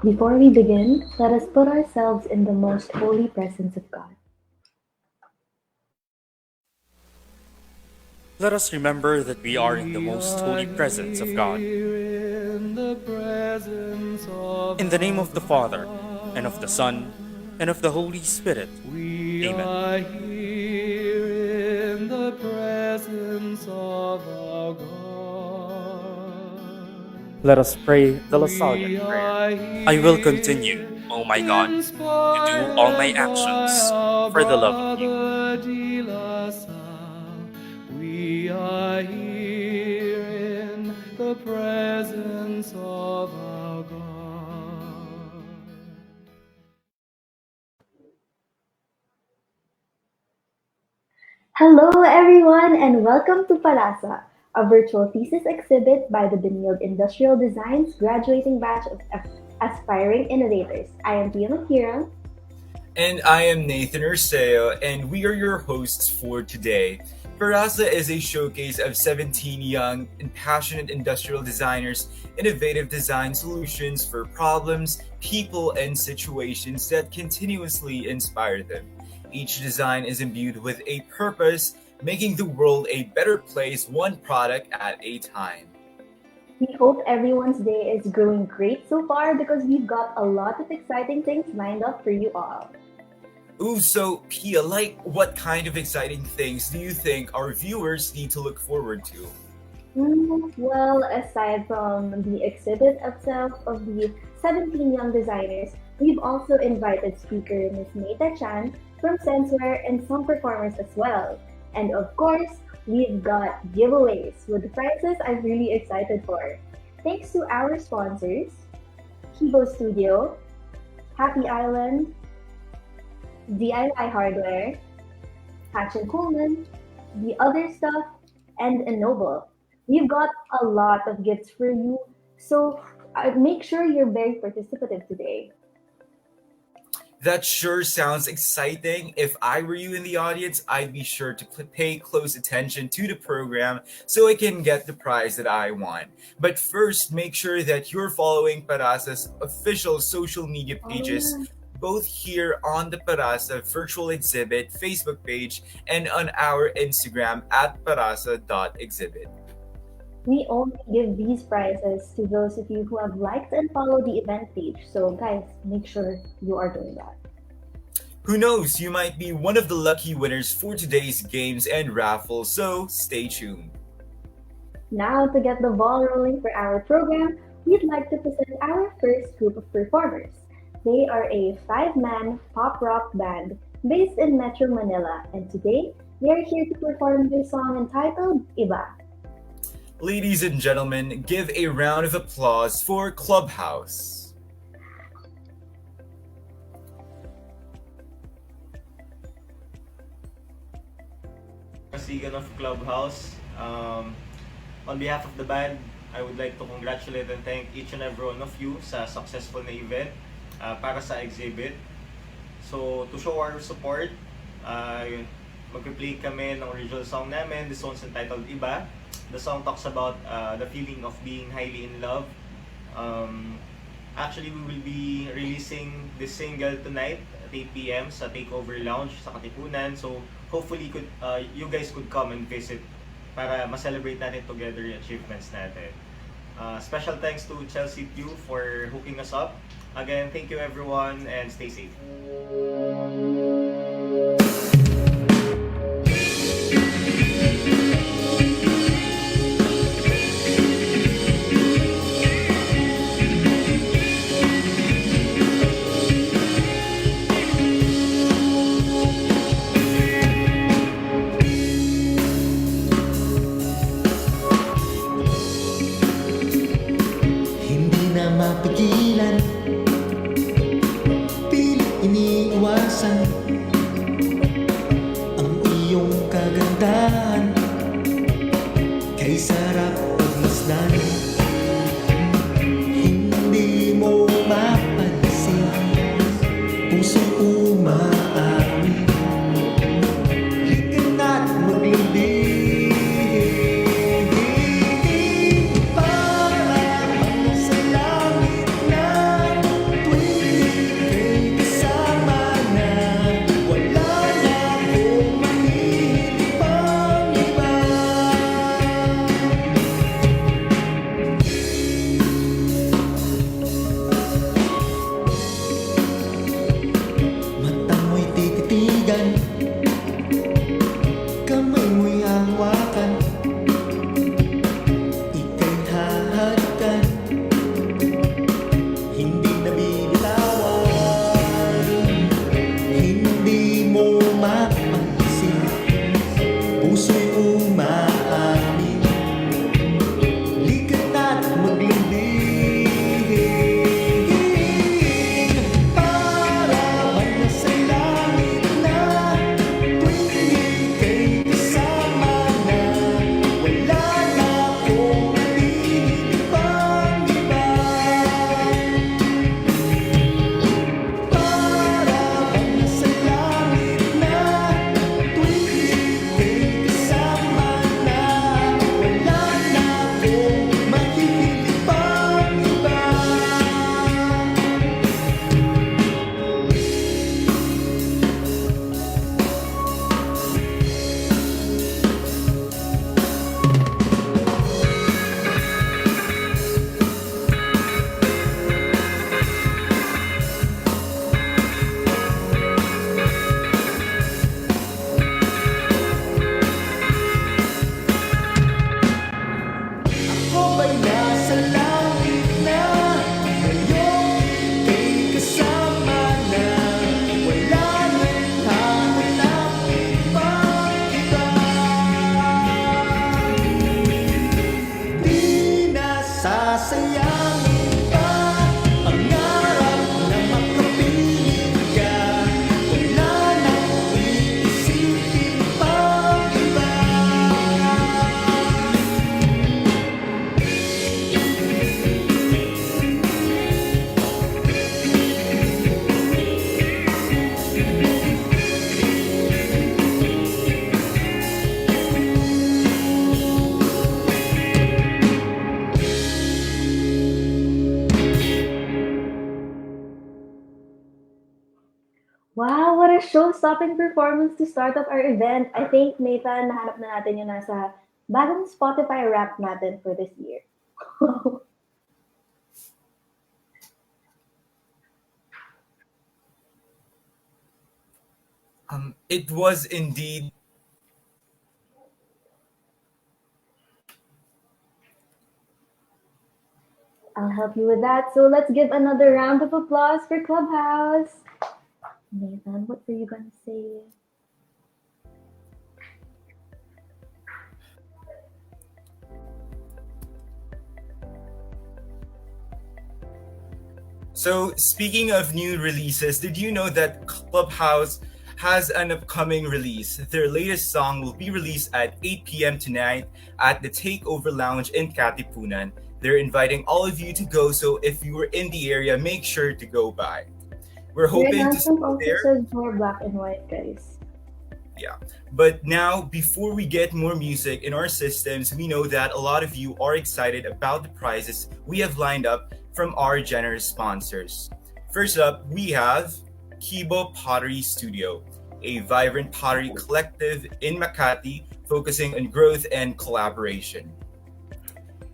Before we begin, let us put ourselves in the most holy presence of God. Let us remember that we are in the We most holy are presence of God. here in the presence of In the name our of the Father, and of the Son, God. and of the Holy Spirit. We Amen. are here in the presence of our God. Let us pray the We Lasallian prayer. are I will continue, here O my God, to do all my inspired by actions our for the love of you. brother De La Salle. We are here in the presence of our God. Hello, everyone, and welcome to Parasa, a virtual thesis exhibit by the Benilde Industrial Design's graduating batch of aspiring innovators. I am Pia Makira. And I am Nathan Urseo, and we are your hosts for today. Parasa is a showcase of 17 young and passionate industrial designers, innovative design solutions for problems, people, and situations that continuously inspire them. Each design is imbued with a purpose, making the world a better place one product at a time. We hope everyone's day is going great so far because we've got a lot of exciting things lined up for you all. Ooh, so Pia, like what kind of exciting things do you think our viewers need to look forward to? Well, aside from the exhibit itself of the 17 young designers, we've also invited speaker Ms. Nita Chan from Senseware and some performers as well. And of course, we've got giveaways with prizes I'm really excited for. Thanks to our sponsors, Kibo Studio, Happy Island, DIY Hardware, Hatch and Coleman, The Other Stuff, and Ennoble. We've got a lot of gifts for you, so make sure you're very participative today. That sure sounds exciting. If I were you in the audience, I'd be sure to pay close attention to the program so I can get the prize that I want. But first, make sure that you're following Parasa's official social media pages, Oh, both here on the Parasa virtual exhibit Facebook page and on our Instagram at parasa.exhibit. we only give these prizes to those of you who have liked and followed the event page, so guys, make sure you are doing that. Who knows, you might be one of the lucky winners for today's games and raffles, so stay tuned. Now, to get the ball rolling for our program, we'd like to present our first group of performers. They are a five-man pop rock band based in Metro Manila, and today they are here to perform their song entitled Iba. Ladies and gentlemen, give a round of applause for Clubhouse. Kasigan of Clubhouse. On behalf of the band, I would like to congratulate and thank each and every one of you sa successful na event para sa exhibit. So, to show our support, uh, magpe-play kami ng original song namin. This one's entitled Iba. The song talks about the feeling of being highly in love. Um, Actually, we will be releasing this single tonight at 8 p.m. sa Takeover Lounge sa Katipunan. So, hopefully, you guys could come and visit para ma-celebrate natin together yung achievements natin. Special thanks to Chelsea Pugh for hooking us up. Again, thank you everyone and stay safe. Hindi na mapigilan, pilit iniiwasan Sayangin pa ang ngarap na makapiling ka. Wala nang iisipin pang iba. Wow, what a show-stopping performance to start off our event. I think, Nathan, nahanap na natin yung nasa bagong Spotify rap natin for this year. It was indeed. I'll help you with that. So let's give another round of applause for Clubhouse. Nathan, what were you going to say? So, speaking of new releases, did you know that Clubhouse has an upcoming release? Their latest song will be released at 8 p.m. tonight at the Takeover Lounge in Katipunan. They're inviting all of you to go, so if you were in the area, make sure to go by. We're Your hoping to see announcement you also there. says more black and white, guys. Yeah. But now, before we get more music in our systems, we know that a lot of you are excited about the prizes we have lined up from our generous sponsors. First up, we have Kibo Pottery Studio, a vibrant pottery collective in Makati focusing on growth and collaboration.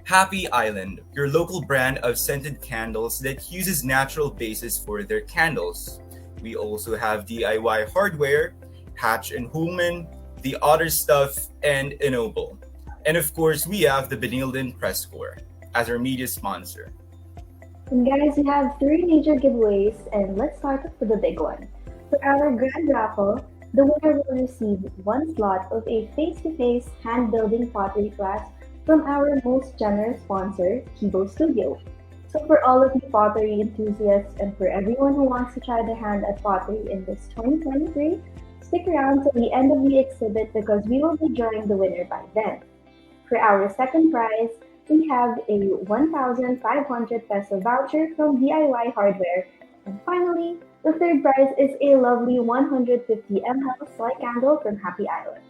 Happy Island, your local brand of scented candles that uses natural bases for their candles. We also have DIY Hardware, Hatch and Hullman, The Otter Stuff, and Ennoble. And of course, we have the Benilde Press Corps as our media sponsor. And guys, we have 3 major giveaways, and let's start off with the big one. For our grand raffle, the winner will receive 1 slot of a face-to-face hand-building pottery class from our most generous sponsor, Kibo Studio. So for all of you pottery enthusiasts and for everyone who wants to try their hand at pottery in this 2023, stick around till the end of the exhibit because we will be drawing the winner by then. For our second prize, we have a 1,500 peso voucher from DIY Hardware. And finally, the third prize is a lovely 150 ml soy candle from Happy Island.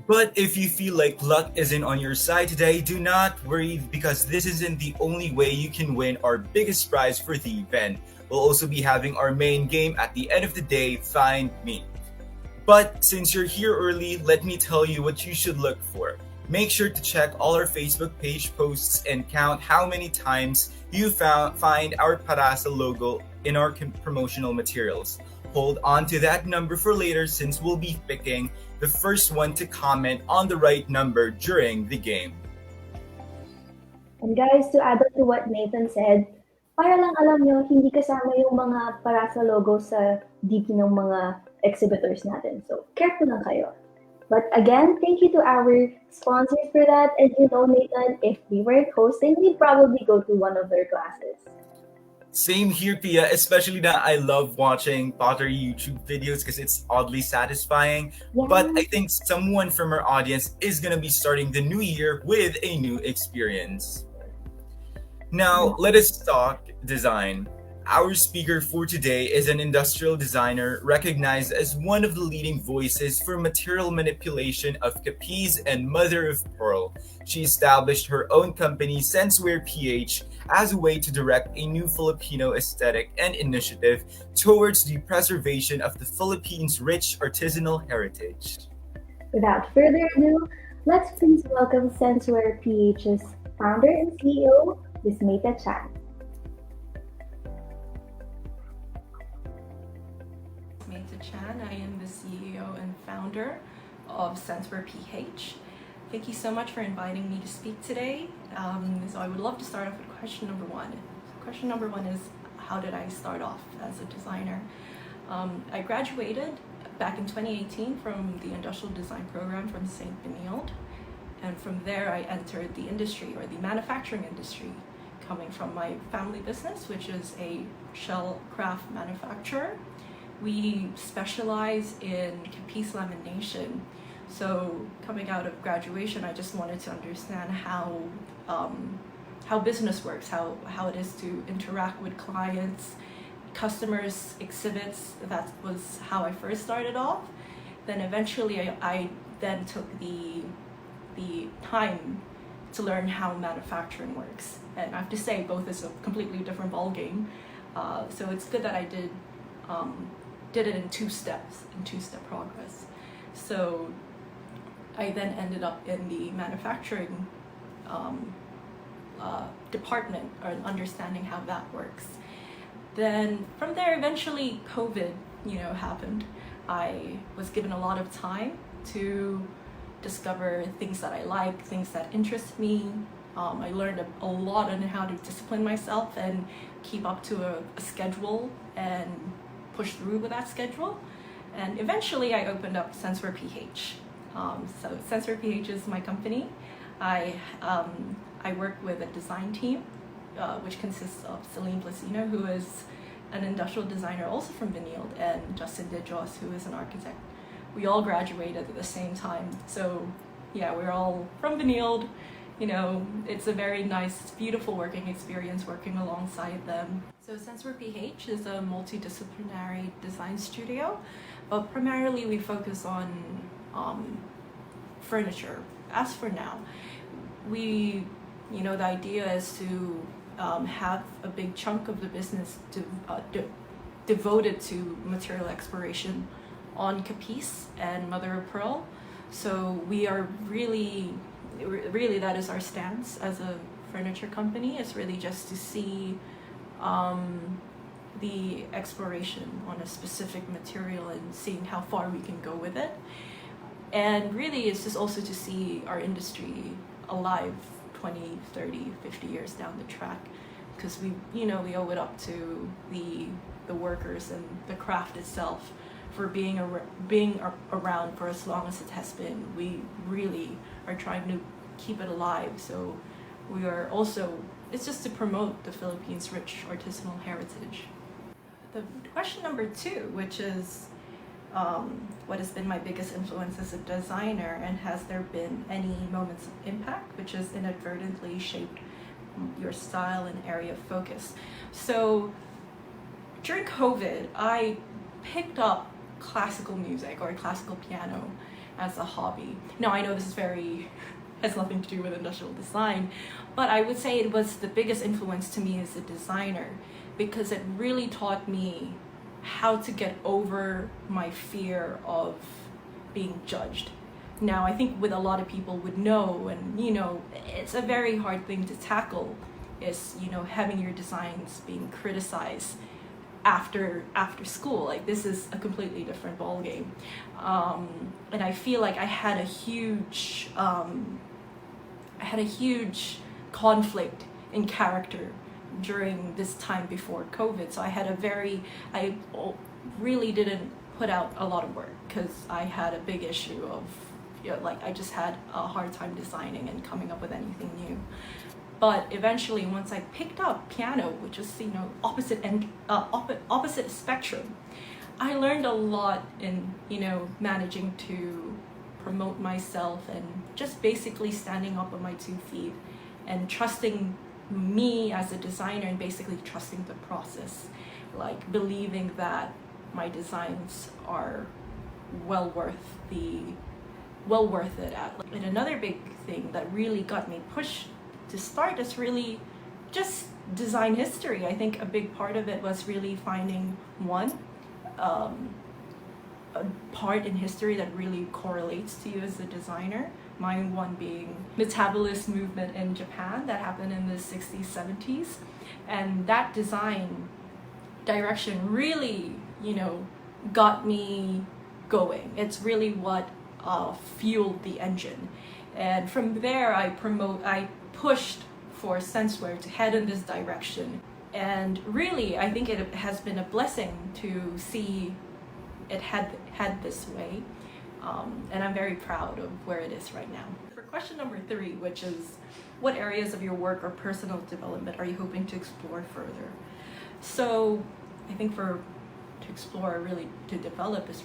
But if you feel like luck isn't on your side today, do not worry because this isn't the only way you can win our biggest prize for the event. We'll also be having our main game at the end of the day, Find Me. But since you're here early, let me tell you what you should look for. Make sure to check all our Facebook page posts and count how many times you find our Parasa logo in our promotional materials. Hold on to that number for later since we'll be picking the first one to comment on the right number during the game. And guys, to add on to what Nathan said, para lang alam nyo, hindi kasama yung mga Parasa logo sa DP ng mga exhibitors natin. So, careful lang kayo. But again, thank you to our sponsors for that. And you know, Nathan, if we weren't hosting, we'd probably go to one of their classes. Same here, Pia, especially that I love watching pottery YouTube videos because it's oddly satisfying. Yeah. But I think someone from our audience is going to be starting the new year with a new experience. Now, let us talk design. Our speaker for today is an industrial designer recognized as one of the leading voices for material manipulation of Capiz and mother of pearl. She established her own company, Senseware PH, as a way to direct a new Filipino aesthetic and initiative towards the preservation of the Philippines' rich artisanal heritage. Without further ado, let's please welcome Senseware PH's founder and CEO, Ms. Meta Chan. Chan. I am the CEO and founder of Senseware PH. Thank you so much for inviting me to speak today. So I would love to start off with question number 1. Question number 1 is, how did I start off as a designer? I graduated back in 2018 from the industrial design program from St. Benilde. And from there I entered the industry or the manufacturing industry coming from my family business, which is a shell craft manufacturer. We specialize in piece lamination. So coming out of graduation, I just wanted to understand how business works, how it is to interact with clients, customers, exhibits. That was how I first started off. Then eventually I then took the time to learn how manufacturing works. And I have to say, both is a completely different ballgame. So it's good that I did it in two-step progress. So I then ended up in the manufacturing department, or understanding how that works. Then from there, eventually COVID, happened. I was given a lot of time to discover things that I like, things that interest me. I learned a lot on how to discipline myself and keep up to a schedule and push through with that schedule. And eventually I opened up Sensor PH. So Sensor PH is my company. I work with a design team, which consists of Celine Placino, who is an industrial designer also from Benilde, and Justin Didros, who is an architect. We all graduated at the same time. So yeah, we're all from Benilde. It's a very nice, beautiful working experience working alongside them. So Sensor PH is a multidisciplinary design studio, but primarily we focus on furniture. As for now, the idea is to have a big chunk of the business devoted to material exploration on capice and mother of pearl. So we are really that is our stance as a furniture company. It's really just to see the exploration on a specific material and seeing how far we can go with it. And really it's just also to see our industry alive 20, 30, 50 years down the track, because we owe it up to the workers and the craft itself for being around for as long as it has been. We really are trying to keep it alive. So we are also, it's just to promote the Philippines' rich artisanal heritage. The question number 2, which is what has been my biggest influence as a designer, and has there been any moments of impact which has inadvertently shaped your style and area of focus? So during COVID, I picked up classical music or classical piano as a hobby. Now I know this has nothing to do with industrial design, but I would say it was the biggest influence to me as a designer, because it really taught me how to get over my fear of being judged. Now I think with a lot of people would know, and it's a very hard thing to tackle, is having your designs being criticized after school. Like, this is a completely different ballgame. And I feel like I had a huge conflict in character during this time before COVID. So I really didn't put out a lot of work, because I had a big issue of, I just had a hard time designing and coming up with anything new. But eventually, once I picked up piano, which is opposite spectrum, I learned a lot in managing to promote myself and just basically standing up on my 2 feet and trusting me as a designer, and basically trusting the process, like believing that my designs are well worth it at. And another big thing that really got me pushed to start is really just design history. I think a big part of it was really finding a part in history that really correlates to you as a designer. Mine one being metabolist movement in Japan that happened in the 60s, 70s. And that design direction really, got me going. It's really what fueled the engine. And from there, I pushed for Senseware to head in this direction. And really, I think it has been a blessing to see it head this way. And I'm very proud of where it is right now. For question number 3, which is, what areas of your work or personal development are you hoping to explore further? So I think to explore, really to develop, is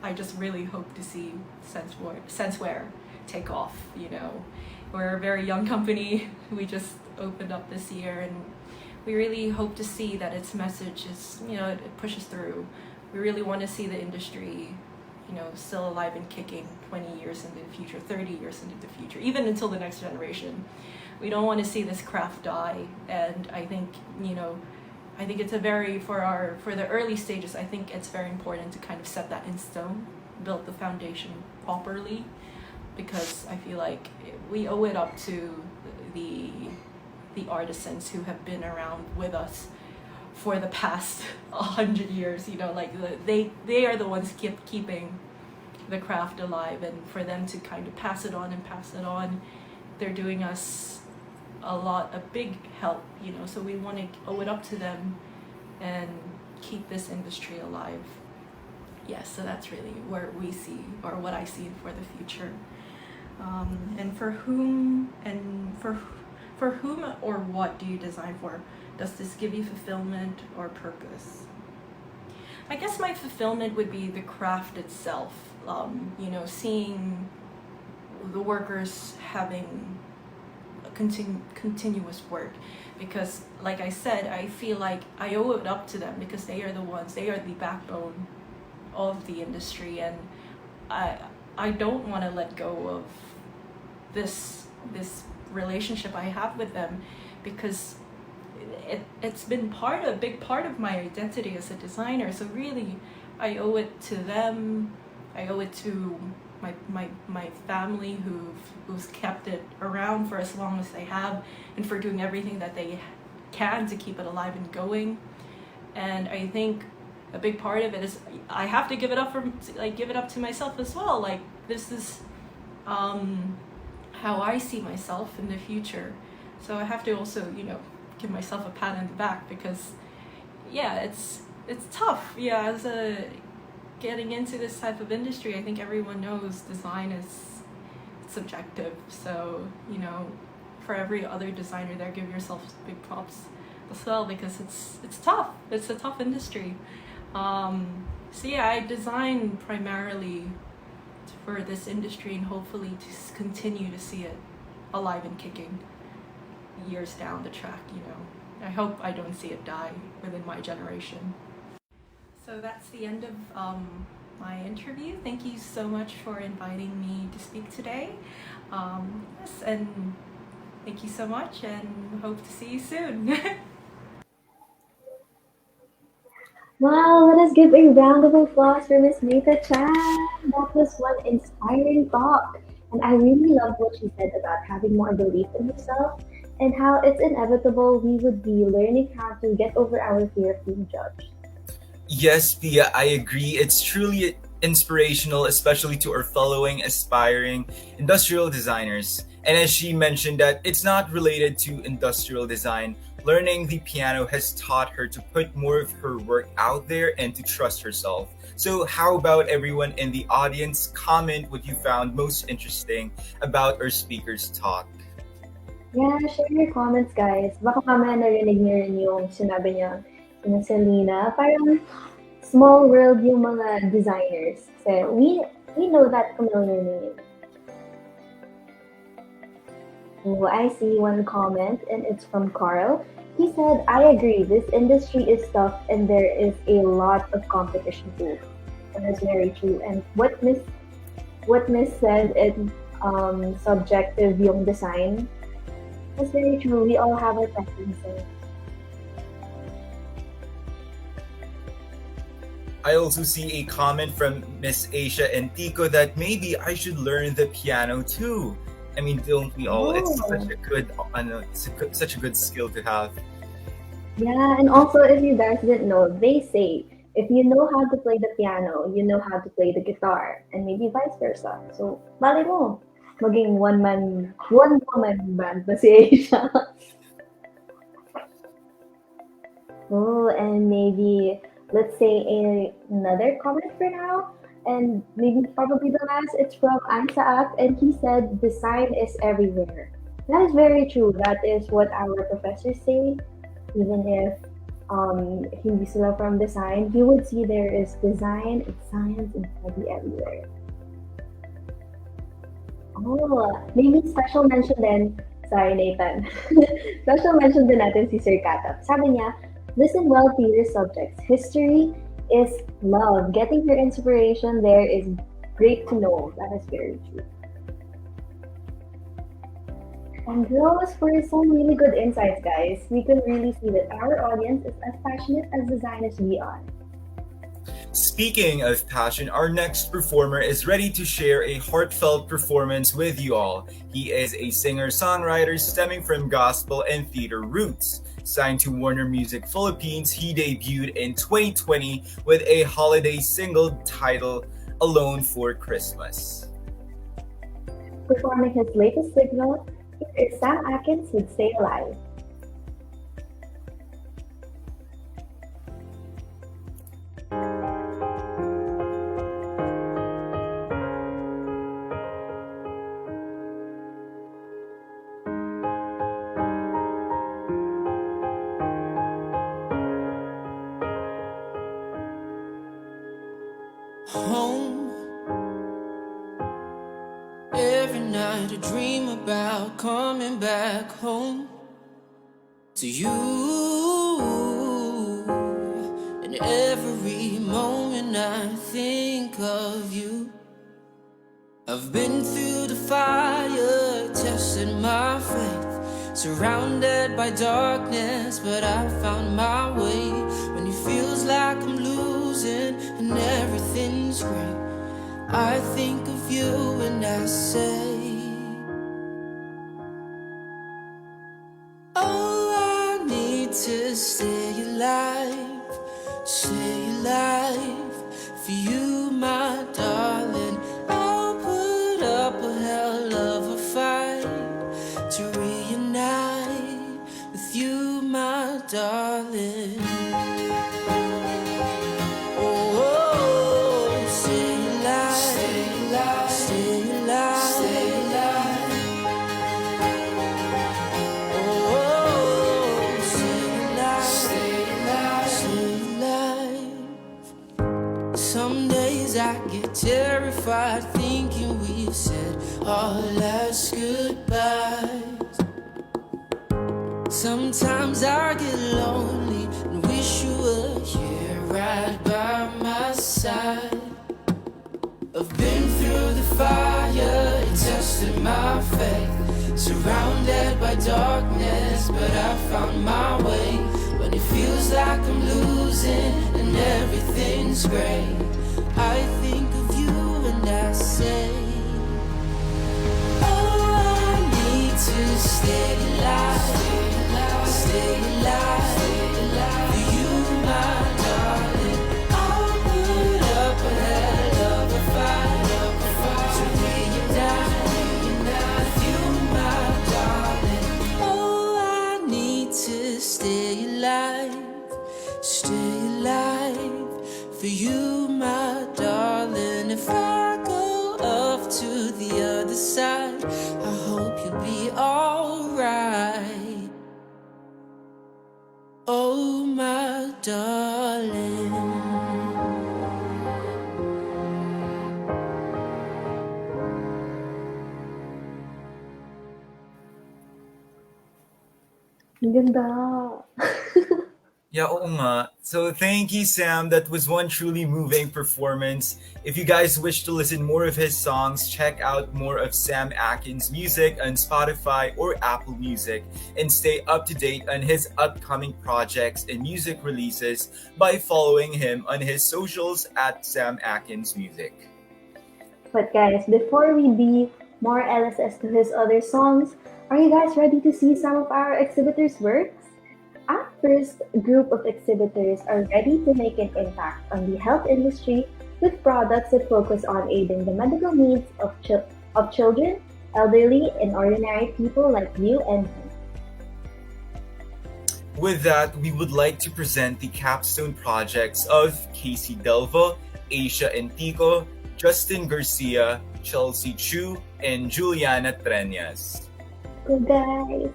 I just really hope to see Sensewear take off. We're a very young company. We just opened up this year, and we really hope to see that its message is, it pushes through. We really want to see the industry, still alive and kicking 20 years into the future, 30 years into the future, even until the next generation. We don't want to see this craft die, and I think, it's for the early stages, I think it's very important to kind of set that in stone, build the foundation properly, because I feel like we owe it up to the artisans who have been around with us for the past 100 years. They are the ones keeping the craft alive, and for them to kind of pass it on, they're doing us a big help. So we want to owe it up to them and keep this industry alive. Yes, so that's really where we see, or what I see for the future. And for whom or what do you design for? Does this give you fulfillment or purpose? I guess my fulfillment would be the craft itself. Seeing the workers having a continuous work, because like I said, I feel like I owe it up to them, because they are the backbone of the industry, and I don't want to let go of this relationship I have with them, because it's been a big part of my identity as a designer. So really, I owe it to them. I owe it to my family who's kept it around for as long as they have, and for doing everything that they can to keep it alive and going. And I think a big part of it is I have to give it up to myself as well. Like, this is how I see myself in the future. So I have to also, give myself a pat on the back, because it's tough. As getting into this type of industry, I think everyone knows design is subjective. So, for every other designer there, give yourself big props as well, because it's tough. It's a tough industry. I design primarily for this industry, and hopefully to continue to see it alive and kicking years down the track. I hope I don't see it die within my generation. So that's the end of my interview. Thank you so much for inviting me to speak today. Yes, and thank you so much, and hope to see you soon. Wow, let us give a round of applause for Miss Nita Chan. That was one inspiring talk. And I really loved what she said about having more belief in yourself, and how it's inevitable we would be learning how to get over our fear of being judged. Yes, Pia, I agree. It's truly inspirational, especially to our following aspiring industrial designers. And as she mentioned, that it's not related to industrial design. Learning the piano has taught her to put more of her work out there and to trust herself. So how about everyone in the audience comment what you found most interesting about our speaker's talk? Yeah, share your comments, guys. Baka mamaya narinig niyo rin yung sinabi niya na Selena. Parang small world yung mga designers. So we know that familiar name. Oh, I see one comment, and it's from Carl. He said, I agree, this industry is tough and there is a lot of competition too. And that's very true. And what Miss said, it's subjective yung design. That's very true. We all have our preferences. I also see a comment from Miss Asia and Tico that maybe I should learn the piano too. I mean, don't we all? It's such a good skill to have. Yeah, and also if you guys didn't know, they say if you know how to play the piano, you know how to play the guitar, and maybe vice versa. So, bali mo, maging one-woman band ba si Asia? Oh, and maybe let's say another comment for now. And maybe probably the last, it's from Ansaak, and he said, design is everywhere. That is very true. That is what our professors say. Even if hindi sila from design, you would see there is design and science and study everywhere. Oh, maybe special mention din. Sorry, Nathan. Special mention din natin si Sir Katap. Sabi niya, listen well to your subjects. History is love. Getting your inspiration there is great to know. That is very true. And those were some really good insights, guys. We can really see that our audience is as passionate as designers we are. Speaking of passion, our next performer is ready to share a heartfelt performance with you all. He is a singer-songwriter stemming from gospel and theater roots. Signed to Warner Music Philippines, he debuted in 2020 with a holiday single titled Alone for Christmas. Performing his latest single, here is Sam Atkins with Stay Alive. Home. Every night I dream about coming back home to you. And every moment I think of you. I've been through the fire, tested my faith, surrounded by darkness, but I found my way. When it feels like I'm losing and everything's great, I think of you and I say, oh, I need to stay alive for you, my darling. I'll put up a hell of a fight to reunite with you, my darling. I get terrified thinking we've said our last goodbyes. Sometimes I get lonely and wish you were here right by my side. I've been through the fire, it tested my faith, surrounded by darkness, but I found my way. When it feels like I'm losing and everything's great, I think of you and I say, oh, I need to stay alive for you, my darling. I'll put up a hell of a fight to reunite with you, my darling. Oh, I need to stay alive for you, my darling. If I go off to the other side, I hope you'll be alright. Oh, my darling. Ang ganda. Yeah, oo nga. So thank you, Sam. That was one truly moving performance. If you guys wish to listen more of his songs, check out more of Sam Atkins' music on Spotify or Apple Music, and stay up to date on his upcoming projects and music releases by following him on his socials at Sam Atkins Music. But guys, before we be more LSS to his other songs, are you guys ready to see some of our exhibitors' works? Our first group of exhibitors are ready to make an impact on the health industry with products that focus on aiding the medical needs of children, elderly, and ordinary people like you and me. With that, we would like to present the capstone projects of Casey Delvo, Asia Antico, Justin Garcia, Chelsea Chu, and Juliana Treñas. Good guys.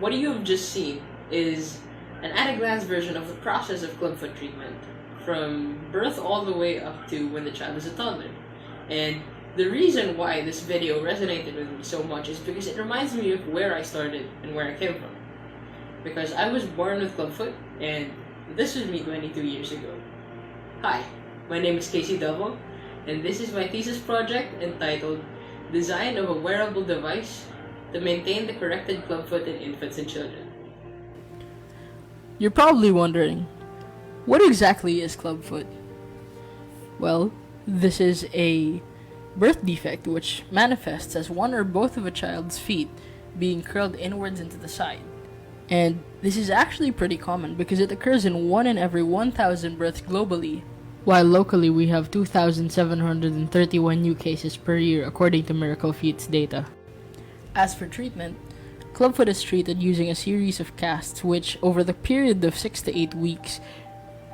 What you have just seen is an at-a-glance version of the process of clubfoot treatment, from birth all the way up to when the child is a toddler. And the reason why this video resonated with me so much is because it reminds me of where I started and where I came from. Because I was born with clubfoot, and this was me 22 years ago. Hi, my name is Casey Davo, and this is my thesis project entitled Design of a Wearable Device to Maintain the Corrected Clubfoot in Infants and Children. You're probably wondering, what exactly is clubfoot? Well, this is a birth defect which manifests as one or both of a child's feet being curled inwards into the side. And this is actually pretty common because it occurs in 1 in every 1,000 births globally, while locally we have 2,731 new cases per year according to Miracle Feet's data. As for treatment, clubfoot is treated using a series of casts which, over the period of 6 to 8 weeks,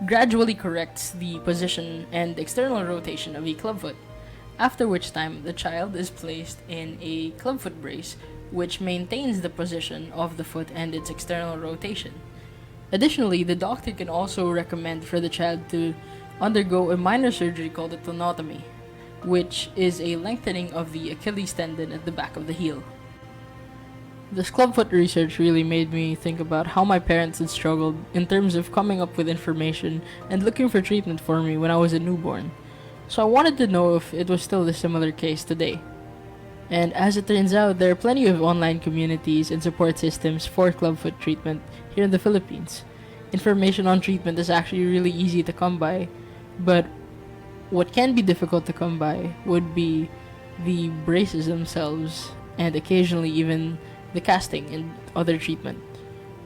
gradually corrects the position and external rotation of a clubfoot, after which time the child is placed in a clubfoot brace which maintains the position of the foot and its external rotation. Additionally, the doctor can also recommend for the child to undergo a minor surgery called a tenotomy, which is a lengthening of the Achilles tendon at the back of the heel. This clubfoot research really made me think about how my parents had struggled in terms of coming up with information and looking for treatment for me when I was a newborn. So I wanted to know if it was still a similar case today. And as it turns out, there are plenty of online communities and support systems for clubfoot treatment here in the Philippines. Information on treatment is actually really easy to come by, but what can be difficult to come by would be the braces themselves and occasionally even the casting and other treatment.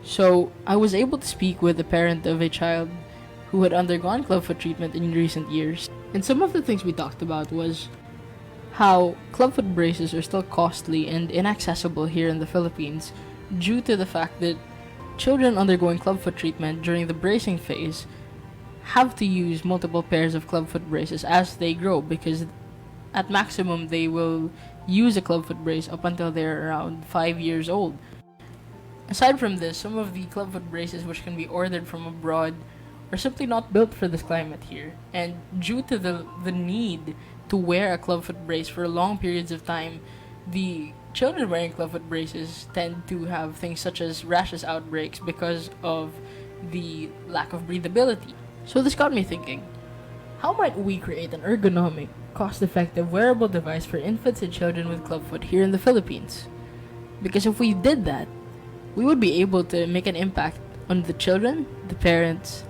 So I was able to speak with a parent of a child who had undergone clubfoot treatment in recent years. And some of the things we talked about was how clubfoot braces are still costly and inaccessible here in the Philippines due to the fact that children undergoing clubfoot treatment during the bracing phase have to use multiple pairs of clubfoot braces as they grow, because at maximum they will use a clubfoot brace up until they're around 5 years old. Aside from this, some of the clubfoot braces which can be ordered from abroad are simply not built for this climate here, and due to the need to wear a clubfoot brace for long periods of time, the children wearing clubfoot braces tend to have things such as rashes outbreaks because of the lack of breathability. So this got me thinking, how might we create an ergonomic, cost-effective wearable device for infants and children with clubfoot here in the Philippines? Because if we did that, we would be able to make an impact on the children, the parents,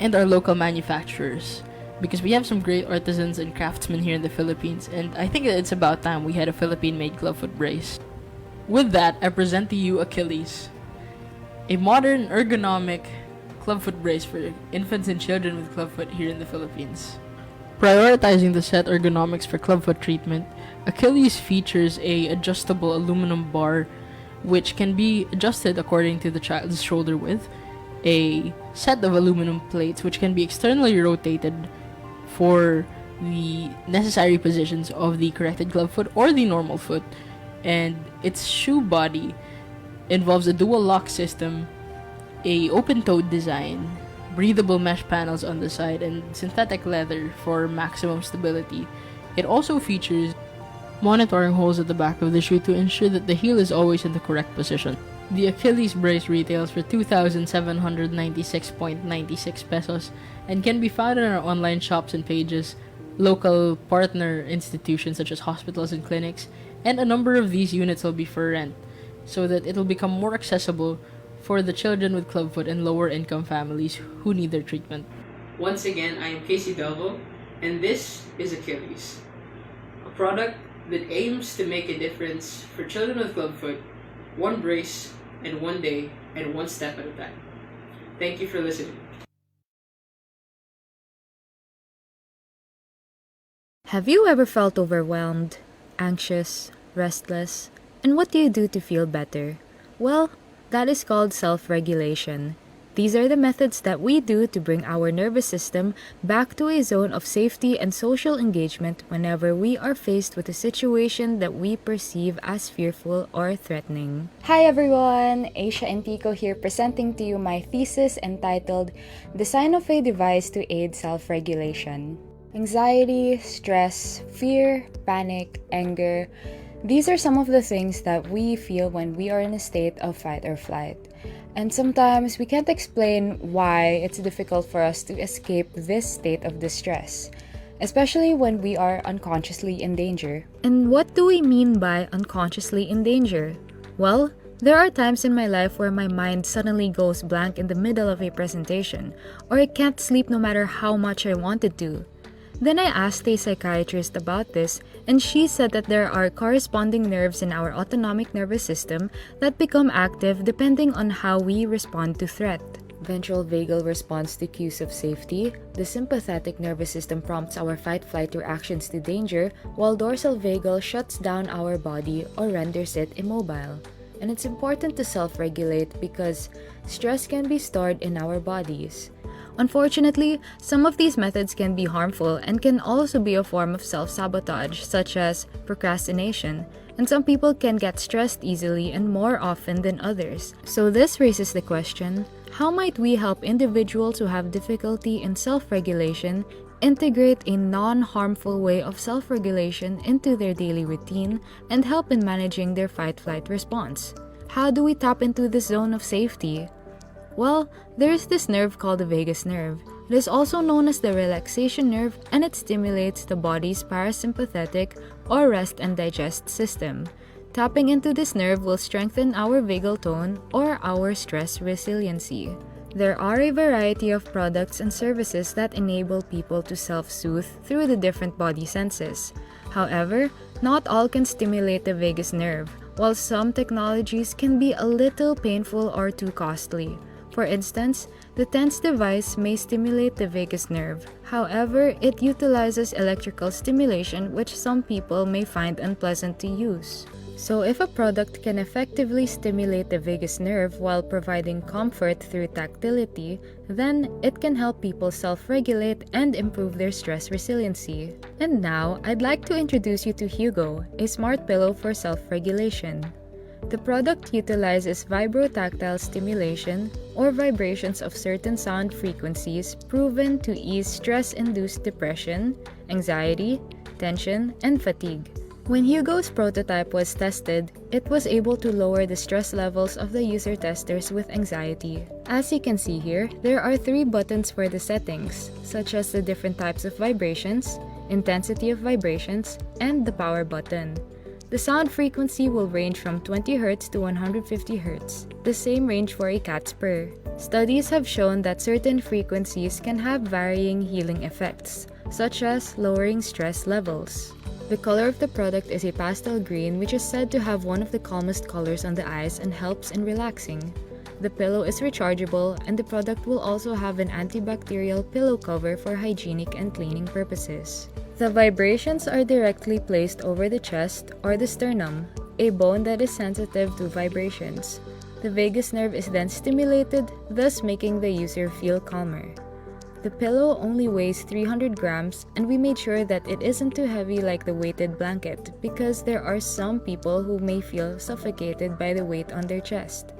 and our local manufacturers, because we have some great artisans and craftsmen here in the Philippines, and I think it's about time we had a Philippine-made clubfoot brace. With that, I present to you Achilles, a modern ergonomic clubfoot brace for infants and children with clubfoot here in the Philippines. Prioritizing the set ergonomics for clubfoot treatment, Achilles features a adjustable aluminum bar which can be adjusted according to the child's shoulder width, a set of aluminum plates which can be externally rotated for the necessary positions of the corrected clubfoot or the normal foot, and its shoe body involves a dual lock system, a open-toed design, breathable mesh panels on the side, and synthetic leather for maximum stability. It also features monitoring holes at the back of the shoe to ensure that the heel is always in the correct position. The Achilles brace retails for 2,796.96 pesos and can be found in our online shops and pages, local partner institutions such as hospitals and clinics, and a number of these units will be for rent, so that it will become more accessible for the children with clubfoot and lower income families who need their treatment. Once again, I am Casey Delvo, and this is Achilles, a product that aims to make a difference for children with clubfoot, one brace and one day and one step at a time. Thank you for listening. Have you ever felt overwhelmed, anxious, restless, and what do you do to feel better? Well, that is called self-regulation. These are the methods that we do to bring our nervous system back to a zone of safety and social engagement whenever we are faced with a situation that we perceive as fearful or threatening. Hi everyone! Asia and Tico here presenting to you my thesis entitled Design of a Device to Aid Self-Regulation. Anxiety, stress, fear, panic, anger, these are some of the things that we feel when we are in a state of fight or flight. And sometimes we can't explain why it's difficult for us to escape this state of distress, especially when we are unconsciously in danger. And what do we mean by unconsciously in danger? Well, there are times in my life where my mind suddenly goes blank in the middle of a presentation, or I can't sleep no matter how much I wanted to. Then I asked a psychiatrist about this, and she said that there are corresponding nerves in our autonomic nervous system that become active depending on how we respond to threat. Ventral vagal responds to cues of safety. The sympathetic nervous system prompts our fight-flight reactions to danger, while dorsal vagal shuts down our body or renders it immobile. And it's important to self-regulate because stress can be stored in our bodies. Unfortunately, some of these methods can be harmful and can also be a form of self-sabotage, such as procrastination, and some people can get stressed easily and more often than others. So this raises the question, how might we help individuals who have difficulty in self-regulation integrate a non-harmful way of self-regulation into their daily routine and help in managing their fight-flight response? How do we tap into the zone of safety? Well, there is this nerve called the vagus nerve. It is also known as the relaxation nerve, and it stimulates the body's parasympathetic or rest and digest system. Tapping into this nerve will strengthen our vagal tone or our stress resiliency. There are a variety of products and services that enable people to self-soothe through the different body senses. However, not all can stimulate the vagus nerve, while some technologies can be a little painful or too costly. For instance, the TENS device may stimulate the vagus nerve. However, it utilizes electrical stimulation, which some people may find unpleasant to use. So if a product can effectively stimulate the vagus nerve while providing comfort through tactility, then it can help people self-regulate and improve their stress resiliency. And now, I'd like to introduce you to Hugo, a smart pillow for self-regulation. The product utilizes vibrotactile stimulation or vibrations of certain sound frequencies proven to ease stress-induced depression, anxiety, tension, and fatigue. When Hugo's prototype was tested, it was able to lower the stress levels of the user testers with anxiety. As you can see here, there are 3 buttons for the settings, such as the different types of vibrations, intensity of vibrations, and the power button. The sound frequency will range from 20 Hz to 150 Hz, the same range for a cat's purr. Studies have shown that certain frequencies can have varying healing effects, such as lowering stress levels. The color of the product is a pastel green, which is said to have one of the calmest colors on the eyes and helps in relaxing. The pillow is rechargeable, and the product will also have an antibacterial pillow cover for hygienic and cleaning purposes. The vibrations are directly placed over the chest or the sternum, a bone that is sensitive to vibrations. The vagus nerve is then stimulated, thus making the user feel calmer. The pillow only weighs 300 grams, and we made sure that it isn't too heavy like the weighted blanket because there are some people who may feel suffocated by the weight on their chest.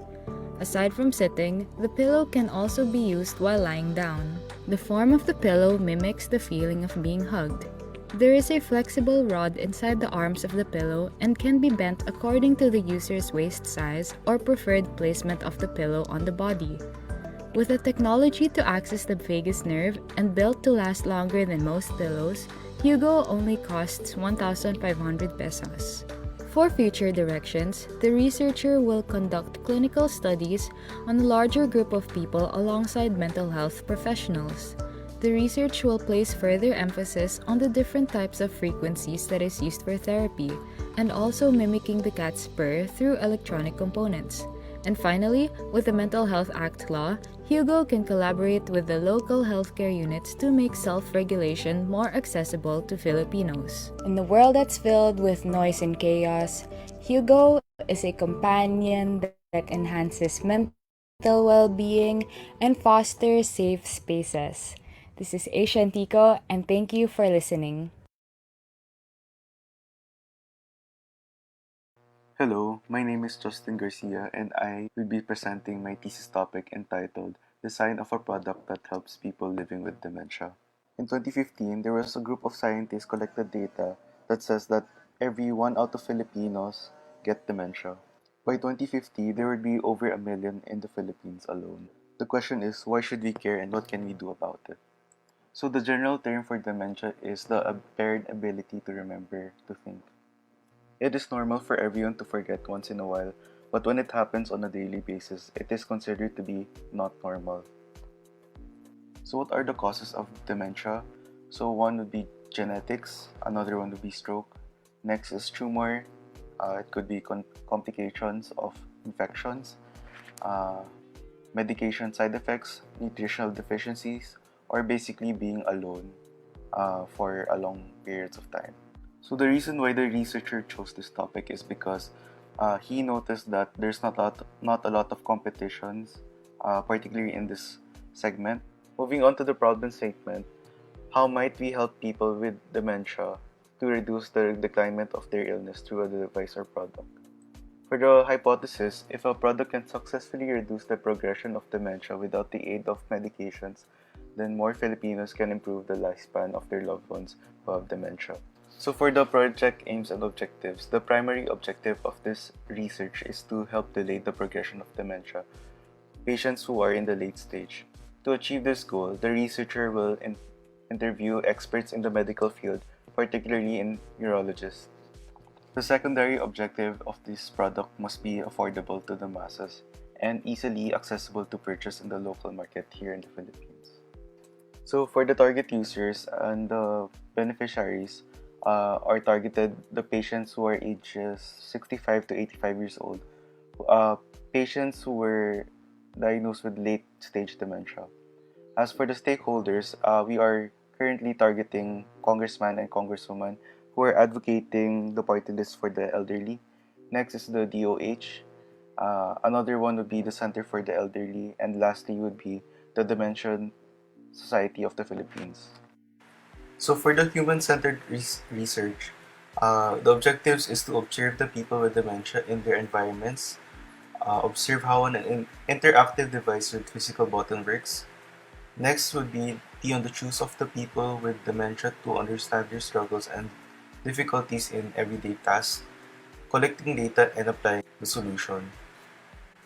Aside from sitting, the pillow can also be used while lying down. The form of the pillow mimics the feeling of being hugged. There is a flexible rod inside the arms of the pillow and can be bent according to the user's waist size or preferred placement of the pillow on the body. With the technology to access the vagus nerve and built to last longer than most pillows, Hugo only costs 1,500 pesos. For future directions, the researcher will conduct clinical studies on a larger group of people alongside mental health professionals. The research will place further emphasis on the different types of frequencies that is used for therapy, and also mimicking the cat's purr through electronic components. And finally, with the Mental Health Act law, Hugo can collaborate with the local healthcare units to make self-regulation more accessible to Filipinos. In a world that's filled with noise and chaos, Hugo is a companion that enhances mental well-being and fosters safe spaces. This is Asia Antico, and thank you for listening. Hello, my name is Justin Garcia, and I will be presenting my thesis topic entitled Design of a Product That Helps People Living with Dementia. In 2015, there was a group of scientists collected data that says that every 1 out of Filipinos get dementia. By 2050, there would be over 1 million in the Philippines alone. The question is, why should we care and what can we do about it? So the general term for dementia is the impaired ability to remember, to think. It is normal for everyone to forget once in a while, but when it happens on a daily basis, it is considered to be not normal. So what are the causes of dementia? So one would be genetics, another one would be stroke. Next is tumor. It could be complications of infections, medication side effects, nutritional deficiencies, or basically being alone for a long periods of time. So the reason why the researcher chose this topic is because he noticed that there's not a lot of competitions, particularly in this segment. Moving on to the problem statement, how might we help people with dementia to reduce the declinement of their illness through a device or product? For the hypothesis, if a product can successfully reduce the progression of dementia without the aid of medications, then more Filipinos can improve the lifespan of their loved ones who have dementia. So for the project aims and objectives, the primary objective of this research is to help delay the progression of dementia, patients who are in the late stage. To achieve this goal, the researcher will interview experts in the medical field, particularly in neurologists. The secondary objective of this product must be affordable to the masses and easily accessible to purchase in the local market here in the Philippines. So for the target users and the beneficiaries, are targeted the patients who are ages 65 to 85 years old, patients who were diagnosed with late stage dementia. As for the stakeholders, we are currently targeting congressmen and congresswomen who are advocating the party list for the elderly. Next is the DOH. Another one would be the Center for the Elderly, and lastly would be the Dementia Society of the Philippines. So for the human-centered research, the objectives is to observe the people with dementia in their environments, observe how an interactive device with physical button works. Next would be on the shoes of the people with dementia to understand their struggles and difficulties in everyday tasks, collecting data and applying the solution.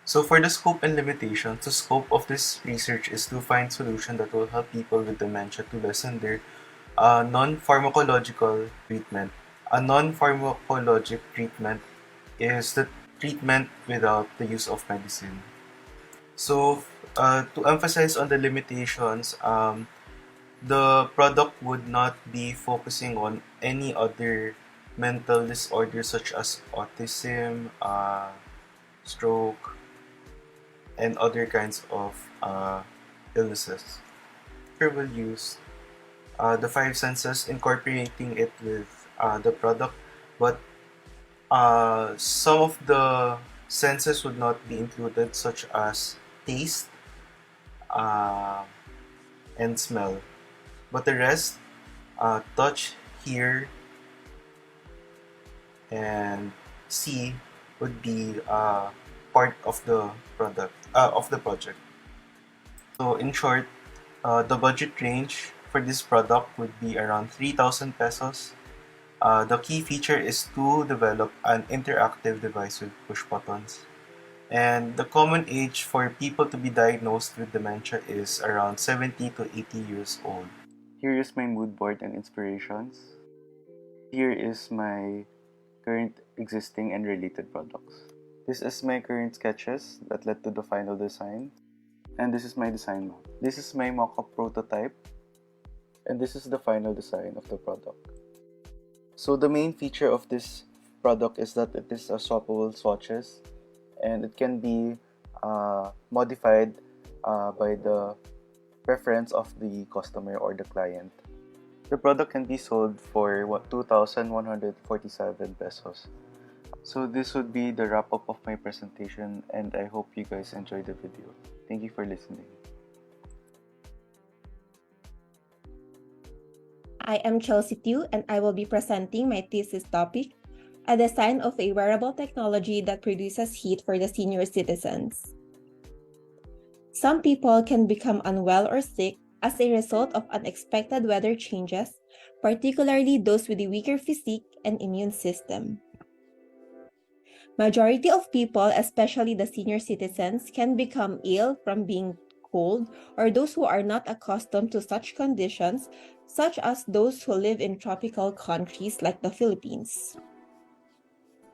So for the scope and limitations, the scope of this research is to find solutions that will help people with dementia to lessen their non-pharmacological treatment. A non-pharmacologic treatment is the treatment without the use of medicine. So, to emphasize on the limitations, the product would not be focusing on any other mental disorders such as autism, stroke, and other kinds of illnesses. We will use the five senses, incorporating it with the product, but some of the senses would not be included, such as taste and smell, but the rest, touch, hear, and see, would be part of the project. So in short, the budget range for this product would be around 3,000 pesos. The key feature is to develop an interactive device with push buttons. And the common age for people to be diagnosed with dementia is around 70 to 80 years old. Here is my mood board and inspirations. Here is my current existing and related products. This is my current sketches that led to the final design. And this is my design map. This is my mock-up prototype And this is the final design of the product. So the main feature of this product is that it is a swappable swatches, and it can be modified by the preference of the customer or the client. The product can be sold for 2,147 pesos. So this would be the wrap up of my presentation, and I hope you guys enjoyed the video. Thank you for listening. I am Chelsea Tew, and I will be presenting my thesis topic, a design of a wearable technology that produces heat for the senior citizens. Some people can become unwell or sick as a result of unexpected weather changes, particularly those with a weaker physique and immune system. Majority of people, especially the senior citizens, can become ill from being cold or those who are not accustomed to such conditions, such as those who live in tropical countries like the Philippines.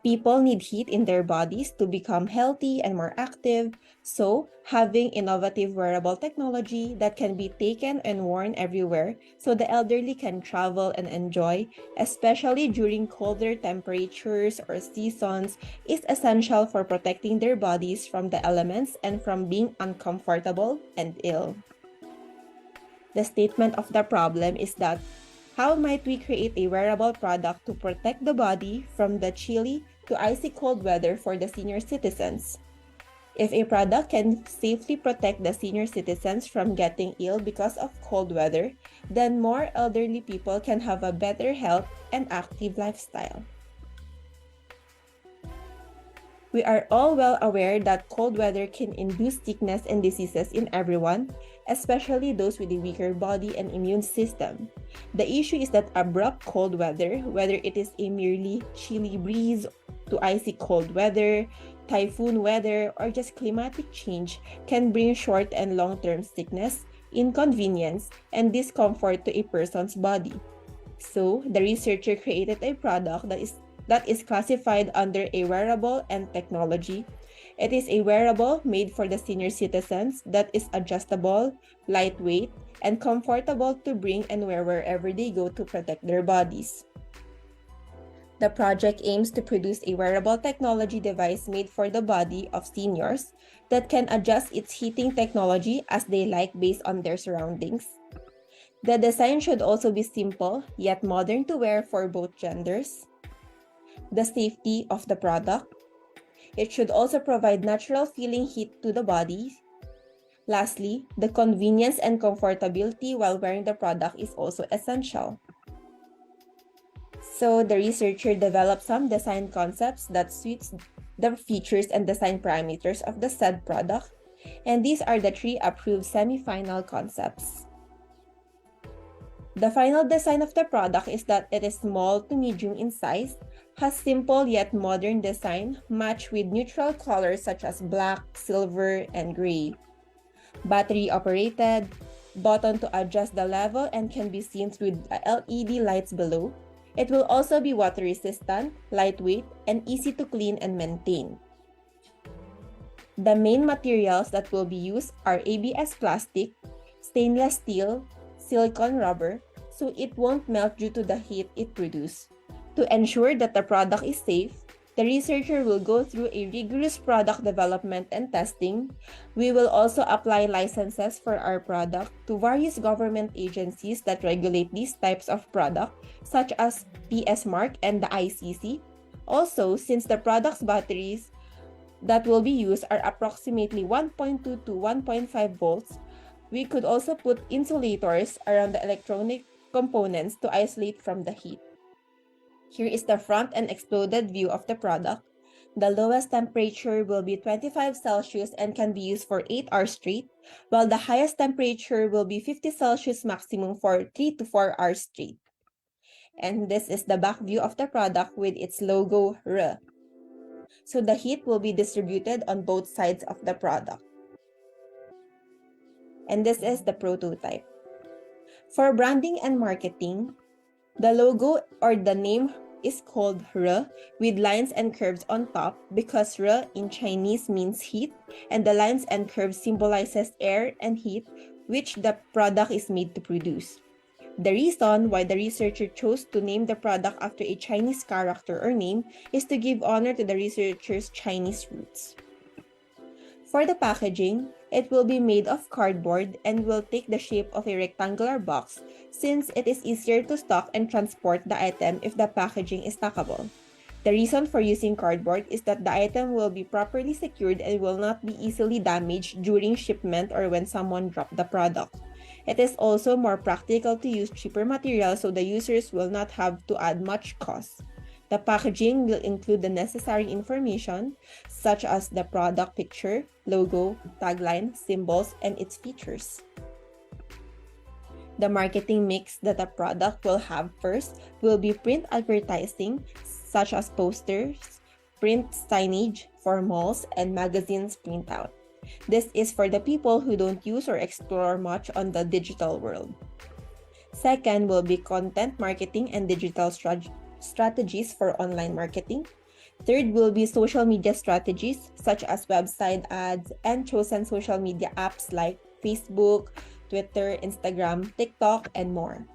People need heat in their bodies to become healthy and more active, so having innovative wearable technology that can be taken and worn everywhere so the elderly can travel and enjoy, especially during colder temperatures or seasons, is essential for protecting their bodies from the elements and from being uncomfortable and ill. The statement of the problem is that how might we create a wearable product to protect the body from the chilly to icy cold weather for the senior citizens? If a product can safely protect the senior citizens from getting ill because of cold weather, then more elderly people can have a better health and active lifestyle. We are all well aware that cold weather can induce sickness and diseases in everyone, especially those with a weaker body and immune system. The issue is that abrupt cold weather, whether it is a merely chilly breeze to icy cold weather, typhoon weather, or just climatic change, can bring short and long-term sickness, inconvenience, and discomfort to a person's body. So, the researcher created a product that is classified under a wearable and technology. It is a wearable made for the senior citizens that is adjustable, lightweight, and comfortable to bring and wear wherever they go to protect their bodies. The project aims to produce a wearable technology device made for the body of seniors that can adjust its heating technology as they like based on their surroundings. The design should also be simple yet modern to wear for both genders. The safety of the product. It should also provide natural feeling heat to the body. Lastly, the convenience and comfortability while wearing the product is also essential. So the researcher developed some design concepts that suits the features and design parameters of the said product, and these are the 3 approved semi-final concepts. The final design of the product is that it is small to medium in size, has simple yet modern design matched with neutral colors such as black, silver, and gray. Battery operated, button to adjust the level and can be seen through the LED lights below. It will also be water resistant, lightweight, and easy to clean and maintain. The main materials that will be used are ABS plastic, stainless steel, silicone rubber, so it won't melt due to the heat it produces. To ensure that the product is safe, the researcher will go through a rigorous product development and testing. We will also apply licenses for our product to various government agencies that regulate these types of product, such as PS Mark and the ICC. Also, since the product's batteries that will be used are approximately 1.2 to 1.5 volts, we could also put insulators around the electronic components to isolate from the heat. Here is the front and exploded view of the product. The lowest temperature will be 25 Celsius and can be used for 8 hours straight, while the highest temperature will be 50 Celsius maximum for 3 to 4 hours straight. And this is the back view of the product with its logo R. So the heat will be distributed on both sides of the product. And this is the prototype. For branding and marketing, the logo or the name is called R with lines and curves on top because R in Chinese means heat, and the lines and curves symbolizes air and heat which the product is made to produce. The reason why the researcher chose to name the product after a Chinese character or name is to give honor to the researcher's Chinese roots. For the packaging, it will be made of cardboard and will take the shape of a rectangular box since it is easier to stock and transport the item if the packaging is stackable. The reason for using cardboard is that the item will be properly secured and will not be easily damaged during shipment or when someone drops the product. It is also more practical to use cheaper materials so the users will not have to add much cost. The packaging will include the necessary information such as the product picture, logo, tagline, symbols, and its features. The marketing mix that a product will have first will be print advertising such as posters, print signage for malls, and magazines printout. This is for the people who don't use or explore much on the digital world. Second will be content marketing and digital strategies for online marketing. Third will be social media strategies such as website ads and chosen social media apps like Facebook, Twitter, Instagram, TikTok, and more.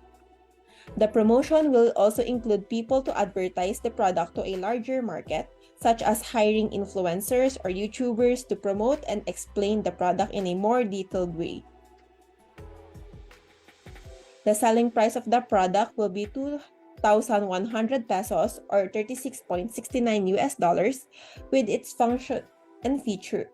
The promotion will also include people to advertise the product to a larger market, such as hiring influencers or YouTubers to promote and explain the product in a more detailed way. The selling price of the product will be 2,100 pesos or 36.69 US dollars with its function and features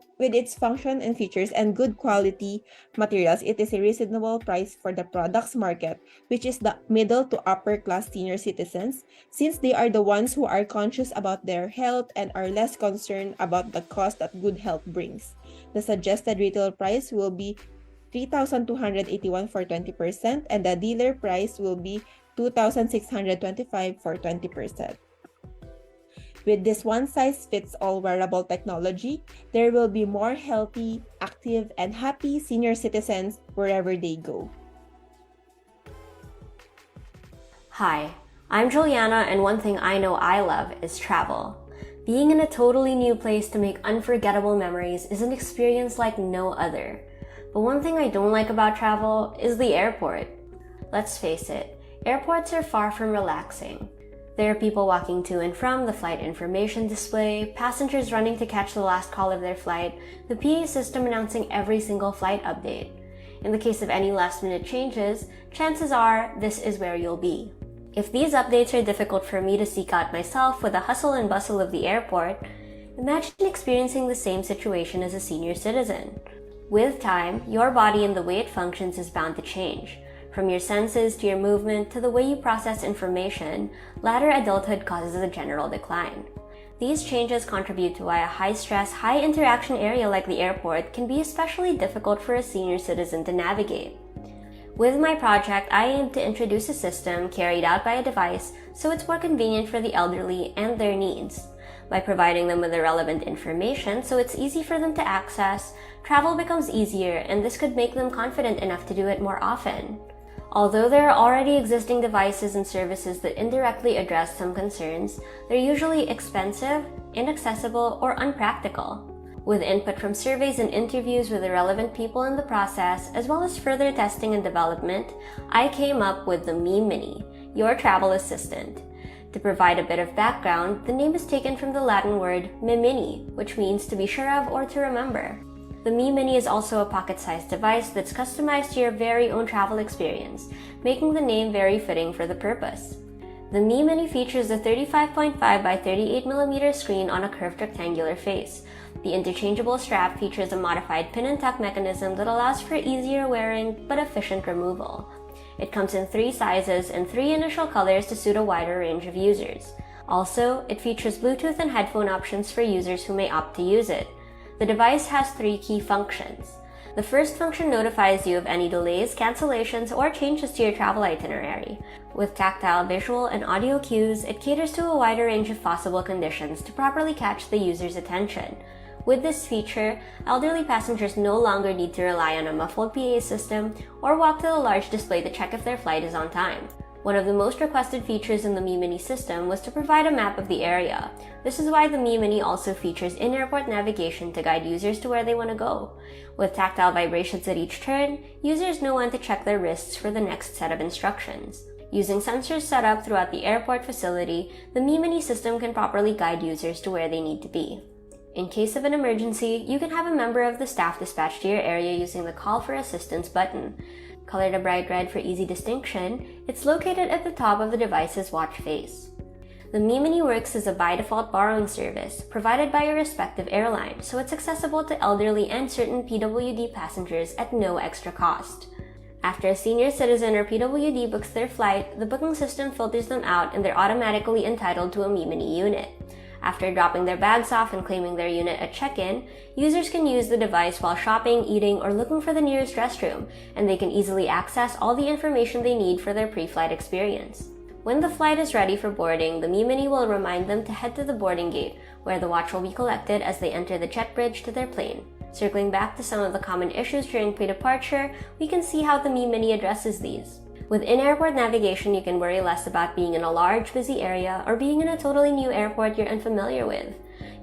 and good quality materials. It is a reasonable price for the products market, which is the middle to upper class senior citizens, since they are the ones who are conscious about their health and are less concerned about the cost that good health brings. The suggested retail price will be 3,281 for 20% and the dealer price will be 2,625 for 20%. With this one-size-fits-all wearable technology, there will be more healthy, active, and happy senior citizens wherever they go. Hi, I'm Juliana, and one thing I know I love is travel. Being in a totally new place to make unforgettable memories is an experience like no other. But one thing I don't like about travel is the airport. Let's face it, airports are far from relaxing. There are people walking to and from the flight information display, passengers running to catch the last call of their flight, the PA system announcing every single flight update. In the case of any last-minute changes, chances are this is where you'll be. If these updates are difficult for me to seek out myself with the hustle and bustle of the airport, imagine experiencing the same situation as a senior citizen. With time, your body and the way it functions is bound to change. From your senses to your movement to the way you process information, latter adulthood causes a general decline. These changes contribute to why a high-stress, high-interaction area like the airport can be especially difficult for a senior citizen to navigate. With my project, I aim to introduce a system carried out by a device so it's more convenient for the elderly and their needs. By providing them with the relevant information so it's easy for them to access, travel becomes easier and this could make them confident enough to do it more often. Although there are already existing devices and services that indirectly address some concerns, they're usually expensive, inaccessible, or unpractical. With input from surveys and interviews with the relevant people in the process, as well as further testing and development, I came up with the Me Mini, your travel assistant. To provide a bit of background, the name is taken from the Latin word memini, which means to be sure of or to remember. The Me Mini is also a pocket-sized device that's customized to your very own travel experience, making the name very fitting for the purpose. The Me Mini features a 35.5 by 38mm screen on a curved rectangular face. The interchangeable strap features a modified pin and tuck mechanism that allows for easier wearing but efficient removal. It comes in 3 sizes and 3 initial colors to suit a wider range of users. Also, it features Bluetooth and headphone options for users who may opt to use it. The device has 3 key functions. The first function notifies you of any delays, cancellations, or changes to your travel itinerary. With tactile, visual, and audio cues, it caters to a wider range of possible conditions to properly catch the user's attention. With this feature, elderly passengers no longer need to rely on a muffled PA system or walk to the large display to check if their flight is on time. One of the most requested features in the Mi Mini system was to provide a map of the area. This is why the Mi Mini also features in-airport navigation to guide users to where they want to go. With tactile vibrations at each turn, users know when to check their wrists for the next set of instructions. Using sensors set up throughout the airport facility, the Mi Mini system can properly guide users to where they need to be. In case of an emergency, you can have a member of the staff dispatched to your area using the Call for Assistance button. Colored a bright red for easy distinction, it's located at the top of the device's watch face. The Mi Mini works as a by-default borrowing service provided by your respective airline, so it's accessible to elderly and certain PWD passengers at no extra cost. After a senior citizen or PWD books their flight, the booking system filters them out and they're automatically entitled to a Mi Mini unit. After dropping their bags off and claiming their unit at check-in, users can use the device while shopping, eating, or looking for the nearest restroom, and they can easily access all the information they need for their pre-flight experience. When the flight is ready for boarding, the Mi Mini will remind them to head to the boarding gate, where the watch will be collected as they enter the jet bridge to their plane. Circling back to some of the common issues during pre-departure, we can see how the Mi Mini addresses these. With in-airport navigation, you can worry less about being in a large, busy area or being in a totally new airport you're unfamiliar with.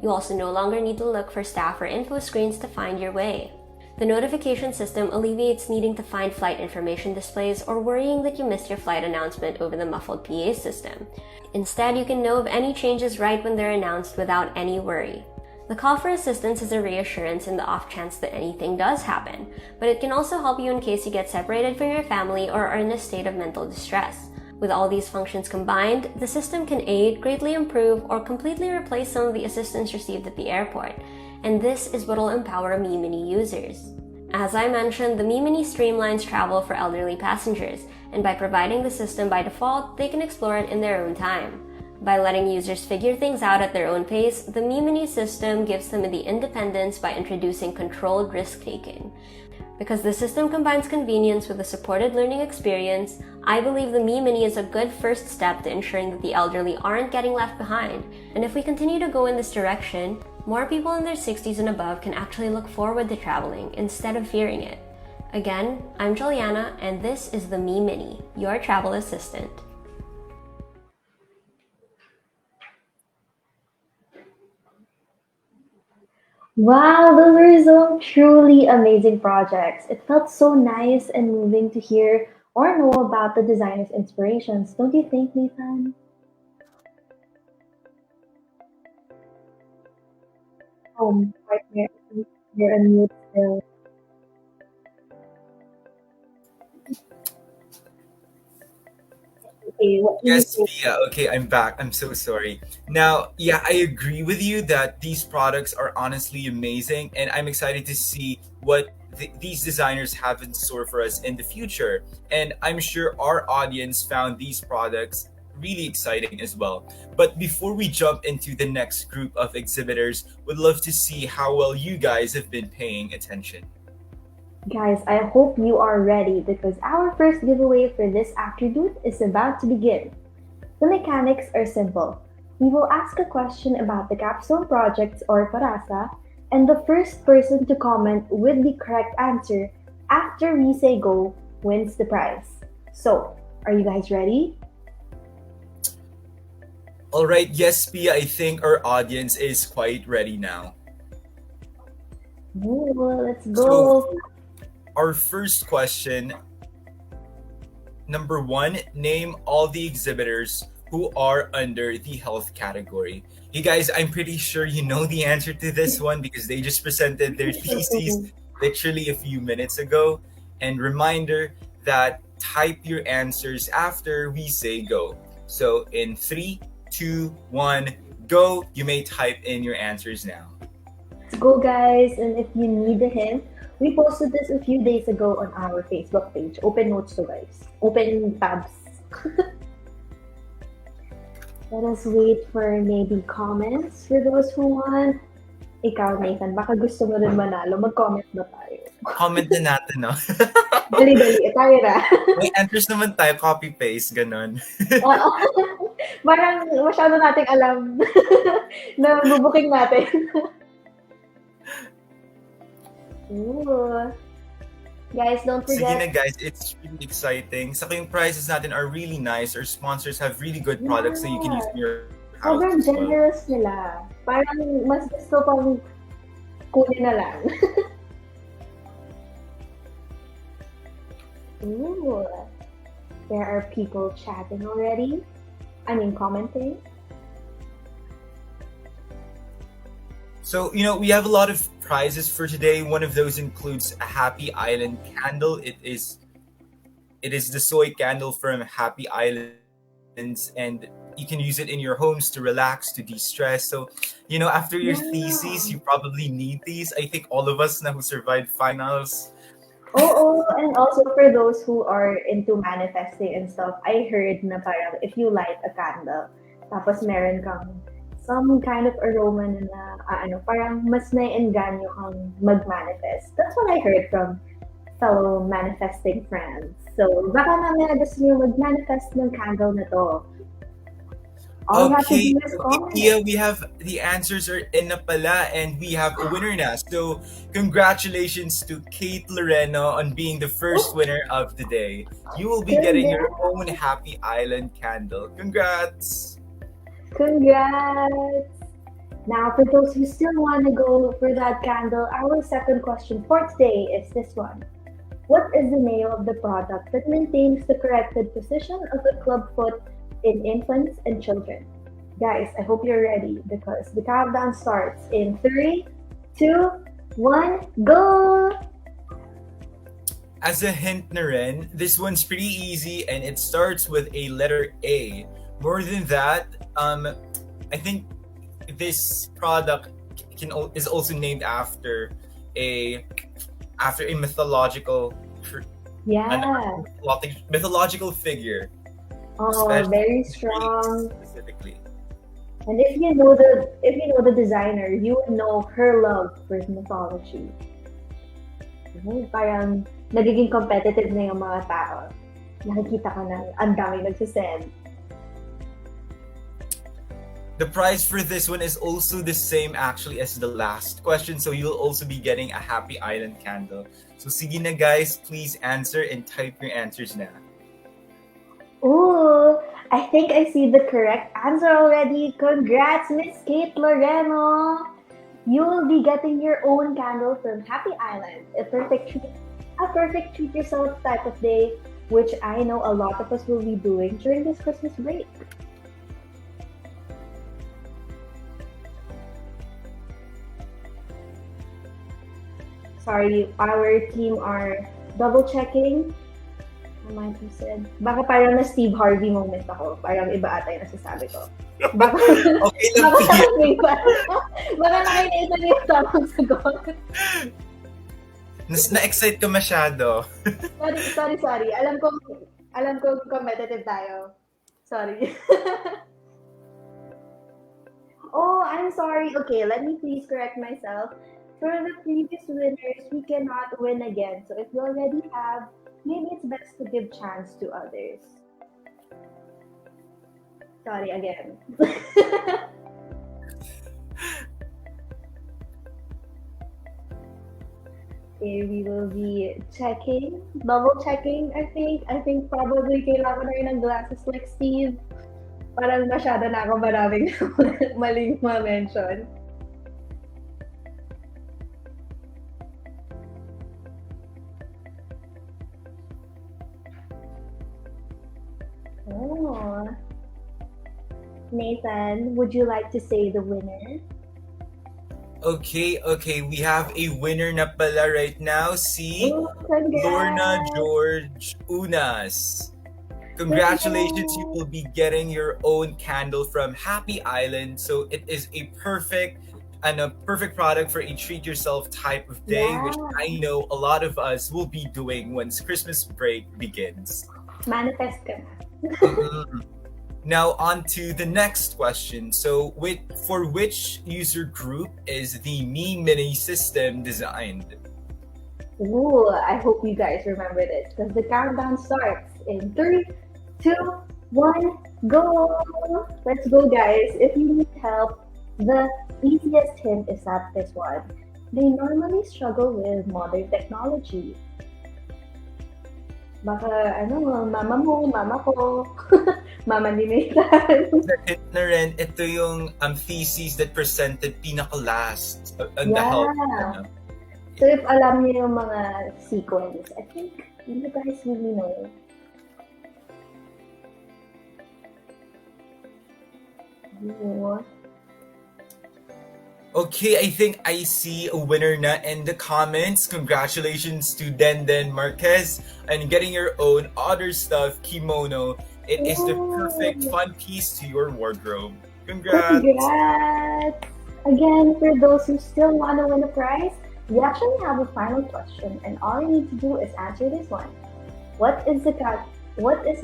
You also no longer need to look for staff or info screens to find your way. The notification system alleviates needing to find flight information displays or worrying that you missed your flight announcement over the muffled PA system. Instead, you can know of any changes right when they're announced without any worry. The call for assistance is a reassurance in the off chance that anything does happen, but it can also help you in case you get separated from your family or are in a state of mental distress. With all these functions combined, the system can aid, greatly improve, or completely replace some of the assistance received at the airport, and this is what will empower Mi Mini users. As I mentioned, the Mi Mini streamlines travel for elderly passengers, and by providing the system by default, they can explore it in their own time. By letting users figure things out at their own pace, the Mi Mini system gives them the independence by introducing controlled risk-taking. Because the system combines convenience with a supported learning experience, I believe the Mi Mini is a good first step to ensuring that the elderly aren't getting left behind. And if we continue to go in this direction, more people in their 60s and above can actually look forward to traveling instead of fearing it. Again, I'm Juliana, and this is the Mi Mini, your travel assistant. Wow, those were some truly amazing projects. It felt so nice and moving to hear or know about the designer's inspirations, don't you think, Nathan? Partner, you're on mute still. Okay, what can you Yes, say? Pia. Okay, I'm back. I'm so sorry. Now, yeah, I agree with you that these products are honestly amazing, and I'm excited to see what these designers have in store for us in the future. And I'm sure our audience found these products really exciting as well. But before we jump into the next group of exhibitors, would love to see how well you guys have been paying attention. Guys, I hope you are ready because our first giveaway for this afternoon is about to begin. The mechanics are simple. We will ask a question about the capstone projects or Parasa, and the first person to comment with the correct answer after we say go wins the prize. So, are you guys ready? All right, yes, Pia, I think our audience is quite ready now. Ooh, let's So, go. our first question, number one, name all the exhibitors who are under the health category. You guys, I'm pretty sure you know the answer to this one because they just presented their theses literally a few minutes ago. And reminder that type your answers after we say go. So in 3, 2, 1, go. You may type in your answers now. Let's go, guys. And if you need a hint, we posted this a few days ago on our Facebook page. Open notes to guys. Open tabs. Let us wait for maybe comments for those who want. Ikaw, Nathan, baka gusto mo rin manalo. Mag-comment ba tayo? Comment na natin, no? Dali-dali. Tayo na. May answers naman tayo, copy-paste, ganun. Oo. Parang masyado nating alam na bubuking natin. Ooh. Guys, don't Sige na forget. guys, it's really exciting. Saka yung prices natin are really nice. Our sponsors have really good products that you can use in Yeah. your house Sobrang as well. generous nila. Parang mas gusto pang kunin na lang. Ooh. There are people chatting already. I mean, commenting. So, we have a lot of prizes for today. One of those includes a Happy Island candle. It is the soy candle from Happy Islands, and you can use it in your homes to relax, to de-stress. So, after your thesis, you probably need these. I think all of us now who survived finals. Oh, and also for those who are into manifesting and stuff, I heard na parang if you light a candle, tapos meron kang some kind of aroma na parang mas naiengganyo kang mag-manifest. That's what I heard from fellow manifesting friends. So, baka mamaya gusto nyo mag-manifest ng candle na to. All you have to Okay, do is so comment. Pia, we have the answers are in na pala, and we have a winner now. So, congratulations to Kate Loreno on being the first winner of the day. You will be getting your own Happy Island candle. Congrats! Congrats! Now, for those who still want to go for that candle, our second question for today is this one. What is the name of the product that maintains the corrected position of the club foot in infants and children? Guys, I hope you're ready because the countdown starts in 3, 2, 1, go! As a hint na rin, this one's pretty easy and it starts with a letter A. More than that, I think this product is also named after a mythological mythological figure. Oh, very strong. Specifically. And if you know the designer, you would know her love for mythology. Parang nagiging competitive na yung mga tao. Nakikita ko na ang dami nagsisend. The prize for this one is also the same actually as the last question, so you'll also be getting a Happy Island candle. So sige na guys, please answer and type your answers na. Ooh, I think I see the correct answer already. Congrats, Miss Kate Loreno! You will be getting your own candle from Happy Island. A perfect treat yourself type of day, which I know a lot of us will be doing during this Christmas break. Sorry, our team are double checking. What am I said? Baka parang na Steve Harvey moment ako. Parang iba ata yung nasasabi ko. Baka, okay lang baka nakikita niyo yung tamang sagot. Na-excite ka masyado. Sorry. Alam ko competitive tayo. Sorry. Oh, I'm sorry. Okay, let me please correct myself. For the previous winners, we cannot win again. So if you already have, maybe it's best to give chance to others. Sorry again. Okay, we will be checking, double checking, I think. I think probably kailangan na rin ng glasses like Steve. Parang masyado na ako maraming maling ma-mention. Oh. Nathan, would you like to say the winner? Okay, we have a winner na pala right now. Si Congrats! Lorna George Unas. Congratulations, you will be getting your own candle from Happy Island. So it is a perfect product for a treat yourself type of day, which I know a lot of us will be doing once Christmas break begins. Manifest ka na. Now on to the next question. So for which user group is the Me Mini system designed? Ooh, I hope you guys remember this because the countdown starts in 3, 2, 1, go! Let's go, guys. If you need help, the easiest hint is not this one. They normally struggle with modern technology. Baka, mama mo, mama ko, mama ni Nathan. Hint na rin, ito yung thesis that presented pinaka-last on the Yeah. help. So if alam niyo yung mga sequence, I think you guys really know. Yeah. Okay, I think I see a winner na in the comments. Congratulations to Denden Marquez and getting your own other stuff kimono. It is the perfect fun piece to your wardrobe. Congrats! Congrats! Again, for those who still want to win a prize, we actually have a final question, and all you need to do is answer this one. What is the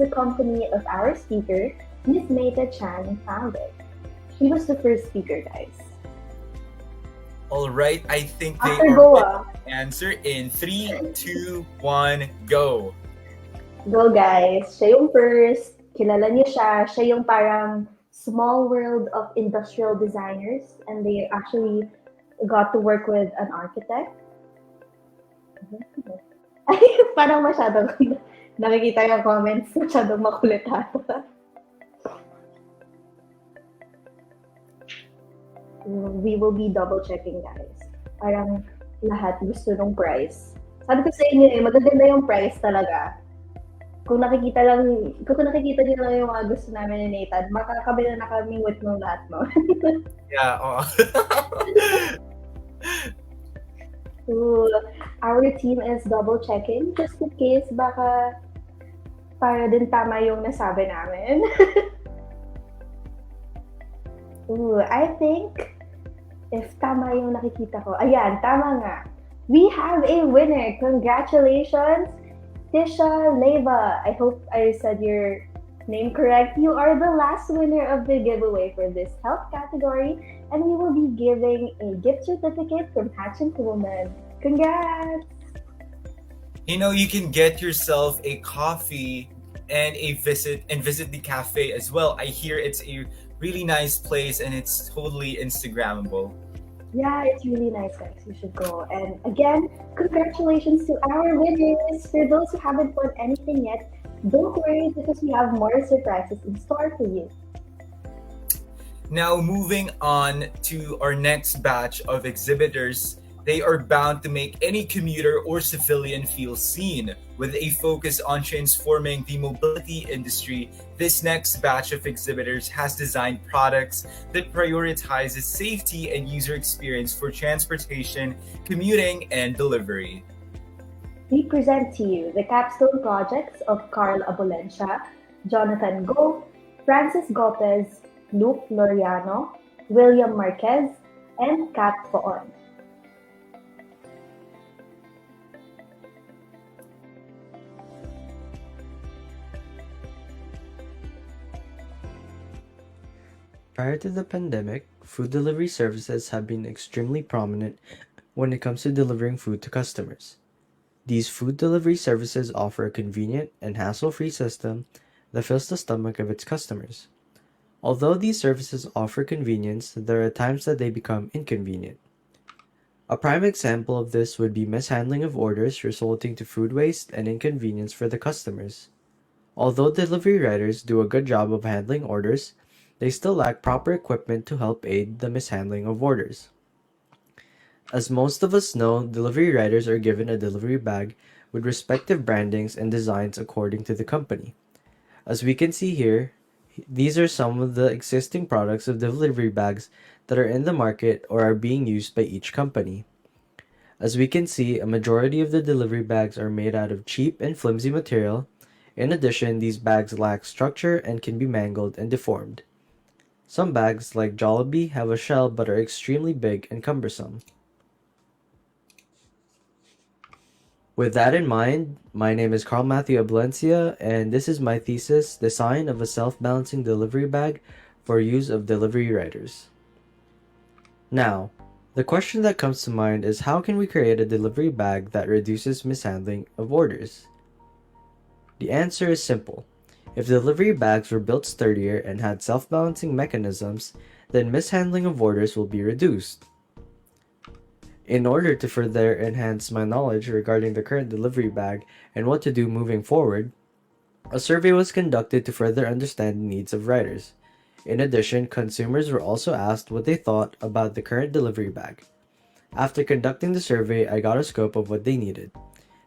company of our speaker, Miss Meta Chan, founded? She was the first speaker, guys. All right, I think they After are go, ready to answer in 3, 2, 1, go. Go, guys. Siya yung first. Kilala niyo siya. Siya yung parang small world of industrial designers, and they actually got to work with an architect. Ay, parang masyadong nakikita yung comments, masyadong makulit ata. We will be double checking, guys. Parang lahat gusto ng price. Sabi ko sa inyo magaganda yung price talaga. Kung nakikita niyo lang yung mga gusto namin ni Nathan, makakabila na kami with no lahat, no? Yeah, So, our team is double checking just in case baka para din tama yung nasabi namin. I think if tama yung nakikita ko. Ayan, tama nga. We have a winner. Congratulations, Tisha Leva. I hope I said your name correct. You are the last winner of the giveaway for this health category, and we will be giving a gift certificate from Hatch & Coolman. Congrats! You can get yourself a coffee and visit the cafe as well. I hear it's a really nice place and it's totally Instagrammable. Yeah, it's really nice, guys. You should go. And again, congratulations to our winners. For those who haven't won anything yet, don't worry because we have more surprises in store for you. Now, moving on to our next batch of exhibitors. They are bound to make any commuter or civilian feel seen. With a focus on transforming the mobility industry, this next batch of exhibitors has designed products that prioritizes safety and user experience for transportation, commuting, and delivery. We present to you the capstone projects of Carl Abolencia, Jonathan Go, Francis Gopez, Luke Loriano, William Marquez, and Kat Poon. Prior to the pandemic, food delivery services have been extremely prominent when it comes to delivering food to customers. These food delivery services offer a convenient and hassle-free system that fills the stomach of its customers. Although these services offer convenience, there are times that they become inconvenient. A prime example of this would be mishandling of orders, resulting to food waste and inconvenience for the customers. Although delivery riders do a good job of handling orders, they still lack proper equipment to help aid the mishandling of orders. As most of us know, delivery riders are given a delivery bag with respective brandings and designs according to the company. As we can see here, these are some of the existing products of delivery bags that are in the market or are being used by each company. As we can see, a majority of the delivery bags are made out of cheap and flimsy material. In addition, these bags lack structure and can be mangled and deformed. Some bags, like Jollibee, have a shell but are extremely big and cumbersome. With that in mind, my name is Carl Matthew Ablencia, and this is my thesis, Design of a Self-Balancing Delivery Bag for Use of Delivery Riders. Now, the question that comes to mind is how can we create a delivery bag that reduces mishandling of orders? The answer is simple. If delivery bags were built sturdier and had self-balancing mechanisms, then mishandling of orders will be reduced. In order to further enhance my knowledge regarding the current delivery bag and what to do moving forward, a survey was conducted to further understand the needs of riders. In addition, consumers were also asked what they thought about the current delivery bag. After conducting the survey, I got a scope of what they needed.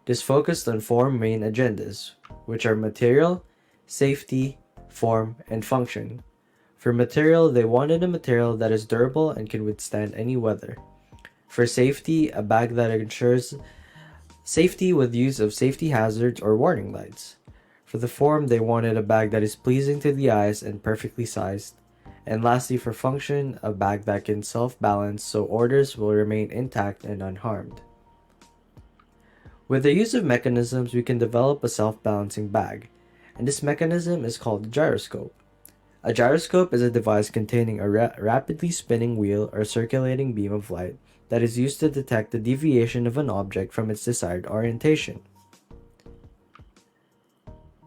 This focused on four main agendas, which are material, safety, form, and function. For material, they wanted a material that is durable and can withstand any weather. For safety, a bag that ensures safety with use of safety hazards or warning lights. For the form, they wanted a bag that is pleasing to the eyes and perfectly sized. And lastly, for function, a bag that can self-balance so orders will remain intact and unharmed. With the use of mechanisms, we can develop a self-balancing bag, and this mechanism is called a gyroscope. A gyroscope is a device containing a rapidly spinning wheel or circulating beam of light that is used to detect the deviation of an object from its desired orientation.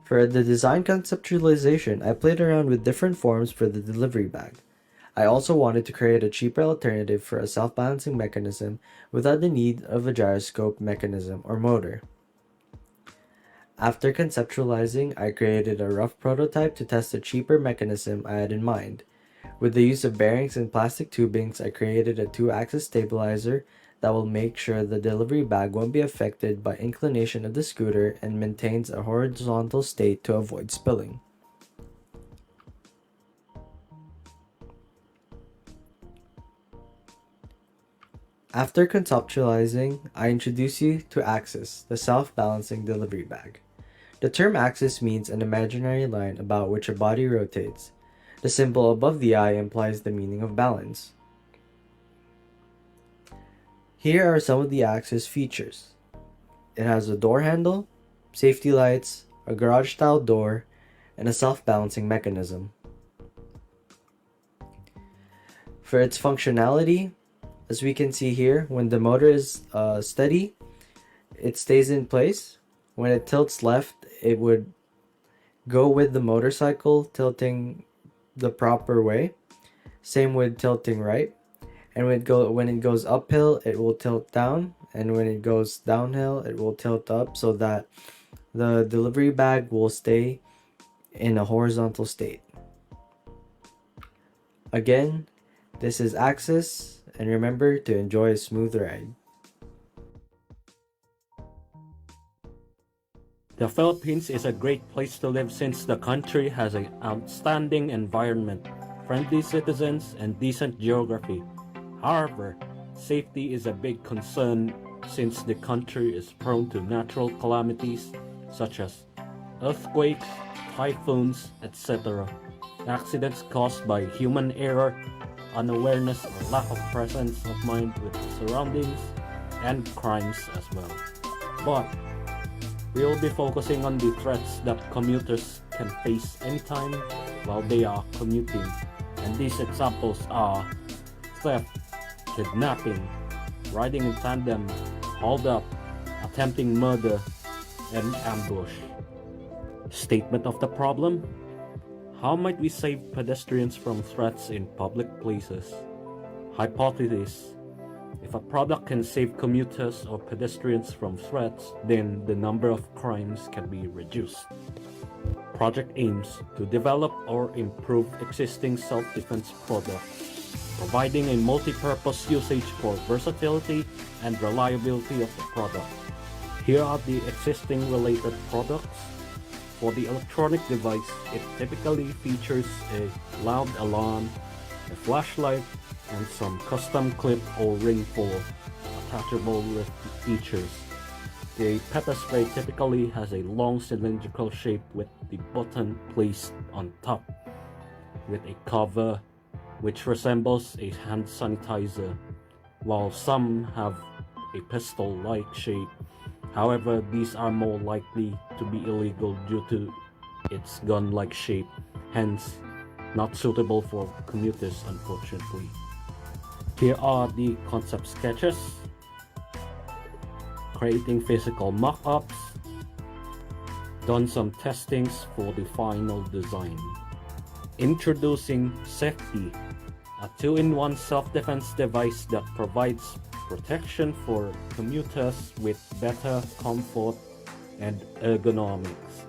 For the design conceptualization, I played around with different forms for the delivery bag. I also wanted to create a cheaper alternative for a self-balancing mechanism without the need of a gyroscope mechanism or motor. After conceptualizing, I created a rough prototype to test a cheaper mechanism I had in mind. With the use of bearings and plastic tubings, I created a 2-axis stabilizer that will make sure the delivery bag won't be affected by inclination of the scooter and maintains a horizontal state to avoid spilling. After conceptualizing, I introduce you to Axis, the self-balancing delivery bag. The term axis means an imaginary line about which a body rotates. The symbol above the eye implies the meaning of balance. Here are some of the Axis features. It has a door handle, safety lights, a garage-style door, and a self-balancing mechanism. For its functionality, as we can see here, when the motor is steady, it stays in place. When it tilts left, it would go with the motorcycle tilting the proper way. Same with tilting right. And when it goes uphill, it will tilt down. And when it goes downhill, it will tilt up so that the delivery bag will stay in a horizontal state. Again, this is Axis, and remember to enjoy a smooth ride. The Philippines is a great place to live since the country has an outstanding environment, friendly citizens, and decent geography. However, safety is a big concern since the country is prone to natural calamities such as earthquakes, typhoons, etc. Accidents caused by human error, unawareness, or lack of presence of mind with the surroundings, and crimes as well. But we will be focusing on the threats that commuters can face anytime while they are commuting, and these examples are theft, kidnapping, riding in tandem, hold up, attempting murder, and ambush. Statement of the problem: how might we save pedestrians from threats in public places? Hypothesis: if a product can save commuters or pedestrians from threats, then the number of crimes can be reduced. Project aims to develop or improve existing self-defense products, providing a multi-purpose usage for versatility and reliability of the product. Here are the existing related products. For the electronic device, it typically features a loud alarm, a flashlight, and some custom clip or ring for attachable lift features. The pepper spray typically has a long cylindrical shape with the button placed on top, with a cover which resembles a hand sanitizer, while some have a pistol-like shape. However, these are more likely to be illegal due to its gun-like shape, hence not suitable for commuters, unfortunately. Here are the concept sketches, creating physical mock-ups, done some testings for the final design. Introducing Safety, a 2-in-1 self-defense device that provides protection for commuters with better comfort and ergonomics.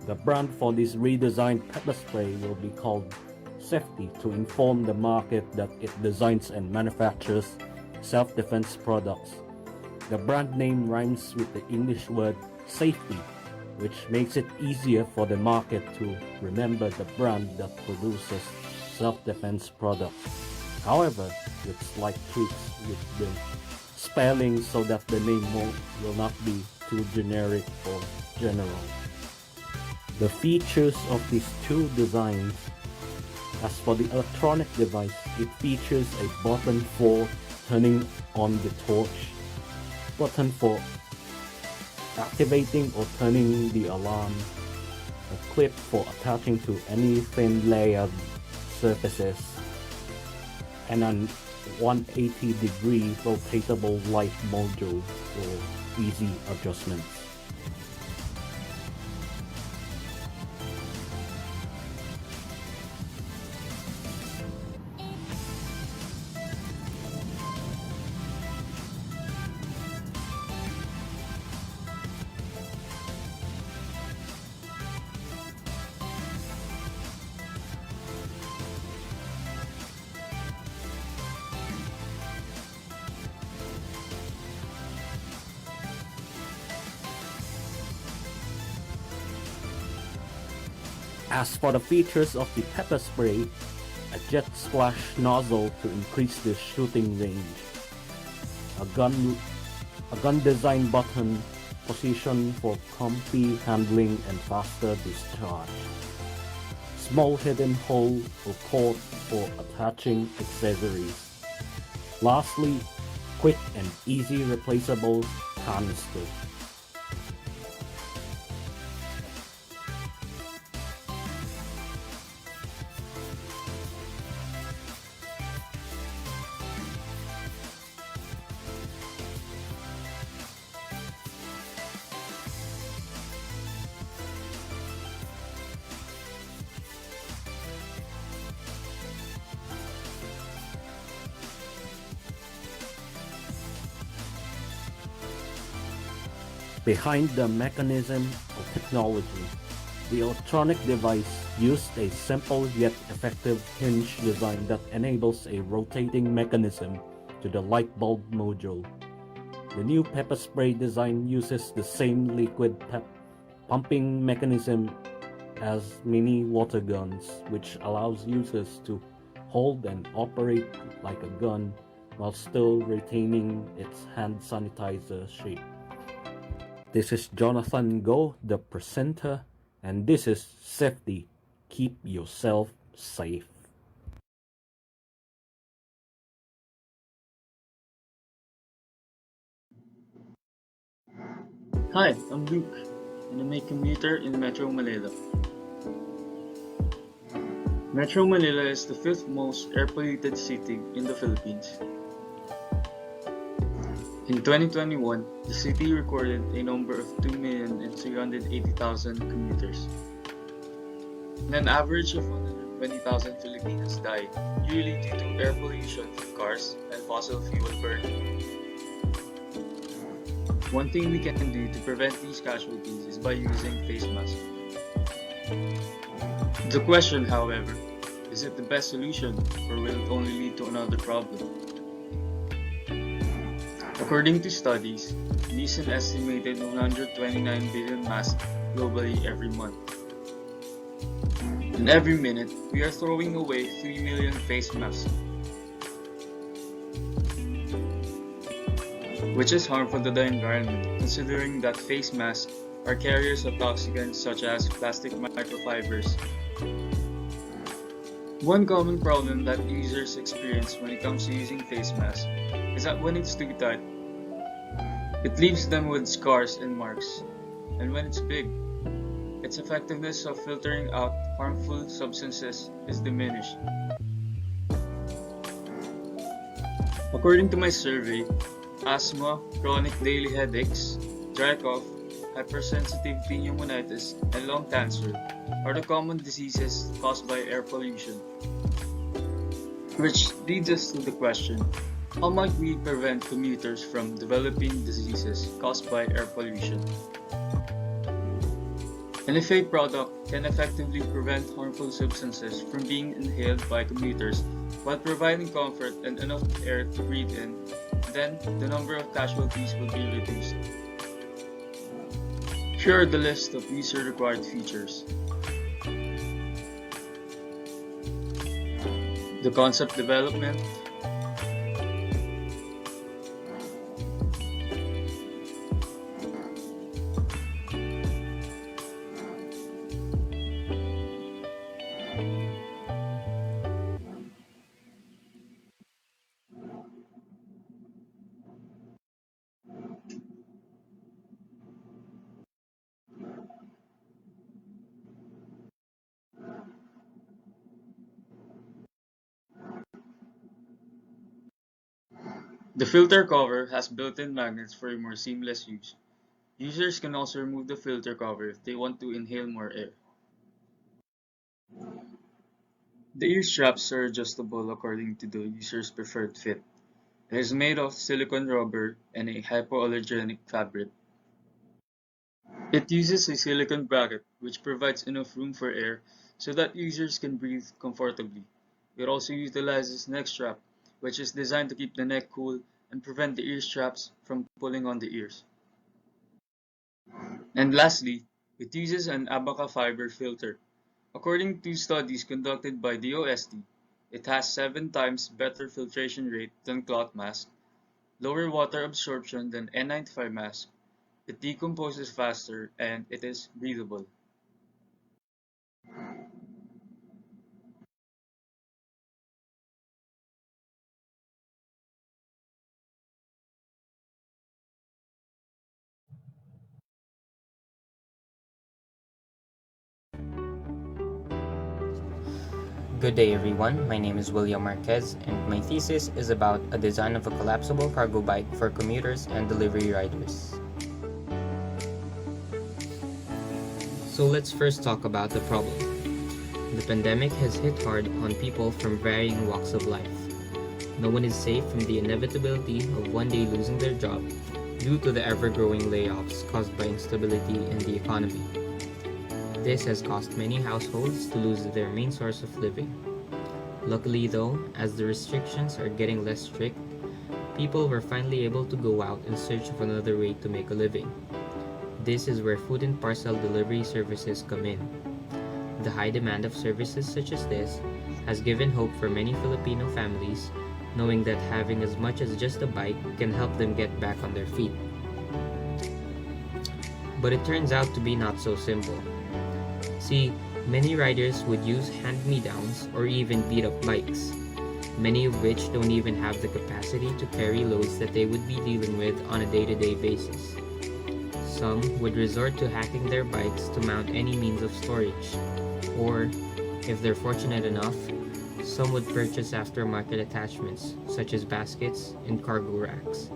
The brand for this redesigned pepper spray will be called Safety to inform the market that it designs and manufactures self-defense products. The brand name rhymes with the English word safety, which makes it easier for the market to remember the brand that produces self-defense products. However, with slight tweaks with the spelling so that the name will not be too generic or general. The features of these two designs. As for the electronic device, it features a button for turning on the torch, button for activating or turning the alarm, a clip for attaching to any thin layered surfaces, and an 180-degree rotatable light module for easy adjustments. As for the features of the pepper spray, a jet splash nozzle to increase the shooting range, a gun design button position for comfy handling and faster discharge, small hidden hole or port for attaching accessories. Lastly, quick and easy replaceable canister. Behind the mechanism of technology, the electronic device used a simple yet effective hinge design that enables a rotating mechanism to the light bulb module. The new pepper spray design uses the same liquid pumping mechanism as mini water guns, which allows users to hold and operate like a gun while still retaining its hand sanitizer shape. This is Jonathan Go, the presenter, and this is Safety. Keep yourself safe. Hi, I'm Luke, and I'm a commuter in Metro Manila. Metro Manila is the fifth most air-polluted city in the Philippines. In 2021, the city recorded a number of 2,380,000 commuters. And an average of 120,000 Filipinos died yearly due to air pollution from cars and fossil fuel burning. One thing we can do to prevent these casualties is by using face masks. The question, however, is it the best solution or will it only lead to another problem? According to studies, we use an estimated 129 billion masks globally every month. And every minute, we are throwing away 3 million face masks, which is harmful to the environment, considering that face masks are carriers of toxicants such as plastic microfibers. One common problem that users experience when it comes to using face masks is that when it's too tight, it leaves them with scars and marks, and when it's big, its effectiveness of filtering out harmful substances is diminished. According to my survey, asthma, chronic daily headaches, dry cough, hypersensitive pneumonitis, and lung cancer are the common diseases caused by air pollution. Which leads us to the question, How might we prevent commuters from developing diseases caused by air pollution? And if a product can effectively prevent harmful substances from being inhaled by commuters while providing comfort and enough air to breathe in, then the number of casualties will be reduced. Here are the list of user-required features. The concept development, the filter cover has built-in magnets for a more seamless use. Users can also remove the filter cover if they want to inhale more air. The ear straps are adjustable according to the user's preferred fit. It is made of silicone rubber and a hypoallergenic fabric. It uses a silicone bracket which provides enough room for air so that users can breathe comfortably. It also utilizes neck strap, which is designed to keep the neck cool and prevent the ear straps from pulling on the ears. And lastly, it uses an abaca fiber filter. According to studies conducted by DOST, it has 7 times better filtration rate than cloth mask, lower water absorption than N95 mask, it decomposes faster, and it is breathable. Good day everyone, my name is William Marquez and my thesis is about a design of a collapsible cargo bike for commuters and delivery riders. So let's first talk about the problem. The pandemic has hit hard on people from varying walks of life. No one is safe from the inevitability of one day losing their job due to the ever-growing layoffs caused by instability in the economy. This has caused many households to lose their main source of living. Luckily though, as the restrictions are getting less strict, people were finally able to go out in search of another way to make a living. This is where food and parcel delivery services come in. The high demand of services such as this has given hope for many Filipino families, knowing that having as much as just a bike can help them get back on their feet. But it turns out to be not so simple. See, many riders would use hand-me-downs or even beat-up bikes, many of which don't even have the capacity to carry loads that they would be dealing with on a day-to-day basis. Some would resort to hacking their bikes to mount any means of storage, or, if they're fortunate enough, some would purchase aftermarket attachments such as baskets and cargo racks,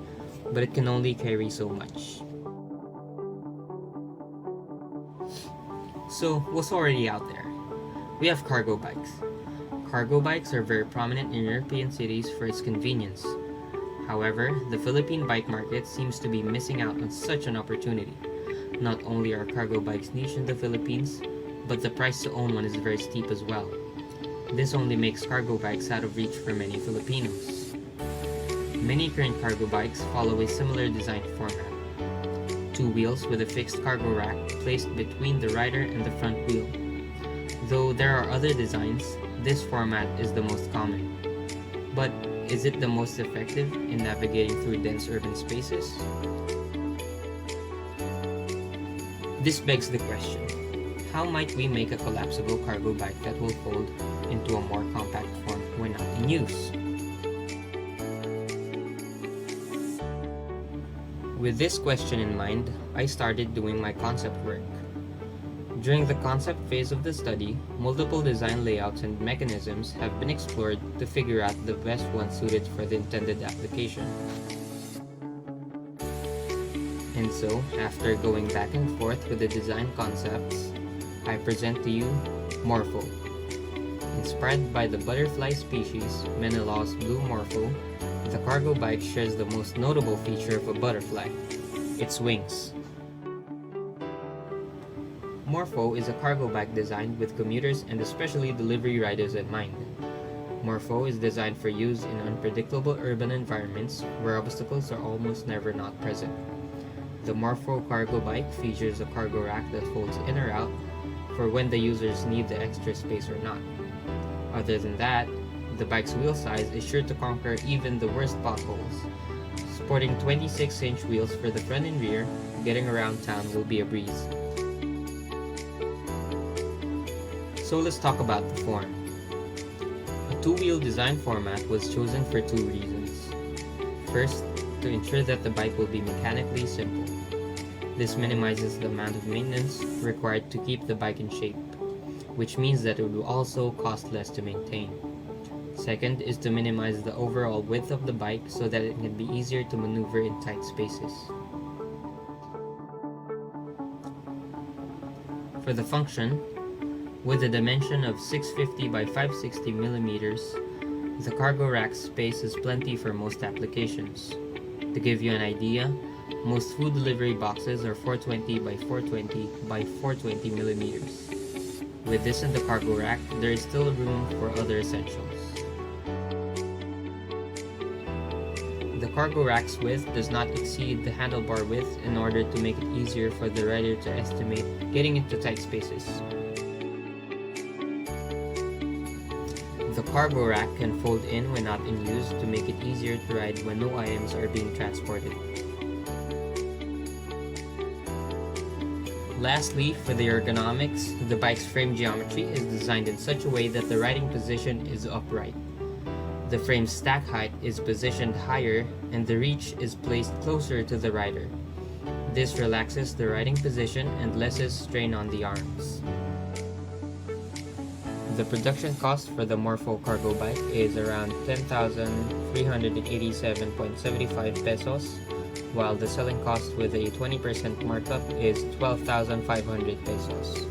but it can only carry so much. So, what's already out there? We have cargo bikes. Cargo bikes are very prominent in European cities for its convenience. However, the Philippine bike market seems to be missing out on such an opportunity. Not only are cargo bikes niche in the Philippines, but the price to own one is very steep as well. This only makes cargo bikes out of reach for many Filipinos. Many current cargo bikes follow a similar design format. 2 wheels with a fixed cargo rack placed between the rider and the front wheel. Though there are other designs, this format is the most common. But is it the most effective in navigating through dense urban spaces? This begs the question, how might we make a collapsible cargo bike that will fold into a more compact form when not in use? With this question in mind, I started doing my concept work. During the concept phase of the study, multiple design layouts and mechanisms have been explored to figure out the best one suited for the intended application. And so, after going back and forth with the design concepts, I present to you Morpho. Inspired by the butterfly species Menelaus blue morpho, The cargo bike shares the most notable feature of a butterfly, its wings. Morpho is a cargo bike designed with commuters and especially delivery riders in mind. Morpho is designed for use in unpredictable urban environments where obstacles are almost never not present. The Morpho cargo bike features a cargo rack that folds in or out for when the users need the extra space or not. Other than that, the bike's wheel size is sure to conquer even the worst potholes. Sporting 26-inch wheels for the front and rear, getting around town will be a breeze. So let's talk about the form. A two-wheel design format was chosen for two reasons. First, to ensure that the bike will be mechanically simple. This minimizes the amount of maintenance required to keep the bike in shape, which means that it will also cost less to maintain. Second is to minimize the overall width of the bike so that it can be easier to maneuver in tight spaces. For the function, with a dimension of 650 by 560 millimeters, the cargo rack space is plenty for most applications. To give you an idea, most food delivery boxes are 420 by 420 by 420 millimeters. With this in the cargo rack, there is still room for other essentials. The cargo rack's width does not exceed the handlebar width in order to make it easier for the rider to estimate getting into tight spaces. The cargo rack can fold in when not in use to make it easier to ride when no items are being transported. Lastly, for the ergonomics, the bike's frame geometry is designed in such a way that the riding position is upright. The frame's stack height is positioned higher and the reach is placed closer to the rider. This relaxes the riding position and lessens strain on the arms. The production cost for the Morpho cargo bike is around 10,387.75 pesos, while the selling cost with a 20% markup is 12,500 pesos.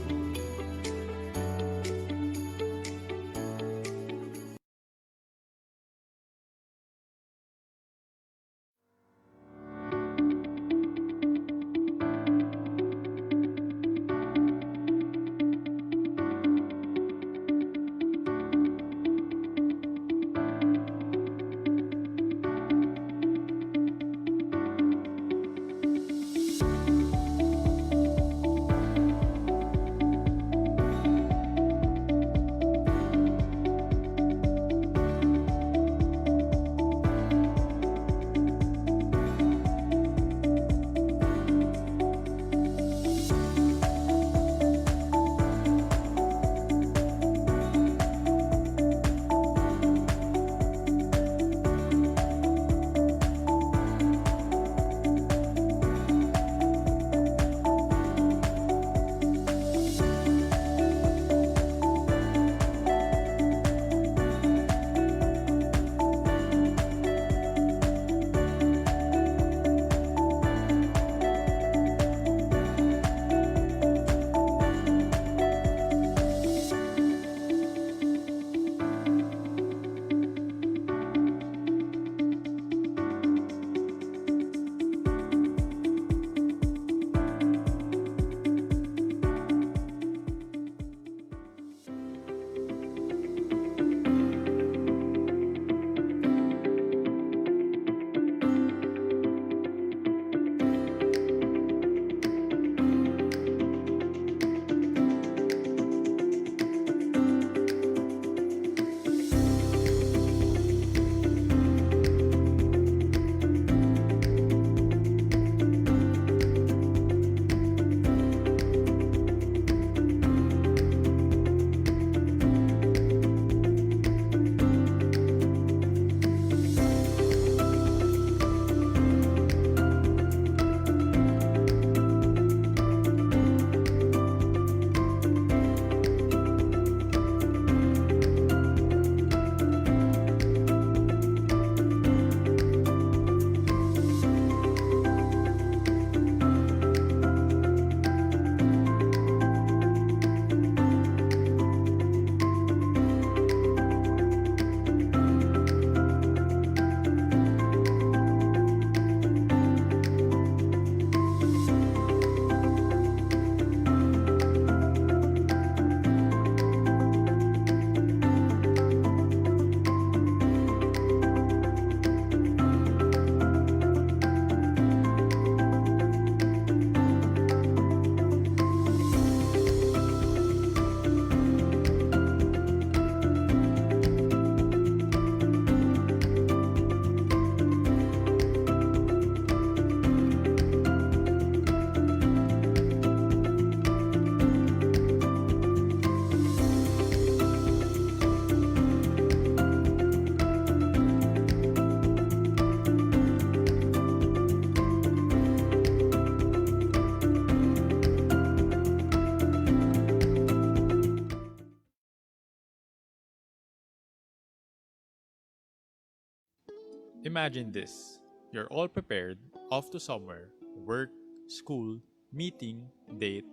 Imagine this. You're all prepared, off to somewhere, work, school, meeting, date,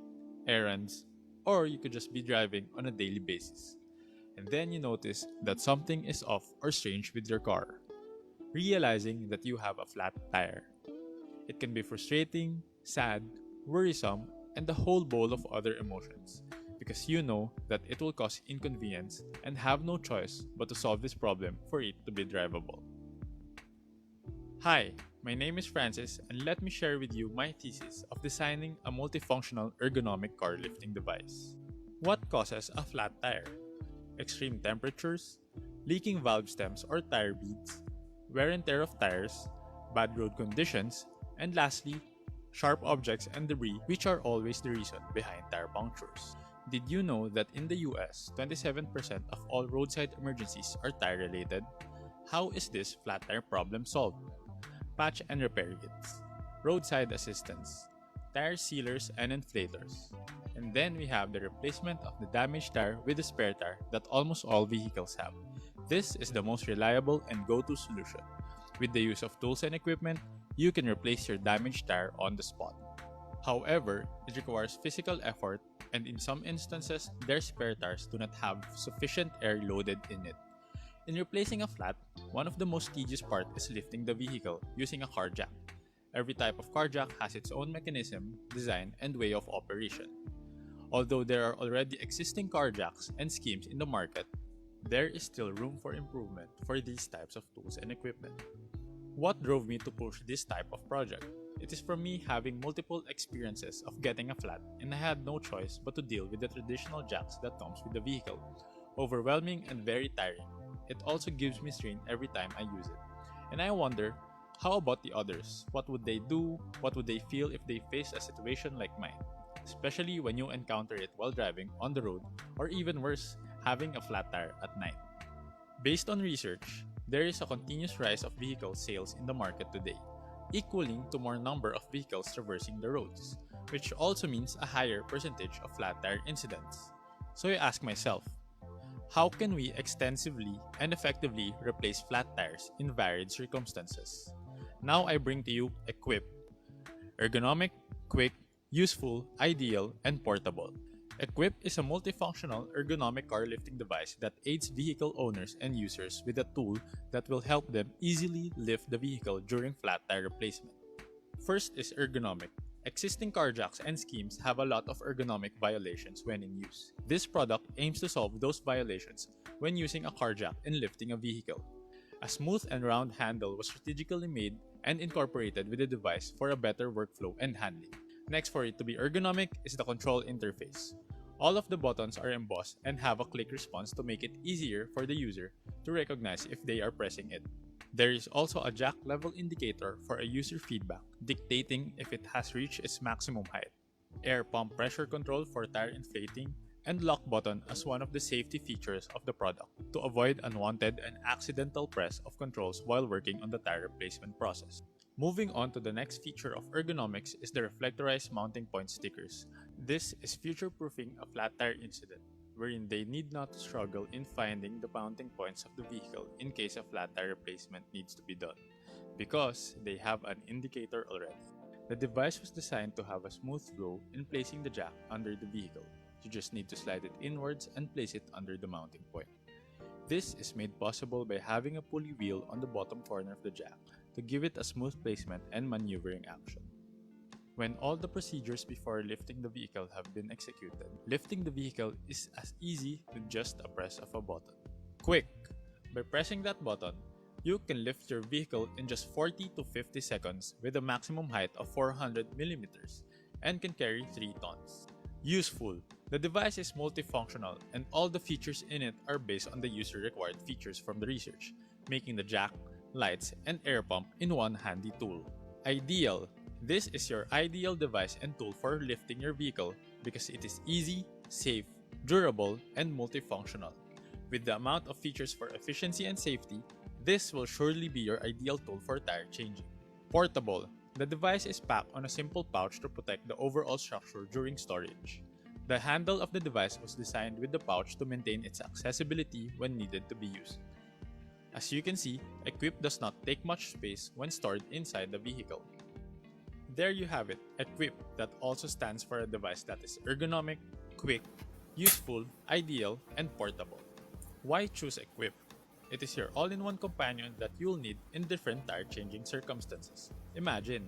errands, or you could just be driving on a daily basis. And then you notice that something is off or strange with your car, realizing that you have a flat tire. It can be frustrating, sad, worrisome, and a whole bowl of other emotions because you know that it will cause inconvenience and have no choice but to solve this problem for it to be drivable. Hi, my name is Francis, and let me share with you my thesis of designing a multifunctional ergonomic car lifting device. What causes a flat tire? Extreme temperatures, leaking valve stems or tire beads, wear and tear of tires, bad road conditions, and lastly, sharp objects and debris, which are always the reason behind tire punctures. Did you know that in the US, 27% of all roadside emergencies are tire related? How is this flat tire problem solved? Patch and repair kits, roadside assistance, tire sealers and inflators. And then we have the replacement of the damaged tire with a spare tire that almost all vehicles have. This is the most reliable and go-to solution. With the use of tools and equipment, you can replace your damaged tire on the spot. However, it requires physical effort, and in some instances, their spare tires do not have sufficient air loaded in it. In replacing a flat, one of the most tedious part is lifting the vehicle using a car jack. Every type of car jack has its own mechanism, design, and way of operation. Although there are already existing car jacks and schemes in the market, there is still room for improvement for these types of tools and equipment. What drove me to push this type of project? It is from me having multiple experiences of getting a flat, and I had no choice but to deal with the traditional jacks that comes with the vehicle. Overwhelming and very tiring. It also gives me strain every time I use it. And I wonder, how about the others? What would they do? What would they feel if they face a situation like mine? Especially when you encounter it while driving on the road, or even worse, having a flat tire at night. Based on research, there is a continuous rise of vehicle sales in the market today, equaling to more number of vehicles traversing the roads, which also means a higher percentage of flat tire incidents. So I ask myself, how can we extensively and effectively replace flat tires in varied circumstances? Now I bring to you Equip. Ergonomic, quick, useful, ideal, and portable. Equip is a multifunctional ergonomic car lifting device that aids vehicle owners and users with a tool that will help them easily lift the vehicle during flat tire replacement. First is ergonomic. Existing car jacks and schemes have a lot of ergonomic violations when in use. This product aims to solve those violations when using a car jack and lifting a vehicle. A smooth and round handle was strategically made and incorporated with the device for a better workflow and handling. Next, for it to be ergonomic is the control interface. All of the buttons are embossed and have a click response to make it easier for the user to recognize if they are pressing it. There is also a jack level indicator for a user feedback, dictating if it has reached its maximum height, air pump pressure control for tire inflating, and lock button as one of the safety features of the product to avoid unwanted and accidental press of controls while working on the tire replacement process. Moving on to the next feature of ergonomics is the reflectorized mounting point stickers. This is future-proofing a flat tire incident, wherein they need not struggle in finding the mounting points of the vehicle in case a flat tire replacement needs to be done, because they have an indicator already. The device was designed to have a smooth flow in placing the jack under the vehicle. You just need to slide it inwards and place it under the mounting point. This is made possible by having a pulley wheel on the bottom corner of the jack to give it a smooth placement and maneuvering action. When all the procedures before lifting the vehicle have been executed, lifting the vehicle is as easy with just a press of a button. Quick! By pressing that button, you can lift your vehicle in just 40 to 50 seconds with a maximum height of 400 millimeters and can carry 3 tons. Useful! The device is multifunctional and all the features in it are based on the user-required features from the research, making the jack, lights, and air pump in one handy tool. Ideal! This is your ideal device and tool for lifting your vehicle because it is easy, safe, durable, and multifunctional. With the amount of features for efficiency and safety, this will surely be your ideal tool for tire changing. Portable. The device is packed on a simple pouch to protect the overall structure during storage. The handle of the device was designed with the pouch to maintain its accessibility when needed to be used. As you can see, Equip does not take much space when stored inside the vehicle. There you have it, Equip, that also stands for a device that is ergonomic, quick, useful, ideal, and portable. Why choose Equip? It is your all-in-one companion that you'll need in different tire-changing circumstances. Imagine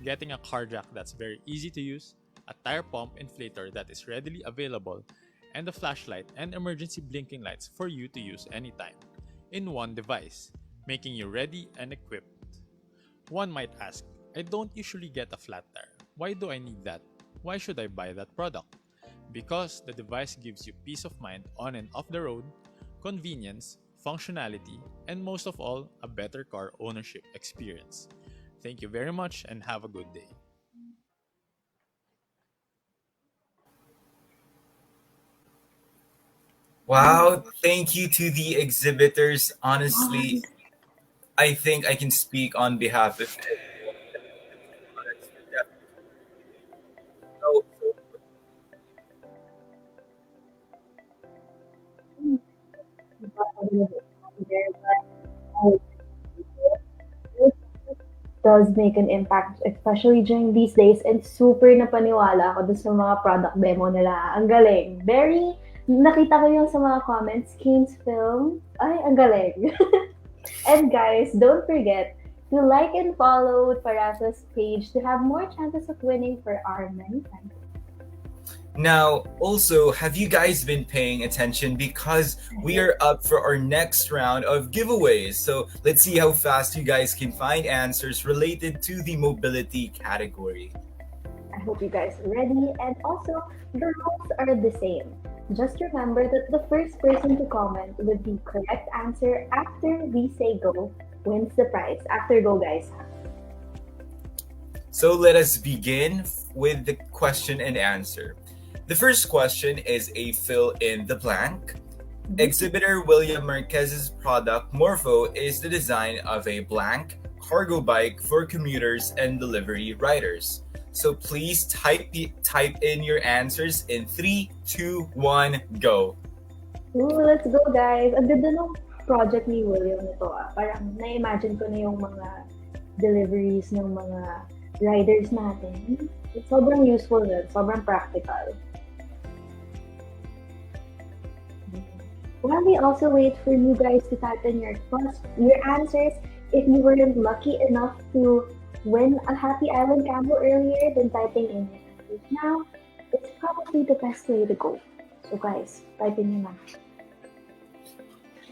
getting a car jack that's very easy to use, a tire pump inflator that is readily available, and a flashlight and emergency blinking lights for you to use anytime, in one device, making you ready and equipped. One might ask, I don't usually get a flat tire. Why do I need that? Why should I buy that product? Because the device gives you peace of mind on and off the road, convenience, functionality, and most of all, a better car ownership experience. Thank you very much and have a good day. Wow, thank you to the exhibitors. Honestly, I think I can speak on behalf of everyone. So, Does make an impact, especially during these days, and super napaniwala ako dun sa mga product demo nila. Ang galing. Very, nakita ko yung sa mga comments, Kane's film. Ay, ang galing. And guys, don't forget to like and follow Parasa's page to have more chances of winning for our many titles. now, also, have you guys been paying attention? Because we are up for our next round of giveaways. So let's see how fast you guys can find answers related to the mobility category. I hope you guys are ready. And also, the rules are the same. Just remember that the first person to comment with the correct answer after we say go wins the prize. After go, guys. So let us begin with the question and answer. The first question is a fill in the blank. Exhibitor William Marquez's product Morpho is the design of a blank cargo bike for commuters and delivery riders. So please type in your answers in 3, 2, 1, go. Ooh, let's go, guys. Ang ganda ng project ni William nito. Parang na-imagine ko na yung mga deliveries ng mga riders natin. It's sobrang useful din. Sobrang practical. While we also wait for you guys to type in your answers, if you weren't lucky enough to win a Happy Island candle earlier than typing in your answers now, it's probably the best way to go. So guys, type in your answers.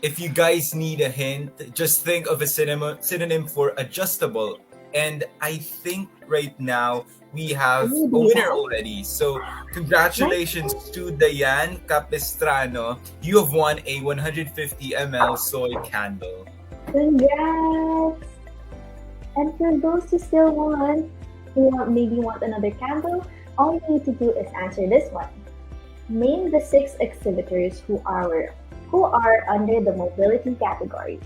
If you guys need a hint, just think of a synonym for adjustable. And I think right now we have a winner already. So congratulations to Diane Capistrano. You have won a 150 ml soy candle. Congrats! And for those who still maybe want another candle, all you need to do is answer this one. Name the 6 exhibitors who are under the mobility category.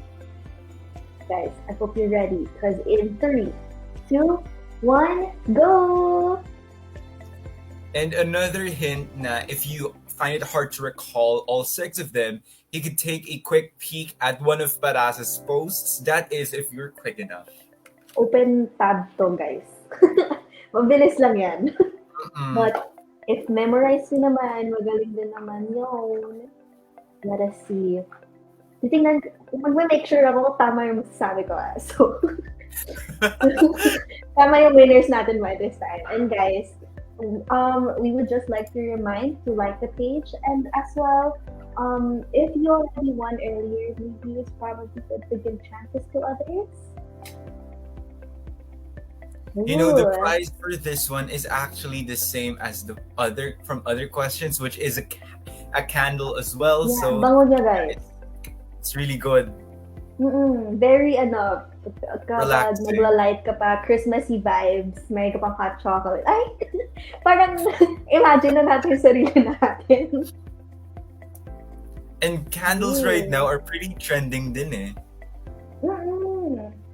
Guys, I hope you're ready, because in 3, 2, 1, go! And another hint na if you find it hard to recall all 6 of them, you could take a quick peek at one of Parasa's posts. That is if you're quick enough. Open tab to, guys. Mabilis lang yan. But if memorize nyo naman, magaling din naman yun. Let us see. Mag-make sure ako tama yung masasabi ko. So, tama yung winners natin by this time. And guys, we would just like to remind to like the page, and as well, if you already won earlier, maybe it's probably good to give chances to others. You know, the prize for this one is actually the same as the other questions, which is a candle as well. Yeah, so bango niya, guys. It's really good. Very kapag Relaxing. nagla-light ka pa, Christmassy vibes, may ka pang hot chocolate. Ay, parang imagine na natin yung sarili natin. And candles right now are pretty trending din eh.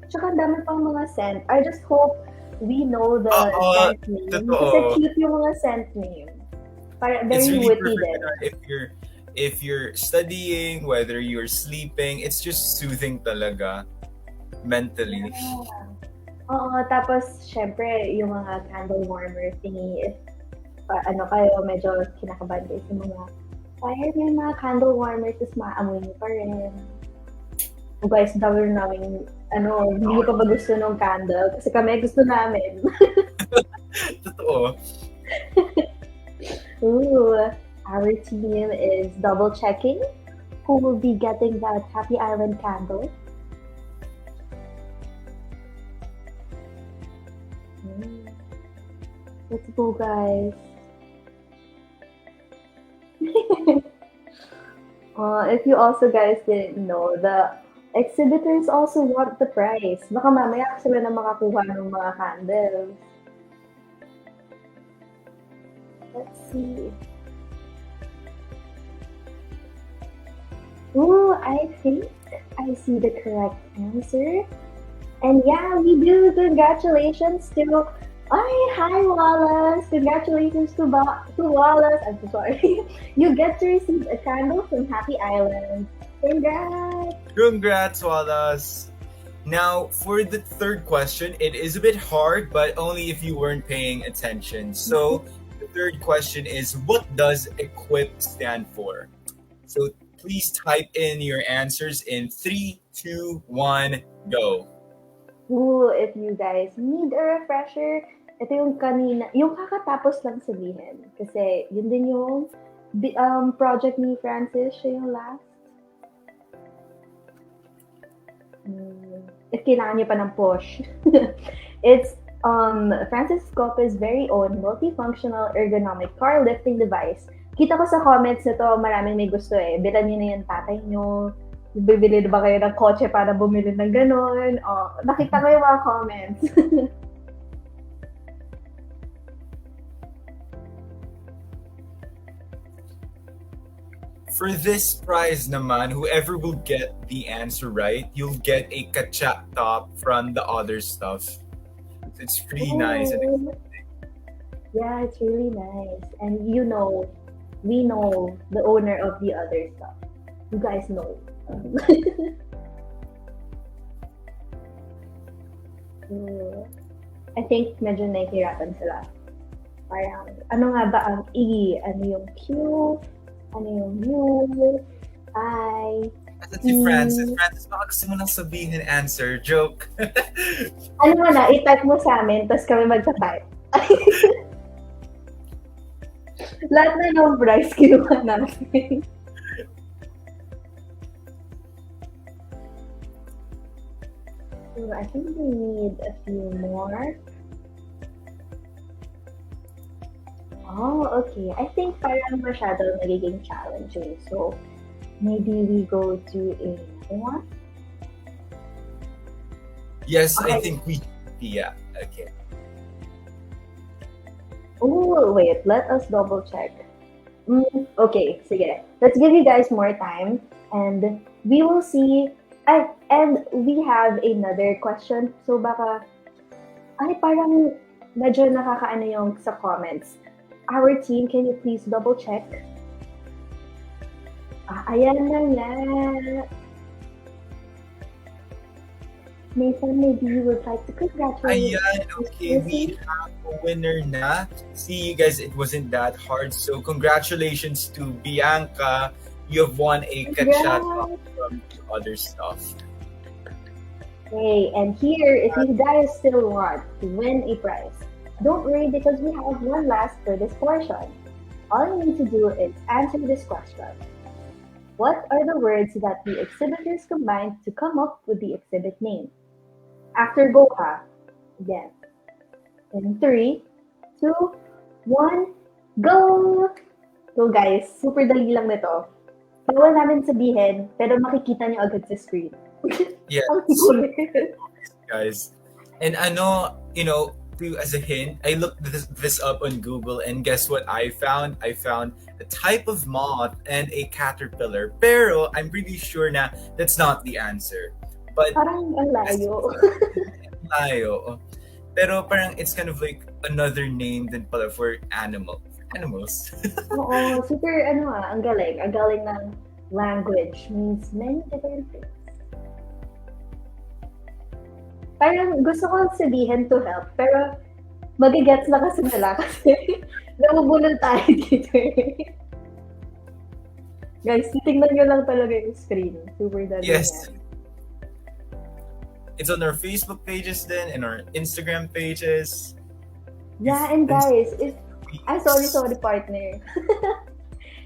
Tsaka dami pang mga scent. I just hope we know the scent name. Totoo. Kasi cute yung mga scent name. Parang It's very really witty perfect din. na if you're studying, whether you're sleeping, it's just soothing talaga mentally. Oo, tapos syempre yung mga candle warmer thingy, if kayo medyo kinakabahan kayo sa mga fire, may mga candle warmer, tapos maamoy niyo pa rin. O guys, dami namin, hindi ko pa ba gusto ng candle? Kasi kami gusto namin. Totoo. Ooh, our team is double checking who will be getting that Happy Island candle. Let's go, guys. If you also guys didn't know, the exhibitors also want the prize. Baka mamaya sila na makakuha ng mga candles. Let's see. Ooh, I think I see the correct answer. And yeah, we do. Congratulations to... Hi, Wallace! Congratulations to Wallace. I'm so sorry. You get to receive a candle from Happy Island. Congrats! Congrats, Wallace! Now, for the third question, it is a bit hard, but only if you weren't paying attention. So, the third question is, what does EQUIP stand for? So, please type in your answers in 3, 2, 1, go. Ooh, if you guys need a refresher, ito yung kanina, yung kakatapos lang sabihin. Kasi yun din yung project ni Francis, siya yung last. If kailangan niyo pa ng push. It's Francis Scopa's very own multifunctional ergonomic car lifting device. Kita ko sa comments nito, maraming may gusto eh. Bilan niyo na yung tatay niyo. Bibili na ba kayo ng kotse para bumili ng ganun? Nakita ko yung mga comments. For this prize naman, whoever will get the answer right, you'll get a kachak top from the other stuff. It's pretty nice. Yeah, it's really nice. And we know the owner of the other stuff. You guys know. I think medyo nahihirapan sila. Parang, ano nga ba ang E? Ano yung Q? Ano yung U? I? Ito si Francis. Francis, baka gusto mo lang sabihin answer. Joke. Ano mo na, i-type mo sa amin, tapos kami magta-type. Lahat na ng prize kinuha natin. So I think we need a few more. Oh, okay. I think parang masyado nagiging challenging. So maybe we go to another one? Yes, okay. I think we... Yeah, okay. Oh, wait. Let us double check. Okay, sige. Let's give you guys more time. And we will see... and we have another question. So baka... parang medyo nakakaano yung sa comments. Our team, can you please double check? Ayan na nga. Nathan, maybe you would like to congratulate. Ayan, okay. We have a winner na. See, you guys, it wasn't that hard. So, congratulations to Bianca. You have won a kachat from other stuff. Okay, and here, if you guys still want to win a prize, don't worry because we have one last for this portion. All you need to do is answer this question. What are the words that the exhibitors combined to come up with the exhibit name? After go ha. Again. In 3, 2, 1, go! So guys, super dali lang nito. Bawal namin sabihin, pero makikita nyo agad sa screen. Yes. Guys. And as a hint, I looked this up on Google and guess what I found? I found a type of moth and a caterpillar. Pero I'm pretty sure na that's not the answer. But parang ang layo. Layo. Pero parang it's kind of like another name din pala for animal. animals. Oo, super ang galing. Ang galing ng language means many different things. Parang gusto kong sabihin to help, pero magigets na kasi nila kasi nabubulol tayo dito eh. Guys, titingnan nyo lang talaga yung screen. Super dali Yes. yan. It's on our Facebook pages then, and our Instagram pages. Yeah, and guys, sorry partner.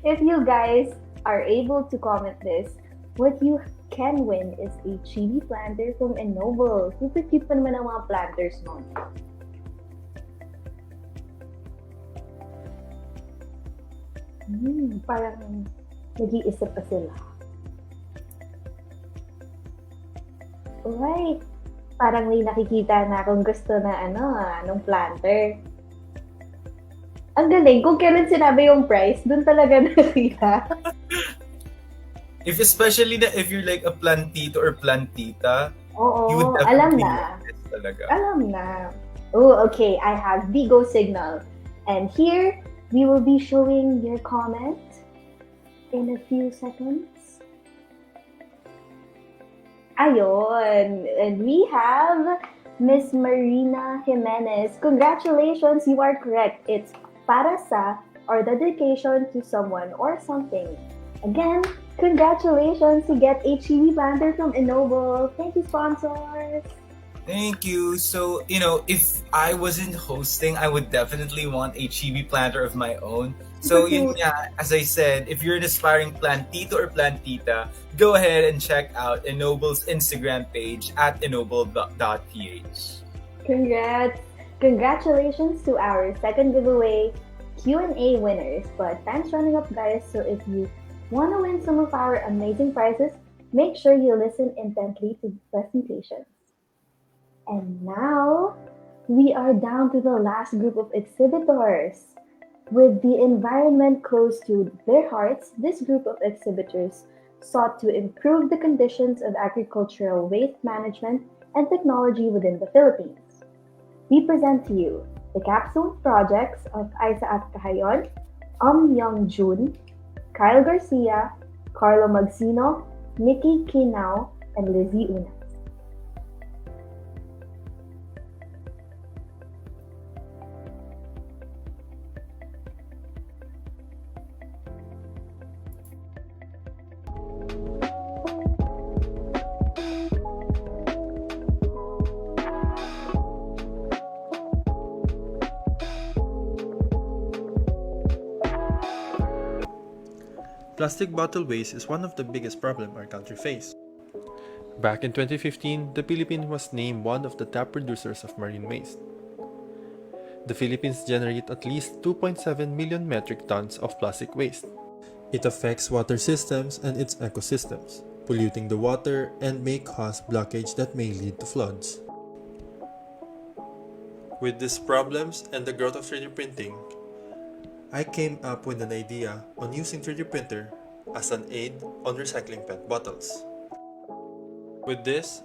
If you guys are able to comment this, what you can win is a chili planter from Ennoble. Super cute pa naman ang mga planters mo. Parang nag-iisip pa sila. Alright. Parang may nakikita na akong gusto na anong planter. Ang galing. Kung kailan sinabi yung price, dun talaga nakita. Especially if you're like a plantito or plantita, Oo, you would alam definitely na. know this talaga. Alam na. Oh, okay. I have Vigo signal. And here, we will be showing your comment in a few seconds. Ayon. And we have Miss Marina Jimenez. Congratulations, you are correct. It's Parasa, or dedication to someone or something. Again, congratulations, you get a chili planter from Ennoble. Thank you, sponsors. Thank you. So, if I wasn't hosting, I would definitely want a chibi planter of my own. So, as I said, if you're an aspiring plantito or plantita, go ahead and check out Ennoble's Instagram page at ennoble.ph. Congrats! Congratulations to our second giveaway Q&A winners. But time's running up, guys, so if you want to win some of our amazing prizes, make sure you listen intently to the presentations. And now, we are down to the last group of exhibitors. With the environment close to their hearts, this group of exhibitors sought to improve the conditions of agricultural waste management and technology within the Philippines. We present to you the capstone projects of Isaac Cahayon, Young Jun, Kyle Garcia, Carlo Magsino, Nikki Kinao, and Lizzie Una. Plastic bottle waste is one of the biggest problems our country faces. Back in 2015, the Philippines was named one of the top producers of marine waste. The Philippines generate at least 2.7 million metric tons of plastic waste. It affects water systems and its ecosystems, polluting the water and may cause blockage that may lead to floods. With these problems and the growth of 3D printing, I came up with an idea on using 3D printer as an aid on recycling PET bottles. With this,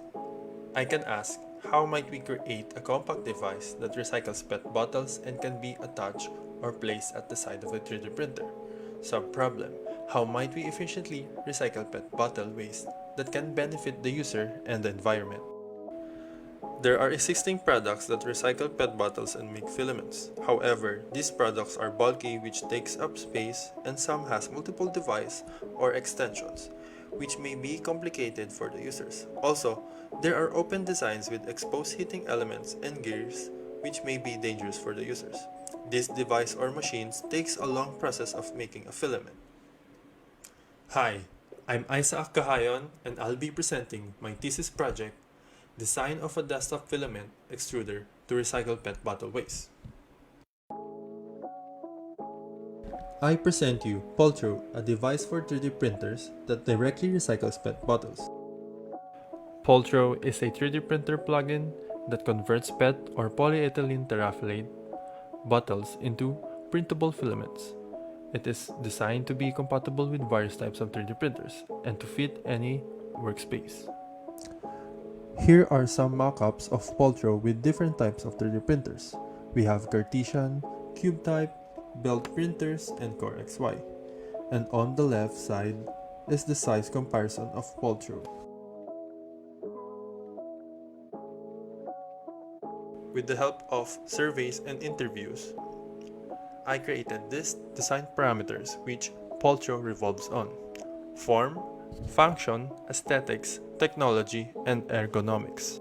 I can ask, how might we create a compact device that recycles PET bottles and can be attached or placed at the side of a 3D printer? Sub-problem, how might we efficiently recycle PET bottle waste that can benefit the user and the environment? There are existing products that recycle PET bottles and make filaments. However, these products are bulky, which takes up space, and some has multiple devices or extensions, which may be complicated for the users. Also, there are open designs with exposed heating elements and gears, which may be dangerous for the users. This device or machines takes a long process of making a filament. Hi, I'm Isaac Cahayon, and I'll be presenting my thesis project, Design of a Desktop Filament Extruder to Recycle PET Bottle Waste. I present you Poltro, a device for 3D printers that directly recycles PET bottles. Poltro is a 3D printer plugin that converts PET or polyethylene terephthalate bottles into printable filaments. It is designed to be compatible with various types of 3D printers and to fit any workspace. Here are some mock-ups of Poltro with different types of 3D printers. We have Cartesian, Cube type, belt printers, and Core XY. And on the left side is the size comparison of Poltro. With the help of surveys and interviews, I created these design parameters which Poltro revolves on: form, function, aesthetics, technology, and ergonomics.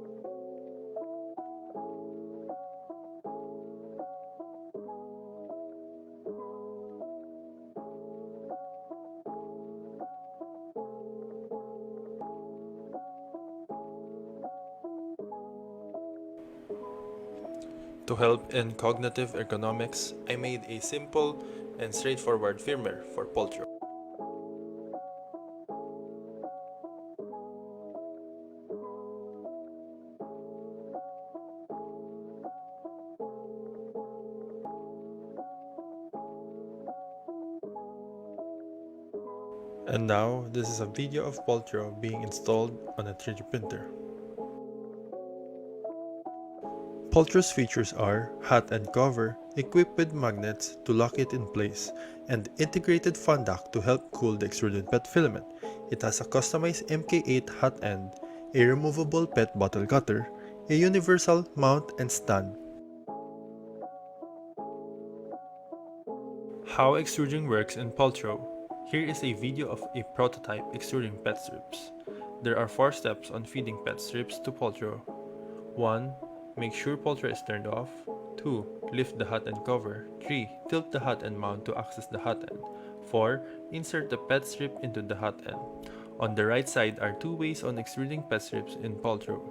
To help in cognitive ergonomics, I made a simple and straightforward firmware for Poltro. And now, this is a video of Poltro being installed on a 3D printer. Poltro's features are hot end cover, equipped with magnets to lock it in place, and integrated fan duct to help cool the extruded PET filament. It has a customized MK8 hot end, a removable PET bottle cutter, a universal mount and stand. How extruding works in Poltro. Here is a video of a prototype extruding PET strips. There are 4 steps on feeding PET strips to Poltro. 1. Make sure Poltro is turned off. 2. Lift the hot end cover. 3. Tilt the hot end mount to access the hot end. 4. Insert the PET strip into the hot end. On the right side are 2 ways on extruding PET strips in Poltro.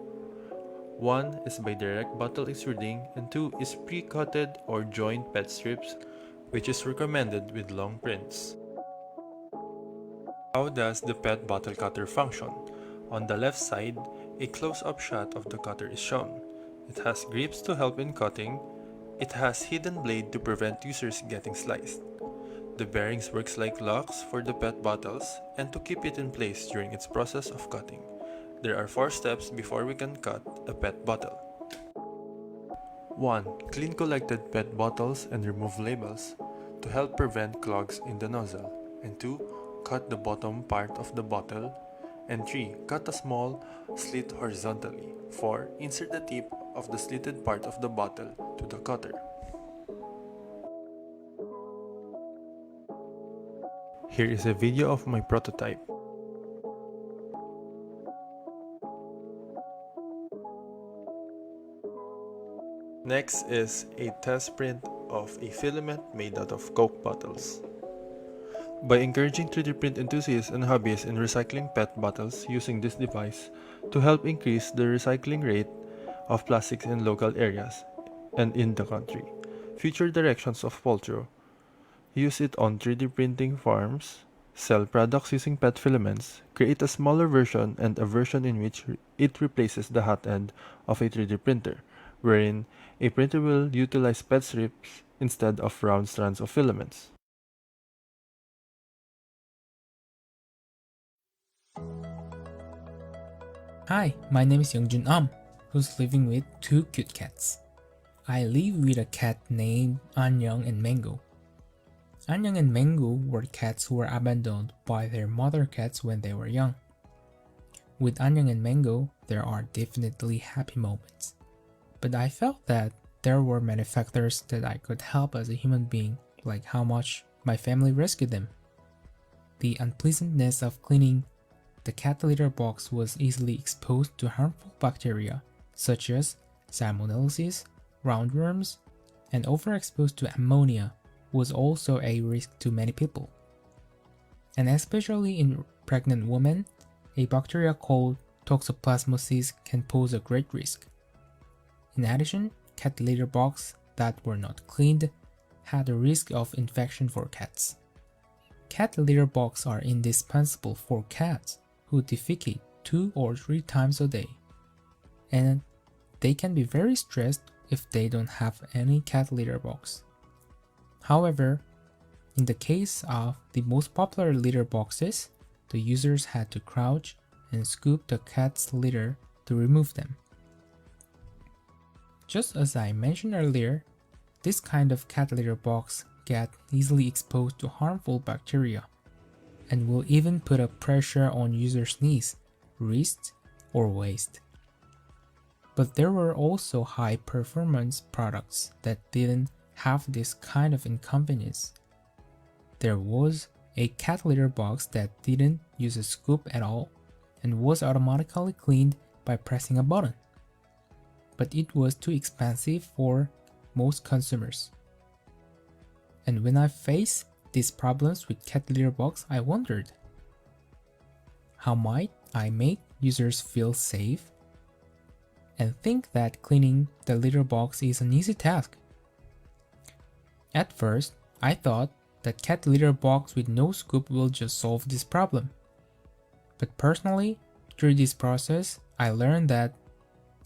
1 is by direct bottle extruding, and 2 is pre-cutted or joined PET strips, which is recommended with long prints. How does the PET bottle cutter function? On the left side, a close-up shot of the cutter is shown. It has grips to help in cutting. It has hidden blade to prevent users getting sliced. The bearings works like locks for the PET bottles and to keep it in place during its process of cutting. There are 4 steps before we can cut a PET bottle. 1. Clean collected PET bottles and remove labels to help prevent clogs in the nozzle. And 2. Cut the bottom part of the bottle. And 3. Cut a small slit horizontally. 4. Insert the tip of the slitted part of the bottle to the cutter. Here is a video of my prototype. Next is a test print of a filament made out of Coke bottles. By encouraging 3D print enthusiasts and hobbyists in recycling PET bottles using this device to help increase the recycling rate of plastics in local areas and in the country. Future directions of Poltro: use it on 3D printing farms, sell products using PET filaments, create a smaller version and a version in which it replaces the hot end of a 3D printer, wherein a printer will utilize PET strips instead of round strands of filaments. Hi, my name is Youngjun who's living with 2 cute cats. I live with a cat named Anyang and Mango. Anyang and Mango were cats who were abandoned by their mother cats when they were young. With Anyang and Mango, there are definitely happy moments. But I felt that there were many factors that I could help as a human being, like how much my family rescued them. The unpleasantness of cleaning the cat litter box was easily exposed to harmful bacteria such as salmonellosis, roundworms, and overexposed to ammonia was also a risk to many people. And especially in pregnant women, a bacteria called toxoplasmosis can pose a great risk. In addition, cat litter boxes that were not cleaned had a risk of infection for cats. Cat litter boxes are indispensable for cats who defecate 2 or 3 times a day, and they can be very stressed if they don't have any cat litter box. However, in the case of the most popular litter boxes, the users had to crouch and scoop the cat's litter to remove them. Just as I mentioned earlier, this kind of cat litter box get easily exposed to harmful bacteria and will even put a pressure on users' knees, wrists, or waist. But there were also high-performance products that didn't have this kind of inconvenience. There was a cat litter box that didn't use a scoop at all and was automatically cleaned by pressing a button. But it was too expensive for most consumers. And when I faced these problems with cat litter box, I wondered, how might I make users feel safe and think that cleaning the litter box is an easy task? At first, I thought that cat litter box with no scoop will just solve this problem. But personally, through this process, I learned that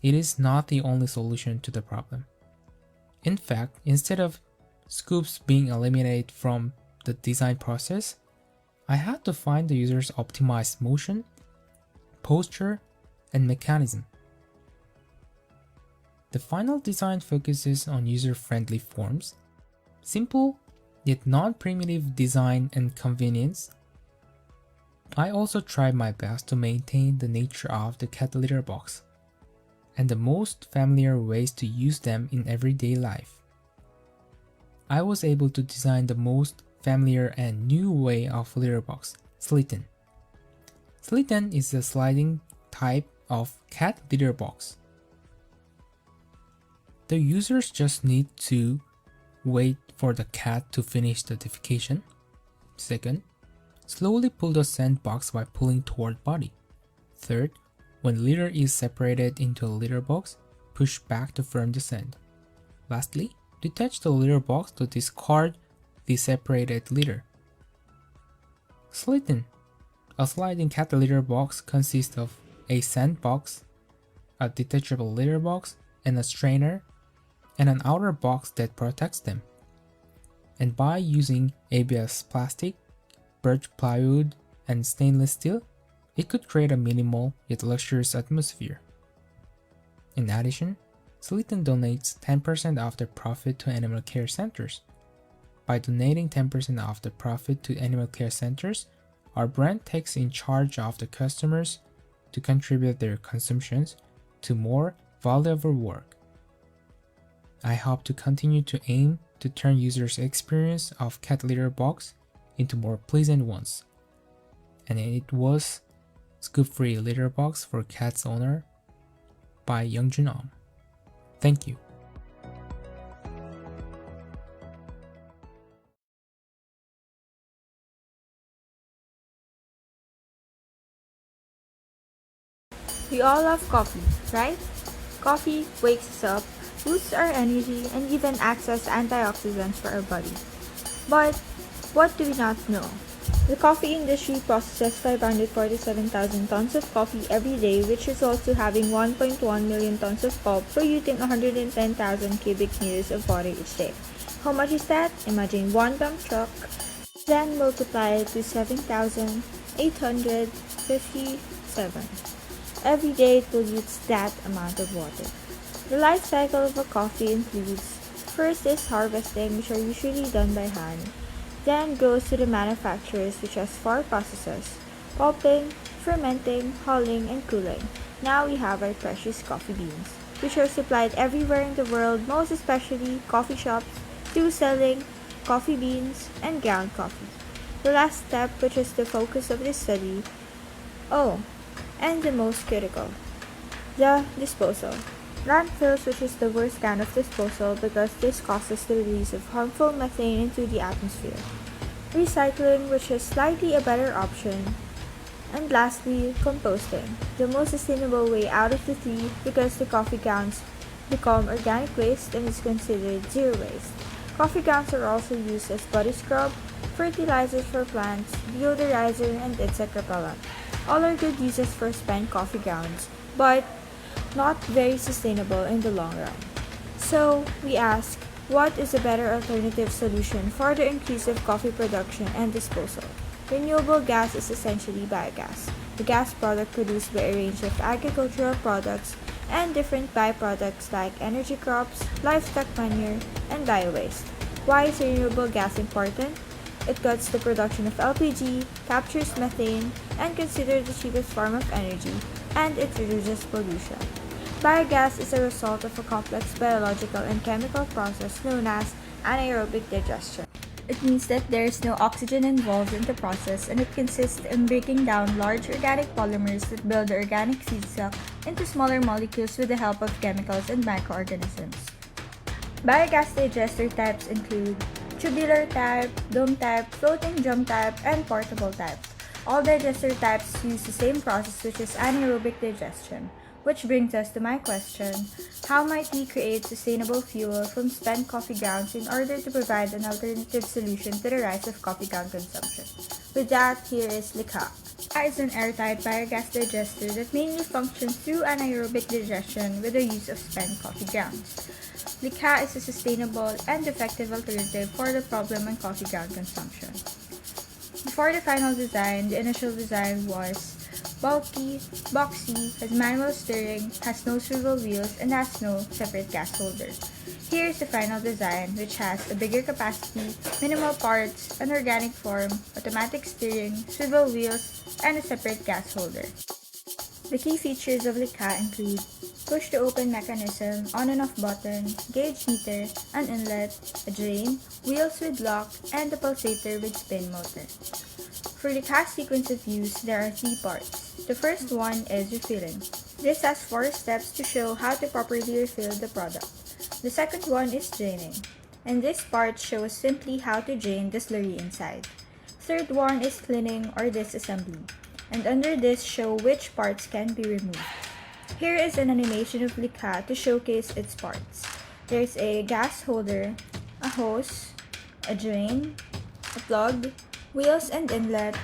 it is not the only solution to the problem. In fact, instead of scoops being eliminated from the design process, I had to find the user's optimized motion, posture, and mechanism. The final design focuses on user-friendly forms, simple yet non-primitive design and convenience. I also tried my best to maintain the nature of the cat litter box and the most familiar ways to use them in everyday life. I was able to design the most familiar and new way of litter box, Slitten. Slitten is a sliding type of cat litter box. The users just need to wait for the cat to finish the defecation. Second, slowly pull the scent box by pulling toward body. Third, when litter is separated into a litter box, push back to firm the scent. Lastly, detach the litter box to discard the separated litter. Slitten. A sliding cat litter box consists of a scent box, a detachable litter box, and a strainer, and an outer box that protects them. And by using ABS plastic, birch plywood, and stainless steel, it could create a minimal yet luxurious atmosphere. In addition, Slitten donates 10% of their profit to animal care centers. By donating 10% of the profit to animal care centers, our brand takes in charge of the customers to contribute their consumptions to more valuable work. I hope to continue to aim to turn users' experience of cat litter box into more pleasant ones. And it was Scoop-Free Litter Box for Cat's Owner by Youngjun Om. Thank you. We all love coffee, right? Coffee wakes us up, boosts our energy, and even acts as antioxidants for our body. But what do we not know? The coffee industry processes 547,000 tons of coffee every day, which results to having 1.1 million tons of pulp producing 110,000 cubic meters of water each day. How much is that? Imagine one dump truck, then multiply it to 7,857. Every day it pollutes that amount of water. The life cycle of a coffee includes: first is harvesting, which are usually done by hand, then goes to the manufacturers, which has 4 processes: pulping, fermenting, hulling, and cooling. Now we have our precious coffee beans, which are supplied everywhere in the world, most especially coffee shops, through selling coffee beans and ground coffee. The last step, which is the focus of this study, and the most critical, the disposal. Landfills, which is the worst kind of disposal because this causes the release of harmful methane into the atmosphere. Recycling, which is slightly a better option. And lastly, composting, the most sustainable way out of the 3 because the coffee grounds become organic waste and is considered zero waste. Coffee grounds are also used as body scrub, fertilizers for plants, deodorizer, and insect repellent. All are good uses for spent coffee grounds, but not very sustainable in the long run. So, we ask, what is a better alternative solution for the increase of coffee production and disposal? Renewable gas is essentially biogas, the gas product produced by a range of agricultural products and different byproducts like energy crops, livestock manure, and biowaste. Why is renewable gas important? It cuts the production of LPG, captures methane, and considered the cheapest form of energy, and it reduces pollution. Biogas is a result of a complex biological and chemical process known as anaerobic digestion. It means that there is no oxygen involved in the process, and it consists in breaking down large organic polymers that build the organic feedstock into smaller molecules with the help of chemicals and microorganisms. Biogas digester types include tubular type, dome type, floating drum type, and portable type. All digester types use the same process, which is anaerobic digestion. Which brings us to my question: how might we create sustainable fuel from spent coffee grounds in order to provide an alternative solution to the rise of coffee ground consumption? With that, here is Likha. Likha is an airtight biogas digester that mainly functions through anaerobic digestion with the use of spent coffee grounds. Likha is a sustainable and effective alternative for the problem on coffee ground consumption. Before the final design, the initial design was bulky, boxy, has manual steering, has no swivel wheels, and has no separate gas holder. Here is the final design, which has a bigger capacity, minimal parts, an organic form, automatic steering, swivel wheels, and a separate gas holder. The key features of Likha include push-to-open mechanism, on and off button, gauge meter, an inlet, a drain, wheels with lock, and a pulsator with spin motor. For the cast sequence of use, there are 3 parts. The first one is refilling. This has 4 steps to show how to properly refill the product. The second one is draining, and this part shows simply how to drain the slurry inside. Third one is cleaning or disassembly, and under this show which parts can be removed. Here is an animation of Likha to showcase its parts. There's a gas holder, a hose, a drain, a plug, wheels and inlet,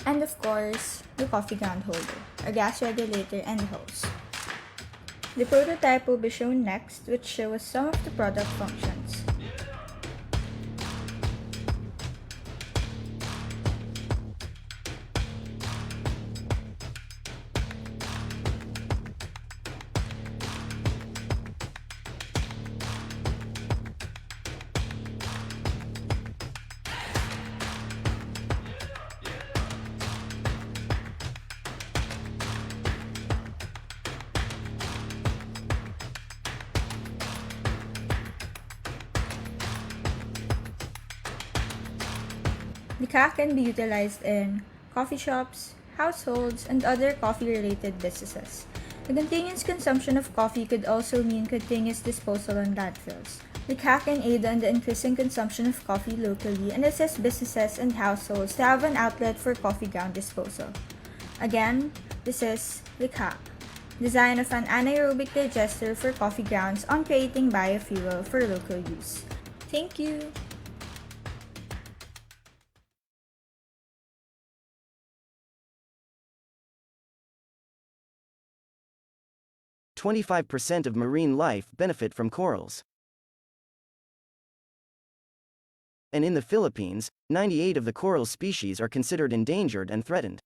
and of course, the coffee ground holder, a gas regulator, and hose. The prototype will be shown next, which shows some of the product functions. Likha can be utilized in coffee shops, households, and other coffee-related businesses. The continuous consumption of coffee could also mean continuous disposal on landfills. Likha can aid in the increasing consumption of coffee locally and assist businesses and households to have an outlet for coffee ground disposal. Again, this is Likha, design of an anaerobic digester for coffee grounds on creating biofuel for local use. Thank you! 25% of marine life benefit from corals. And in the Philippines, 98 of the coral species are considered endangered and threatened.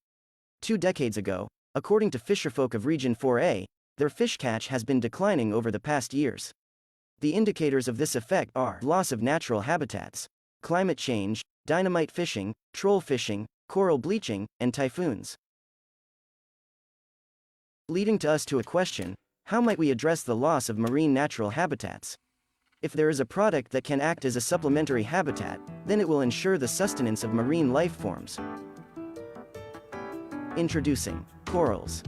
2 decades ago, according to fisherfolk of Region 4A, their fish catch has been declining over the past years. The indicators of this effect are loss of natural habitats, climate change, dynamite fishing, troll fishing, coral bleaching, and typhoons. Leading to us to a question: how might we address the loss of marine natural habitats? If there is a product that can act as a supplementary habitat, then it will ensure the sustenance of marine life forms. Introducing corals.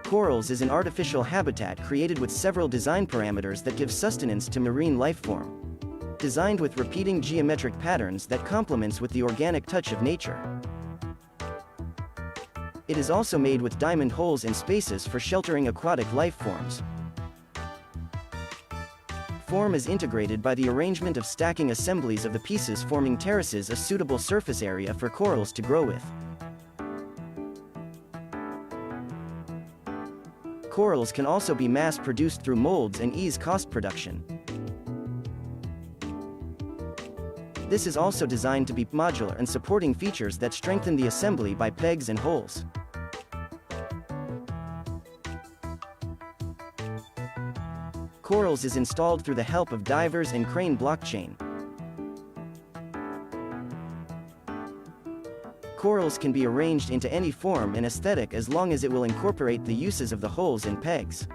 Corals is an artificial habitat created with several design parameters that give sustenance to marine life form. Designed with repeating geometric patterns that complements with the organic touch of nature. It is also made with diamond holes and spaces for sheltering aquatic life forms. Form is integrated by the arrangement of stacking assemblies of the pieces, forming terraces, a suitable surface area for corals to grow with. Corals can also be mass-produced through molds and ease cost production. This is also designed to be modular and supporting features that strengthen the assembly by pegs and holes. Corals is installed through the help of divers and crane blockchain. Corals can be arranged into any form and aesthetic as long as it will incorporate the uses of the holes and pegs.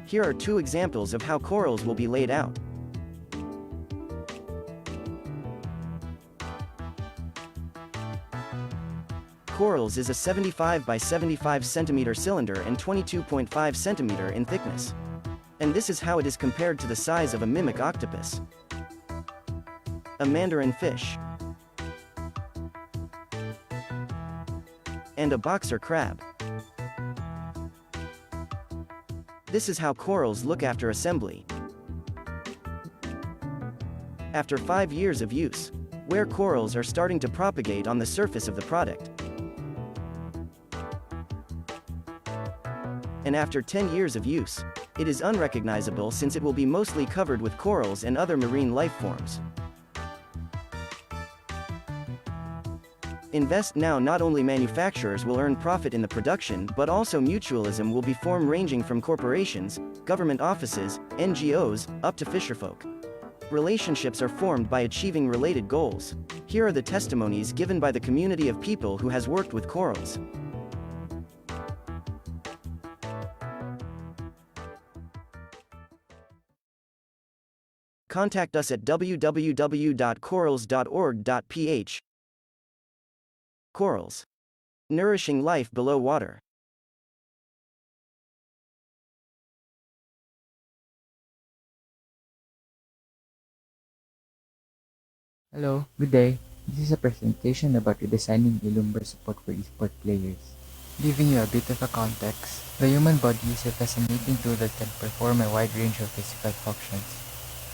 Here are two examples of how corals will be laid out. Corals is a 75 by 75 centimeter cylinder and 22.5 centimeter in thickness. And this is how it is compared to the size of a mimic octopus, a mandarin fish, and a boxer crab. This is how corals look after assembly. After 5 years of use, where corals are starting to propagate on the surface of the product. And after 10 years of use, it is unrecognizable since it will be mostly covered with corals and other marine life forms. Invest now. Not only manufacturers will earn profit in the production, but also mutualism will be formed ranging from corporations, government offices, NGOs, up to fisherfolk. Relationships are formed by achieving related goals. Here are the testimonies given by the community of people who has worked with corals. Contact us at www.corals.org.ph. Corals. Nourishing life below water. Hello, good day. This is a presentation about redesigning a lumbar support for esports players. Giving you a bit of a context, the human body is a fascinating tool that can perform a wide range of physical functions.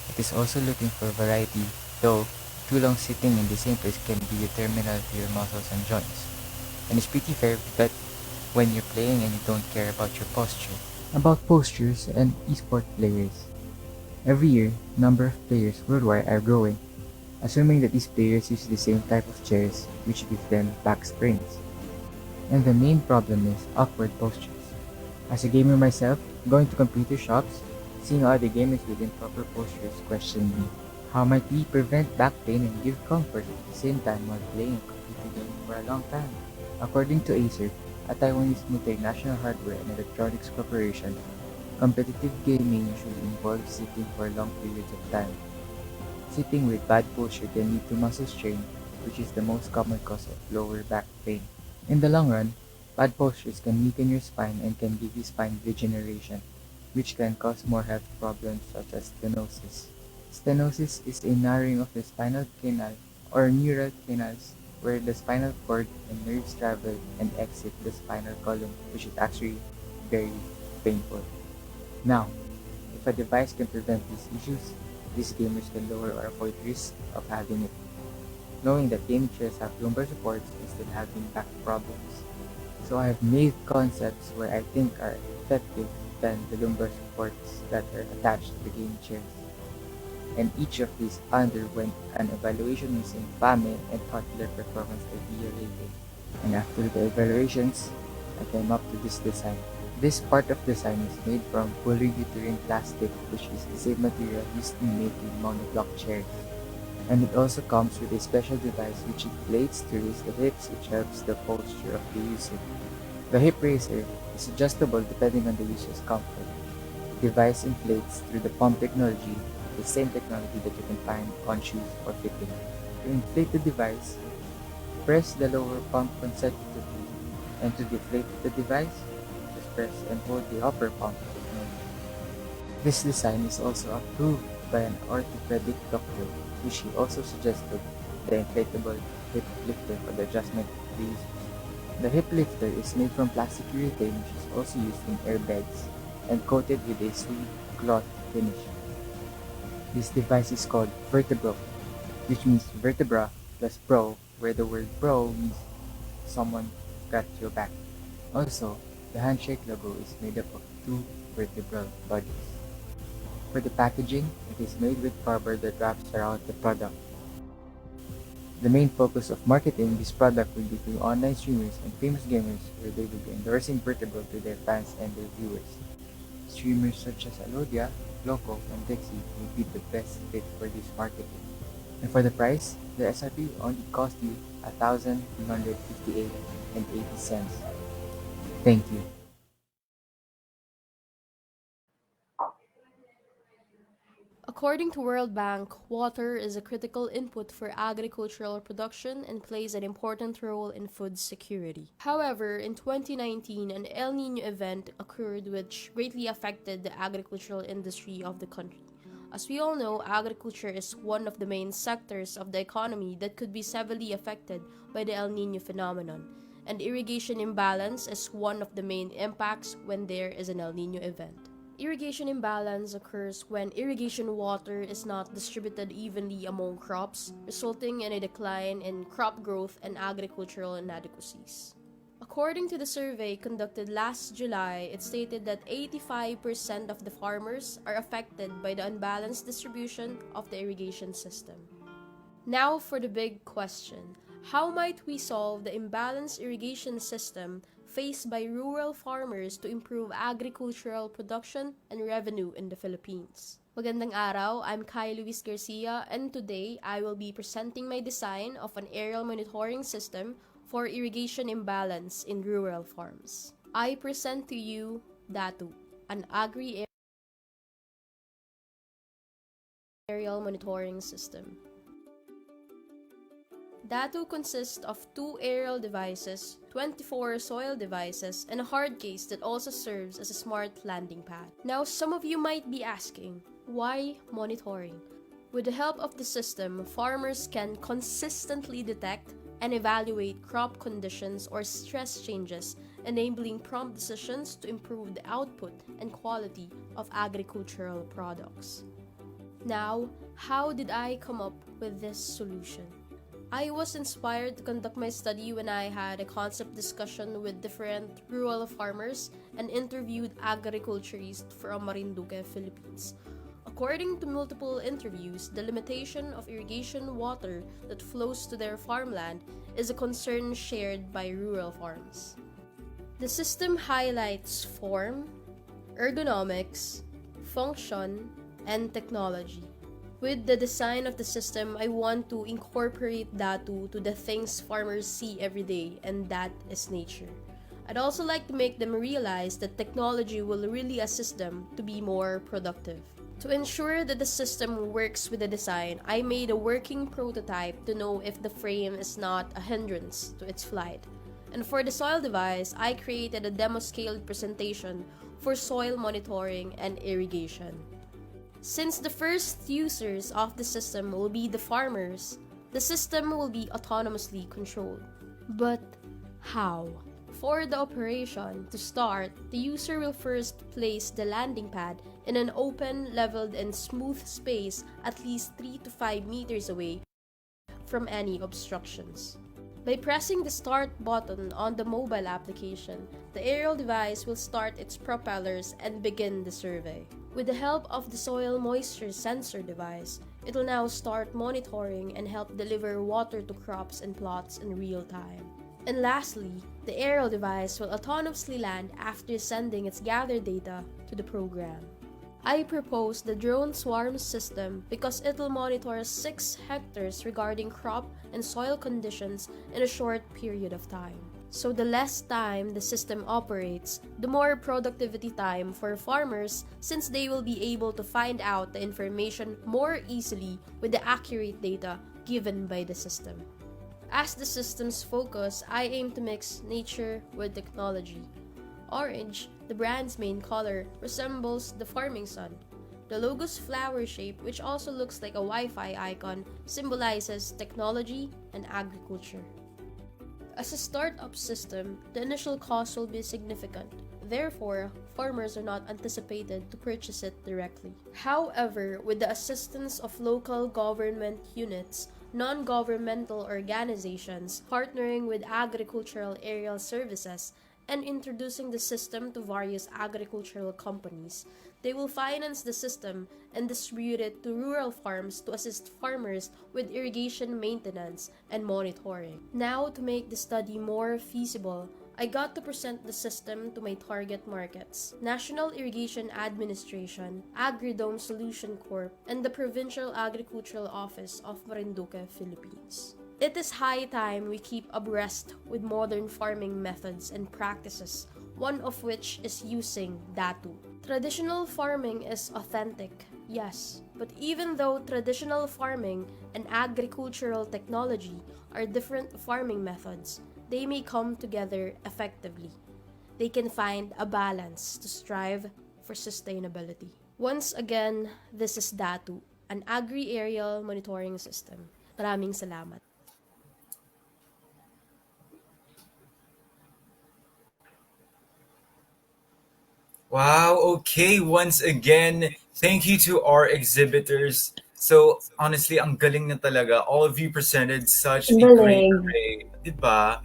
It is also looking for variety, though too long sitting in the same place can be terminal to your muscles and joints. And it's pretty fair that when you're playing and you don't care about your posture. About postures and esports players. Every year, number of players worldwide are growing, assuming that these players use the same type of chairs, which give them back sprains. And the main problem is awkward postures. As a gamer myself, going to computer shops, seeing other gamers with improper postures questioned me. How might we prevent back pain and give comfort at the same time while playing a computer game for a long time? According to Acer, a Taiwanese multinational hardware and electronics corporation, competitive gaming usually involves sitting for long periods of time. Sitting with bad posture can lead to muscle strain, which is the most common cause of lower back pain. In the long run, bad postures can weaken your spine and can give you spine degeneration, which can cause more health problems such as stenosis. Stenosis is a narrowing of the spinal canal or neural canals where the spinal cord and nerves travel and exit the spinal column, which is actually very painful. Now, if a device can prevent these issues, these gamers can lower or avoid risk of having it. Knowing that gaming chairs have lumbar supports and still having back problems. So I have made concepts where I think are effective than the lumbar supports that are attached to the gaming chairs. And each of these underwent an evaluation using PAME and taught their performance idea rating. And after the evaluations, I came up to this design. This part of design is made from polyurethane plastic, which is the same material used in making monoblock chairs. And it also comes with a special device which inflates to raise the hips, which helps the posture of the user. The hip raiser is adjustable depending on the user's comfort. The device inflates through the pump technology, the same technology that you can find on shoes or fitting. To inflate the device, press the lower pump consecutively, and to deflate the device, just press and hold the upper pump technology. This design is also approved by an orthopedic doctor, which he also suggested the inflatable hip lifter for the adjustment of the users. The hip lifter is made from plastic urethane, which is also used in airbags, and coated with a sweet cloth finish. This device is called Vertebro, which means vertebra plus bro, where the word bro means someone got your back. Also, the handshake logo is made up of two vertebral bodies. For the packaging, it is made with rubber that wraps around the product. The main focus of marketing this product will be to online streamers and famous gamers, where they will be endorsing Vertebro to their fans and their viewers. Streamers such as Alodia, Loco, and Dixie would be the best fit for this marketing. And for the price, the SRP only cost you $1,358.80. Thank you. According to World Bank, water is a critical input for agricultural production and plays an important role in food security. However, in 2019, an El Nino event occurred which greatly affected the agricultural industry of the country. As we all know, agriculture is one of the main sectors of the economy that could be severely affected by the El Nino phenomenon, and irrigation imbalance is one of the main impacts when there is an El Nino event. Irrigation imbalance occurs when irrigation water is not distributed evenly among crops, resulting in a decline in crop growth and agricultural inadequacies. According to the survey conducted last July, it stated that 85% of the farmers are affected by the unbalanced distribution of the irrigation system. Now for the big question: how might we solve the imbalanced irrigation system faced by rural farmers to improve agricultural production and revenue in the Philippines? Magandang araw, I'm Kai Luis Garcia, and today I will be presenting my design of an aerial monitoring system for irrigation imbalance in rural farms. I present to you DATU, an aerial monitoring system. DATU consists of 2 aerial devices, 24 soil devices, and a hard case that also serves as a smart landing pad. Now, some of you might be asking, why monitoring? With the help of the system, farmers can consistently detect and evaluate crop conditions or stress changes, enabling prompt decisions to improve the output and quality of agricultural products. Now, how did I come up with this solution? I was inspired to conduct my study when I had a concept discussion with different rural farmers and interviewed agriculturists from Marinduque, Philippines. According to multiple interviews, the limitation of irrigation water that flows to their farmland is a concern shared by rural farms. The system highlights form, ergonomics, function, and technology. With the design of the system, I want to incorporate DATU to the things farmers see every day, and that is nature. I'd also like to make them realize that technology will really assist them to be more productive. To ensure that the system works with the design, I made a working prototype to know if the frame is not a hindrance to its flight. And for the soil device, I created a demo-scaled presentation for soil monitoring and irrigation. Since the first users of the system will be the farmers, the system will be autonomously controlled. But how? For the operation to start, the user will first place the landing pad in an open, leveled, and smooth space at least 3 to 5 meters away from any obstructions. By pressing the start button on the mobile application, the aerial device will start its propellers and begin the survey. With the help of the soil moisture sensor device, it will now start monitoring and help deliver water to crops and plots in real time. And lastly, the aerial device will autonomously land after sending its gathered data to the program. I propose the drone swarm system because it will monitor 6 hectares regarding crop and soil conditions in a short period of time. So the less time the system operates, the more productivity time for farmers since they will be able to find out the information more easily with the accurate data given by the system. As the system's focus, I aim to mix nature with technology. Orange, the brand's main color, resembles the farming sun. The logo's flower shape, which also looks like a Wi-Fi icon, symbolizes technology and agriculture. As a startup system, the initial cost will be significant. Therefore, farmers are not anticipated to purchase it directly. However, with the assistance of local government units, non-governmental organizations partnering with agricultural aerial services, and introducing the system to various agricultural companies, they will finance the system and distribute it to rural farms to assist farmers with irrigation maintenance and monitoring. Now, to make the study more feasible, I got to present the system to my target markets: National Irrigation Administration, Agridome Solution Corp, and the Provincial Agricultural Office of Marinduque, Philippines. It is high time we keep abreast with modern farming methods and practices, one of which is using datu. Traditional farming is authentic, yes, but even though traditional farming and agricultural technology are different farming methods, they may come together effectively. They can find a balance to strive for sustainability. Once again, this is DATU, an agri-aerial monitoring system. Maraming salamat. Wow, okay, once again, thank you to our exhibitors. So, honestly, ang galing na talaga. All of you presented such a great Galing. array. Diba?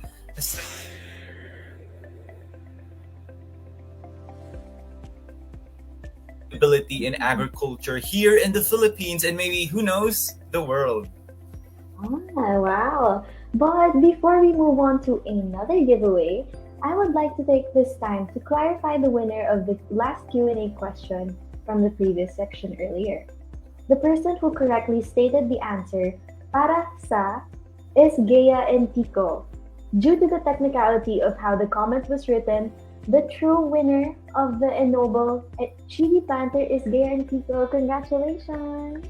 Ability in agriculture here in the Philippines and maybe, who knows, the world. Wow. But before we move on to another giveaway, I would like to take this time to clarify the winner of the last Q&A question from the previous section earlier. The person who correctly stated the answer, Parasa, is Gea and Tico. Due to the technicality of how the comment was written, the true winner of the ennoble chili planter is Gea and Tico. Congratulations!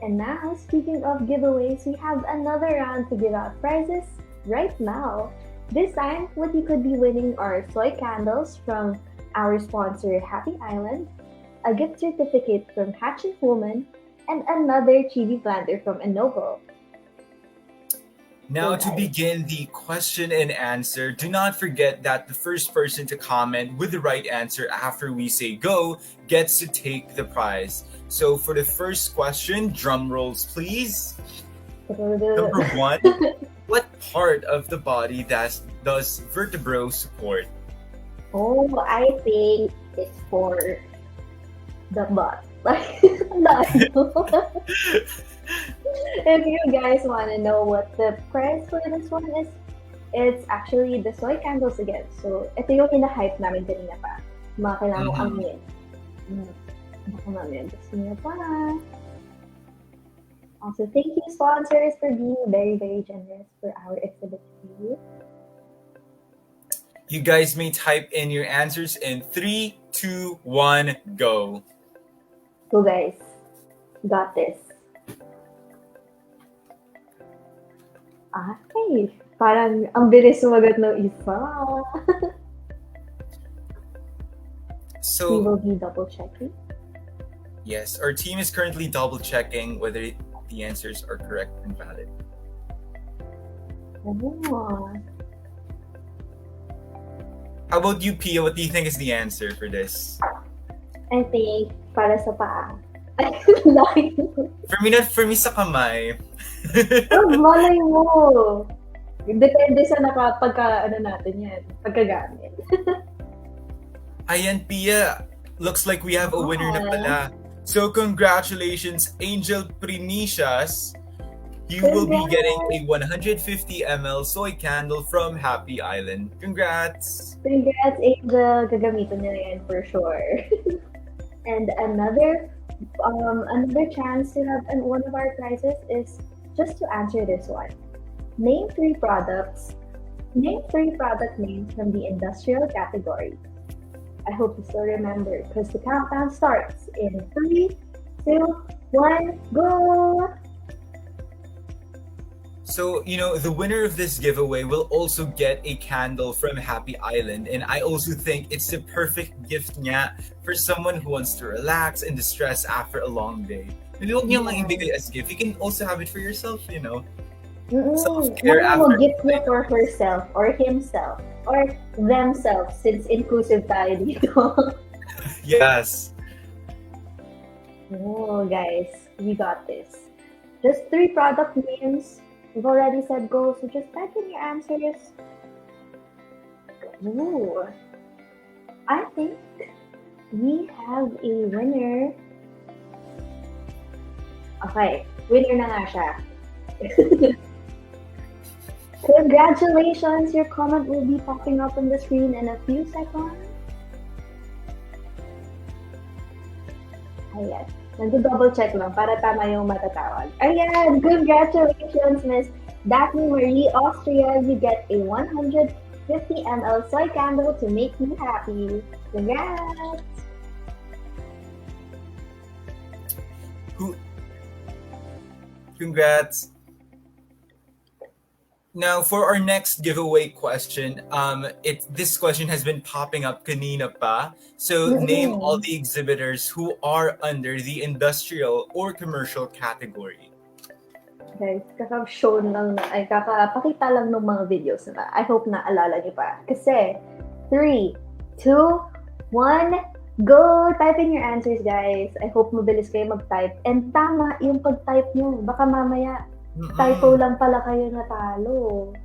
And now, speaking of giveaways, we have another round to give out prizes right now. This time, what you could be winning are soy candles from our sponsor Happy Island, a gift certificate from Hatch & Pullman, and another chili planter from Ennoble. Now, to begin the question and answer, do not forget that the first person to comment with the right answer after we say go gets to take the prize. So for the first question, drum rolls please. Number 1, what part of the does vertebro support? Oh, I think it's for the butt. If you guys want to know what the price for this one is, it's actually the soy candles again. So, ito yung hina-hype namin kanina pa. Mga kailangan mong amuyin. Baka mamaya gusto niyo pa. Also, thank you sponsors for being very, very generous for our exhibit review. You guys may type in your answers in 3, 2, 1, go. So guys, got this. Ay, parang ang bilis sumagot ng isa. So, we will be double checking. Yes, our team is currently double checking whether the answers are correct and valid. Oh. How about you, Pia? What do you think is the answer for this? I think para sa paa. For me sa kamay. Oh, malay mo. Depende sa pagkagamit. Ayan, Pia. Looks like we have a winner na pala. So congratulations, Angel Prinicias. You will be getting a 150 ml soy candle from Happy Island. Congrats! Congrats, Angel. Gagamitin niya yan for sure. And another chance to have one of our prizes is just to answer this one. Name three product names from the industrial category. I hope you still remember because the countdown starts in 3, 2, 1, go! So, the winner of this giveaway will also get a candle from Happy Island. And I also think it's the perfect gift niya for someone who wants to relax and distress after a long day. Huwag niyo lang ibigay as gift. You can also have it for yourself, Self-care after. Gift niya for herself or himself or themselves since inclusive tayo dito. Yes. Oh, guys, we got this. Just 3 product names. We've already said go, so just type in your answers. Ooh. I think we have a winner. Okay, winner na nga siya. Congratulations! Your comment will be popping up on the screen in a few seconds. Ayan. Nag-double check lang para tama yung matatawag. Ayan! Congratulations, Miss Daphne Marie Austria. You get a 150 ml soy candle to make me happy. Congrats! Congrats! Now, for our next giveaway question, this question has been popping up kanina pa. So, name all the exhibitors who are under the industrial or commercial category. Guys, kakapakita lang ng mga videos na. I hope na alala niyo pa. Kasi, 3, 2, 1, go! Type in your answers, guys. I hope mabilis kayo mag-type. And tama yung pag-type niyo. Baka mamaya, typo lang pala kayo natalo.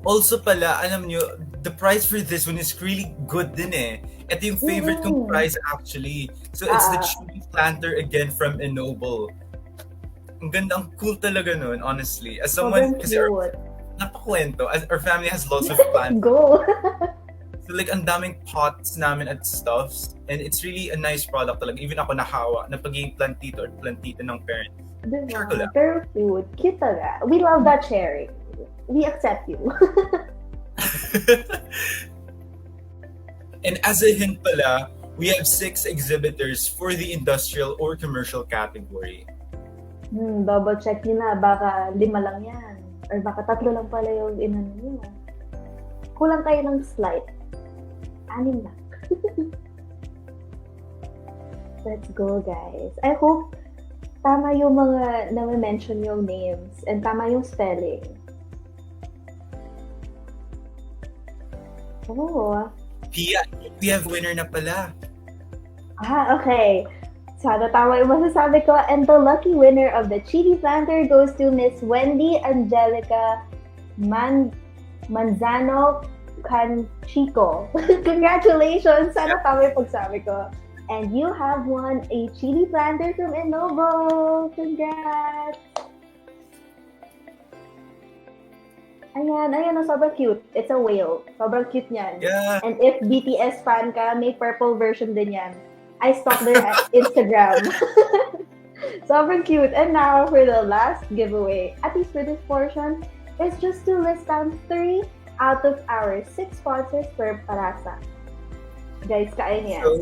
Also pala, alam nyo, the prize for this one is really good din eh. Ito yung favorite kong prize actually. So it's the chili planter again from Ennoble. Ang ganda, ang cool talaga nun, honestly. As someone, kasi napakwento, as our family has lots of plants. Go! So like, ang daming pots namin at stuffs. And it's really a nice product talaga. Even ako nahawa na pagiging plantito or plantita ng parents. Diba? Very cute. Cute talaga. We love that sharing. We accept you. And as a hint pala, we have 6 exhibitors for the industrial or commercial category. Double check nyo na. Baka 5 lang yan. Or baka 3 lang pala yung inano nyo. Kulang kayo ng slight. 6 lang. Let's go, guys. I hope tama yung mga na-mention yung names and tama yung spelling. Oh. Pia, we have winner na pala. Okay. Sana tama yung masasabi ko. And the lucky winner of the chili planter goes to Miss Wendy Angelica Manzano Canchico. Congratulations! Sana tama yung pagsabi ko. And you have won a chili planter from Ennoble. Congrats! Ayan, sobrang cute. It's a whale. Sobrang cute niyan. Yeah. And if BTS fan ka, may purple version din yan. I stalked their Instagram. Sobrang cute. And now for the last giveaway, at least for this portion, is just to list down 3 out of our 6 sponsors for Parasa. Guys, kain yan. So,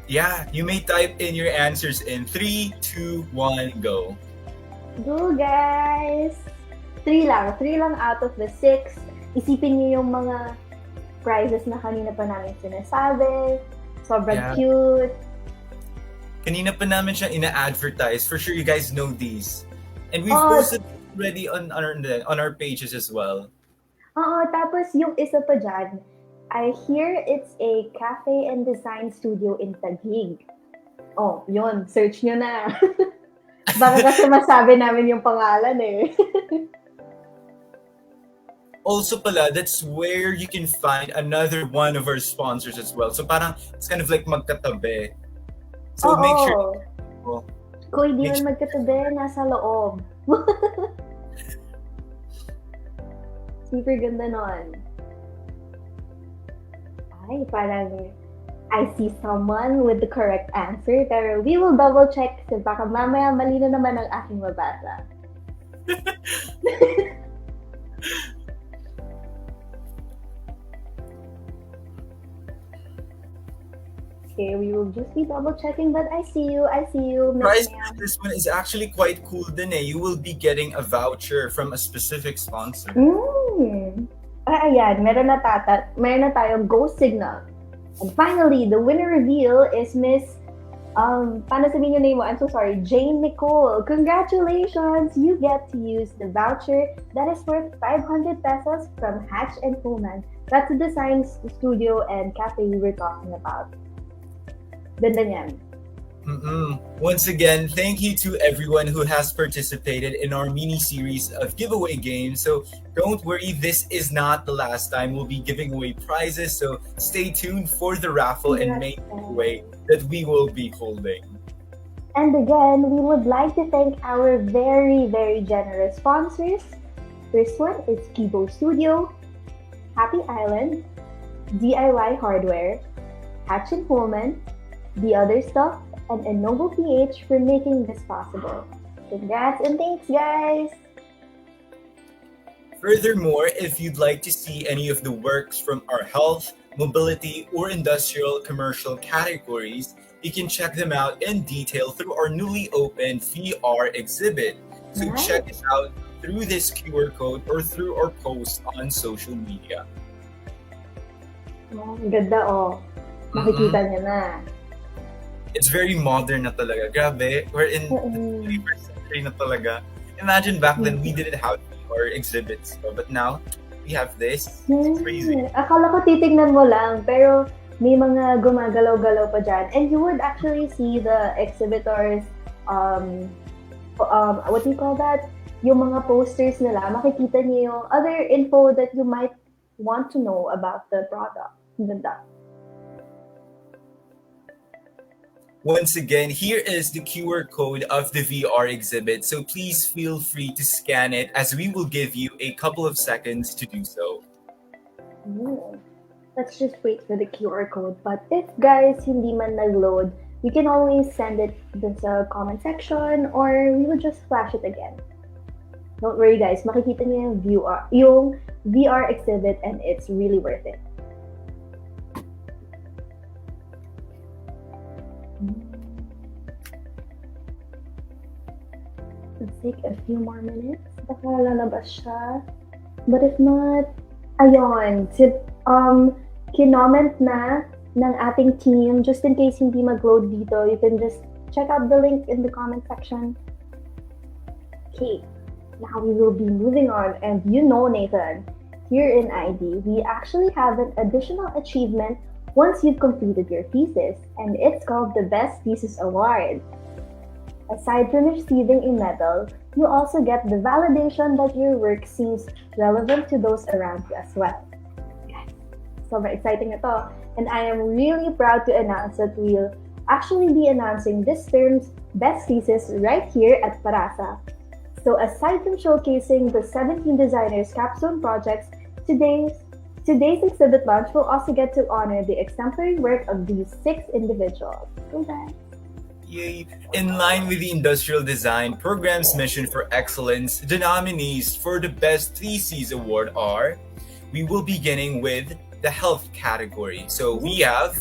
yeah, you may type in your answers in 3, 2, 1, go. Go, guys! 3 lang out of the 6. Isipin niyo yung mga prizes na kanina pa namin sinasabi. Sobrang cute. Kanina pa namin siya ina-advertise. For sure, you guys know these. And we've posted already on our pages as well. Tapos yung isa pa dyan, I hear it's a cafe and design studio in Taguig. Oh, yun. Search nyo na. Baka kasi masabi namin yung pangalan eh. Also pala, that's where you can find another one of our sponsors as well. So parang it's kind of like magkatabi. So make sure. Kung hindi man magkatabi, nasa loob. Super ganda nun. Ay, parang I see someone with the correct answer, pero we will double check kasi baka mamaya mali na naman ang aking mabasa. Okay, we will just be double checking, but I see you. Price for this one is actually quite cool din eh. You will be getting a voucher from a specific sponsor. Ayan, meron na tayong Go Signal. And finally, the winner reveal is Miss, paano sabihin yung name mo? I'm so sorry, Jane Nicole. Congratulations! You get to use the voucher that is worth 500 pesos from Hatch and Pullman. That's the design studio and cafe we were talking about. Ganda niyan. Once again, thank you to everyone who has participated in our mini-series of giveaway games. So don't worry, this is not the last time we'll be giving away prizes. So stay tuned for the raffle and main giveaway that we will be holding. And again, we would like to thank our very, very generous sponsors. First one is Kibo Studio, Happy Island, DIY Hardware, Hatch and Pullman, The Other Stuff, and Ennoble PH for making this possible. Congrats and thanks, guys! Furthermore, if you'd like to see any of the works from our health, mobility, or industrial commercial categories, you can check them out in detail through our newly opened VR exhibit. So Nice. check it out through this QR code or through our post on social media. Oh, ang ganda oh. Makikita niyo na. It's very modern na talaga. Grabe, we're in the 21st century na talaga. Imagine back then we didn't have VR exhibits, but now we have this. It's crazy. Akala ko titignan mo lang, pero may mga gumagalaw-galaw pa dyan. And you would actually see the exhibitors, what do you call that? Yung mga posters nila, makikita niyo yung other info that you might want to know about the product. Ang ganda. Once again, here is the QR code of the VR exhibit, so please feel free to scan it as we will give you a couple of seconds to do so. Ooh. Let's just wait for the QR code. But if guys hindi man nag-load, you can always send it dun sa comment section or we will just flash it again. Don't worry guys, makikita niyo yung VR exhibit and it's really worth it. Let's take a few more minutes. Baka lalabas siya. But if not, ayun, kinoment na ng ating team. Just in case hindi mag-load dito, you can just check out the link in the comment section. Okay, now we will be moving on. And you know, Nathan, here in ID, we actually have an additional achievement once you've completed your thesis, and it's called the Best Thesis Award. Aside from receiving a medal, you also get the validation that your work seems relevant to those around you as well. Yes, sobrang exciting ito. And I am really proud to announce that we'll actually be announcing this term's best thesis right here at Parasa. So aside from showcasing the 17 designers' capstone projects, today's exhibit launch will also get to honor the exemplary work of these 6 individuals. Congrats! Yay! In line with the Industrial Design Program's mission for excellence, the nominees for the Best Thesis Award are, we will be beginning with the health category. So we have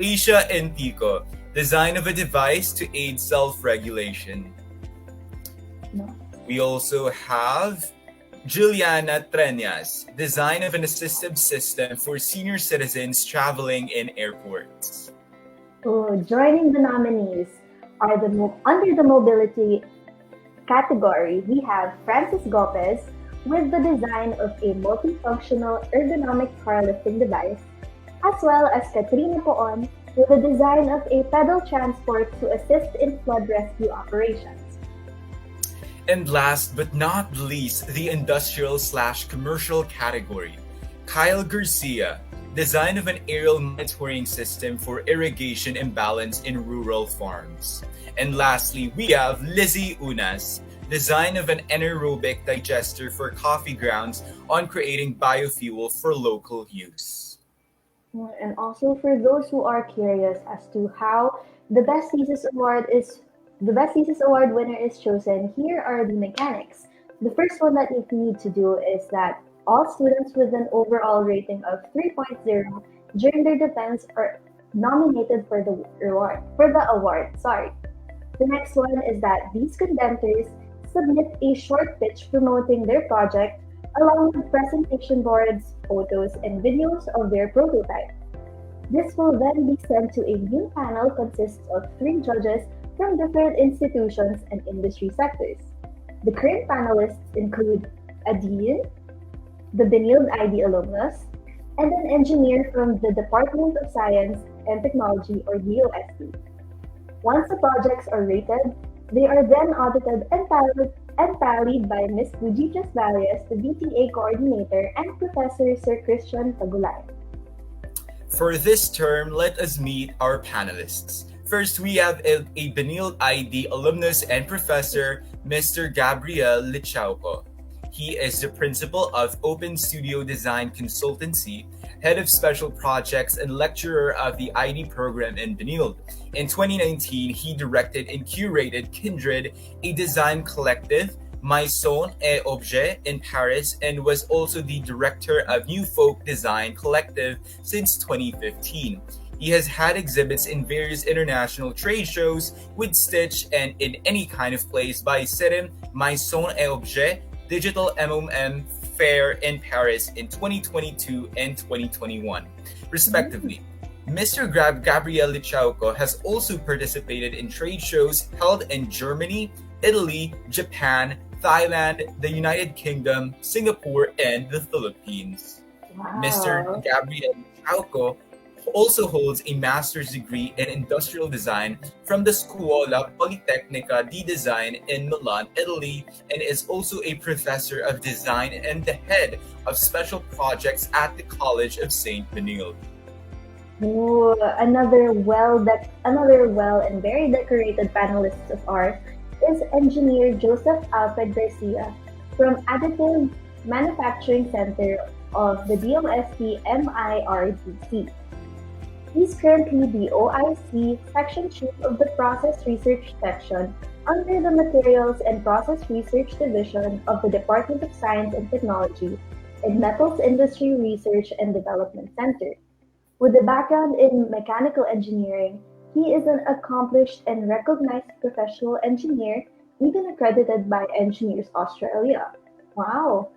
Asia and Tico, design of a device to aid self-regulation. We also have Juliana Treñas, design of an assistive system for senior citizens traveling in airports. Joining the nominees are under the mobility category, we have Francis Gopez with the design of a multifunctional ergonomic powerlifting device, as well as Katrina Poon with the design of a pedal transport to assist in flood rescue operations. And last but not least, the industrial/commercial category. Kyle Garcia, design of an aerial monitoring system for irrigation imbalance in rural farms. And lastly, we have Lizzie Unas, design of an anaerobic digester for coffee grounds on creating biofuel for local use. And also for those who are curious as to how the Best Thesis Award winner is chosen, here are the mechanics. The first one that you need to do is that all students with an overall rating of 3.0 during their defense are nominated for the award. The next one is that these contenders submit a short pitch promoting their project along with presentation boards, photos, and videos of their prototype. This will then be sent to a new panel consists of 3 judges from different institutions and industry sectors. The current panelists include a dean, the Benilde ID alumnus, and an engineer from the Department of Science and Technology or DOST. Once the projects are rated, they are then audited and tallied by Ms. Fujichas Valles, the BTA coordinator, and Professor Sir Christian Tagulay. For this term, let us meet our panelists. First, we have a Benilde ID alumnus and professor, Mr. Gabriel Lichauco. He is the principal of Open Studio Design Consultancy, head of special projects, and lecturer of the ID program in Benilde. In 2019, he directed and curated Kindred, a design collective, Maison et Objet in Paris, and was also the director of New Folk Design Collective since 2015. He has had exhibits in various international trade shows with Stitch and in any kind of place by Serim, Maison et Objet, Digital MOM Fair in Paris in 2022 and 2021, respectively. Mr. Gabriel Lichauco has also participated in trade shows held in Germany, Italy, Japan, Thailand, the United Kingdom, Singapore, and the Philippines. Mr. Wow. Gabriel Lichauco also holds a master's degree in industrial design from the Scuola Politecnica di Design in Milan, Italy, and is also a professor of design and the head of special projects at the College of St. Benilde. Ooh, another well and very decorated panelist of ours is engineer Joseph Alfred Garcia from Additive Manufacturing Center of the DOST MIRDC. He's currently the OIC Section Chief of the Process Research Section under the Materials and Process Research Division of the Department of Science and Technology and Metals Industry Research and Development Center. With a background in mechanical engineering, he is an accomplished and recognized professional engineer, even accredited by Engineers Australia. Wow!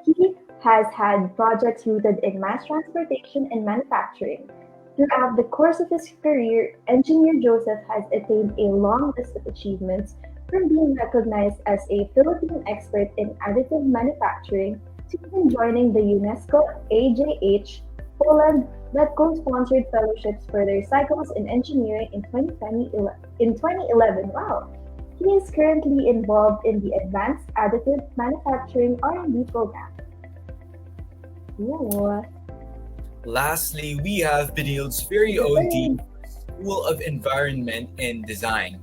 He has had projects rooted in mass transportation and manufacturing. Throughout the course of his career, Engineer Joseph has attained a long list of achievements, from being recognized as a Philippine expert in additive manufacturing to even joining the UNESCO AJH Poland that co-sponsored fellowships for their cycles in engineering in 2011. Wow! He is currently involved in the Advanced Additive Manufacturing R&D program. Ooh. Lastly, we have Benilde's very own Dean for the School of Environment and Design,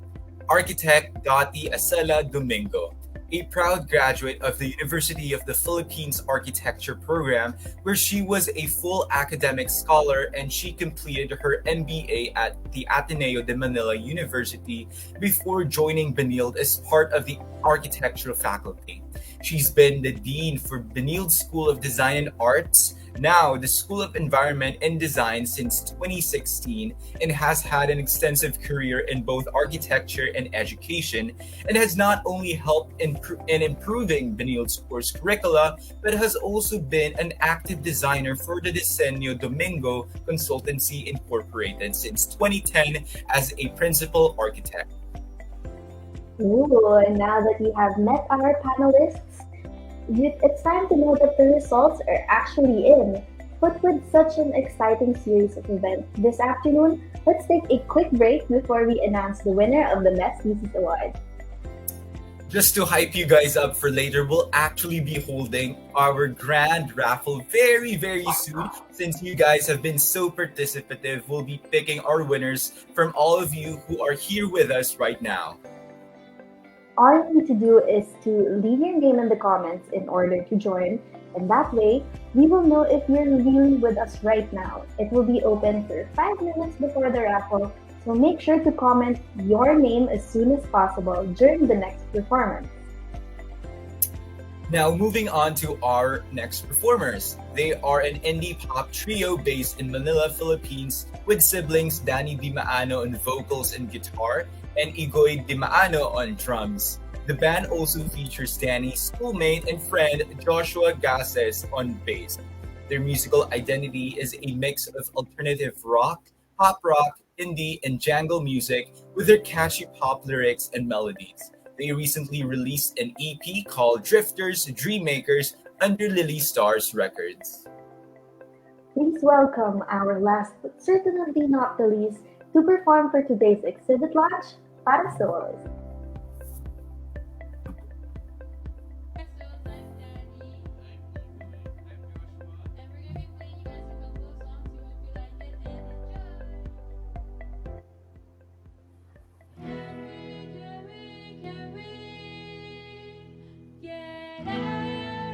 architect Dottie Acela Domingo, a proud graduate of the University of the Philippines Architecture program, where she was a full academic scholar and she completed her MBA at the Ateneo de Manila University before joining Benilde as part of the architectural faculty. She's been the dean for Benilde School of Design and Arts, now the School of Environment and Design since 2016, and has had an extensive career in both architecture and education, and has not only helped in improving Benilde's course curricula, but has also been an active designer for the Diseño Domingo Consultancy Incorporated since 2010 as a principal architect. Ooh, and now that you have met our panelists, it's time to know that the results are actually in. But with such an exciting series of events this afternoon, let's take a quick break before we announce the winner of the Best Thesis Award. Just to hype you guys up for later, we'll actually be holding our grand raffle very, very soon. Since you guys have been so participative, we'll be picking our winners from all of you who are here with us right now. All you need to do is to leave your name in the comments in order to join, and that way we will know if you're really with us right now. It will be open for 5 minutes before the raffle, so make sure to comment your name as soon as possible during the next performance. Now, moving on to our next performers. They are an indie pop trio based in Manila, Philippines, with siblings Danny Di Maano on vocals and guitar, and Igoy Di Maano on drums. The band also features Danny's schoolmate and friend Joshua Gases on bass. Their musical identity is a mix of alternative rock, pop rock, indie, and jangle music with their catchy pop lyrics and melodies. They recently released an EP called Drifters Dreammakers under Lily Stars Records. Please welcome our last but certainly not the least to perform for today's exhibit launch, Parasa. Yeah.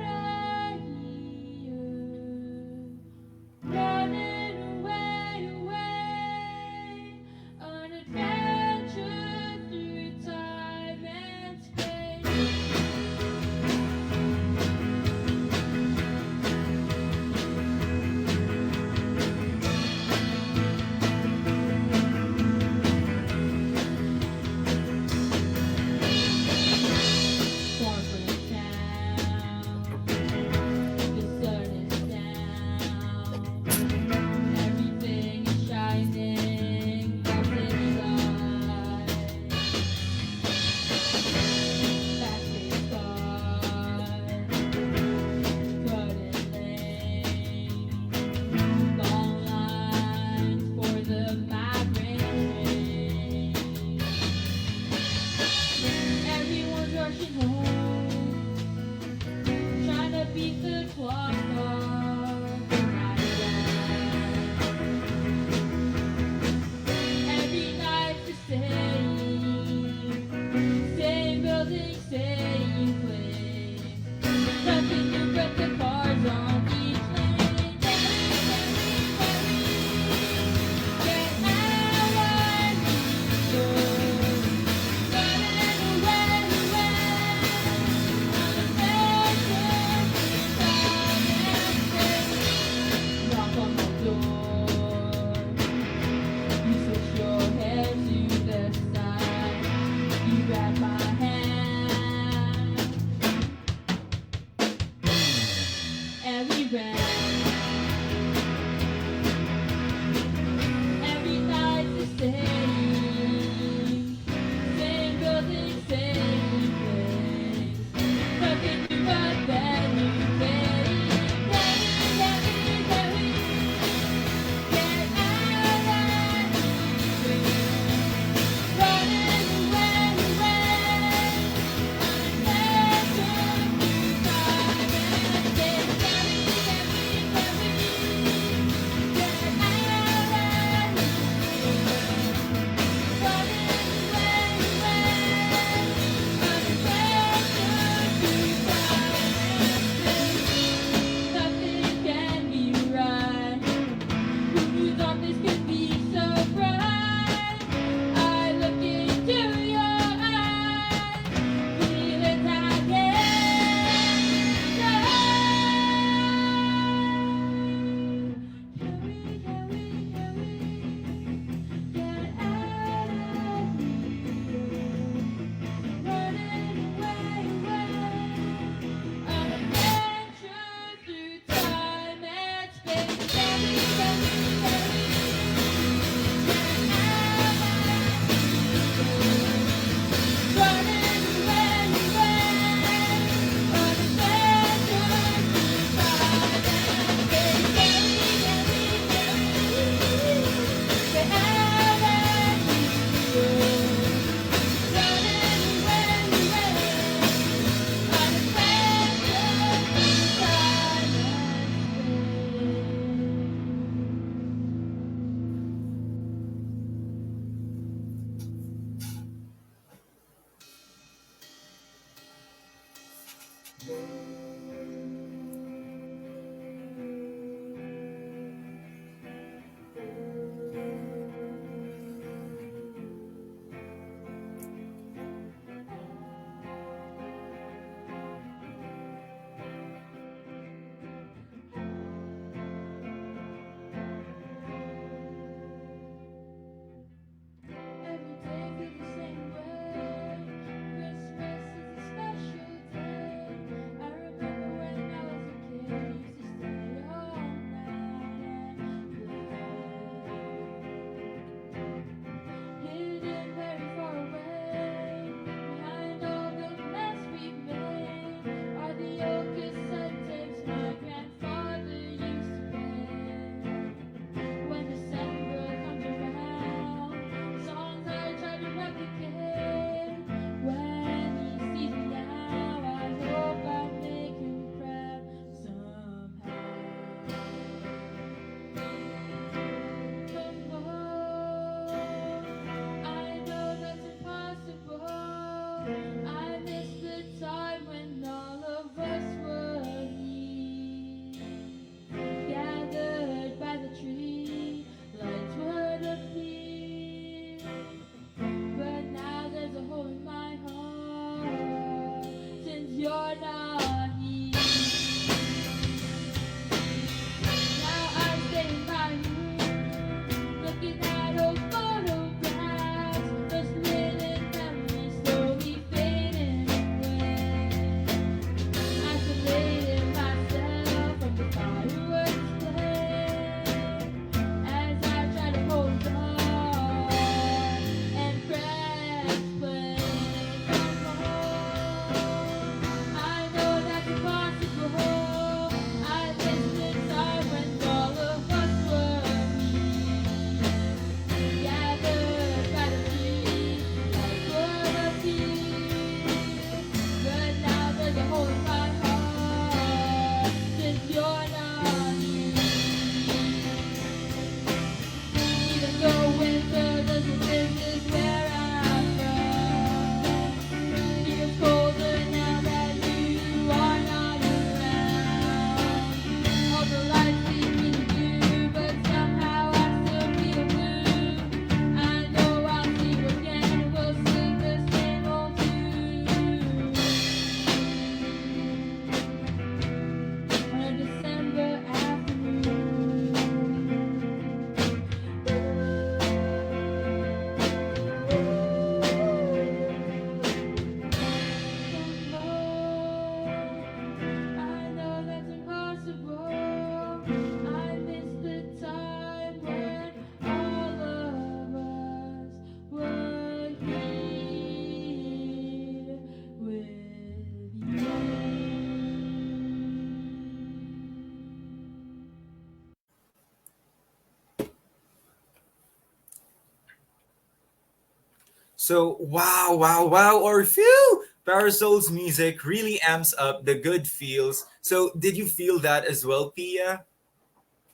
So, wow, wow, wow, or phew! Parasol's music really amps up the good feels. So, did you feel that as well, Pia?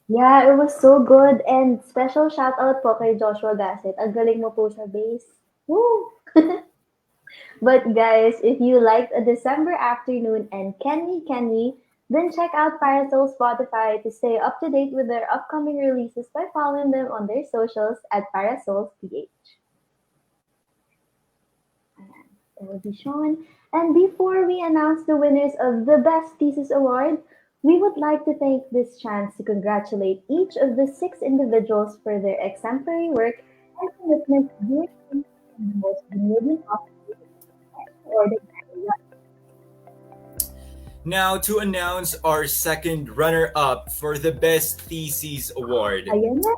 Yeah, it was so good. And special shout out po kay Joshua Gasset. Ang galing mo po sa bass. Woo! But guys, if you liked a December afternoon and Kenny, then check out Parasol Spotify to stay up to date with their upcoming releases by following them on their socials at ParasolPH. That will be Sean. And before we announce the winners of the Best Thesis Award, we would like to take this chance to congratulate each of the 6 individuals for their exemplary work and commitment during the most renewable awarded. Now, to announce our second runner-up for the Best Thesis Award. Ayan na!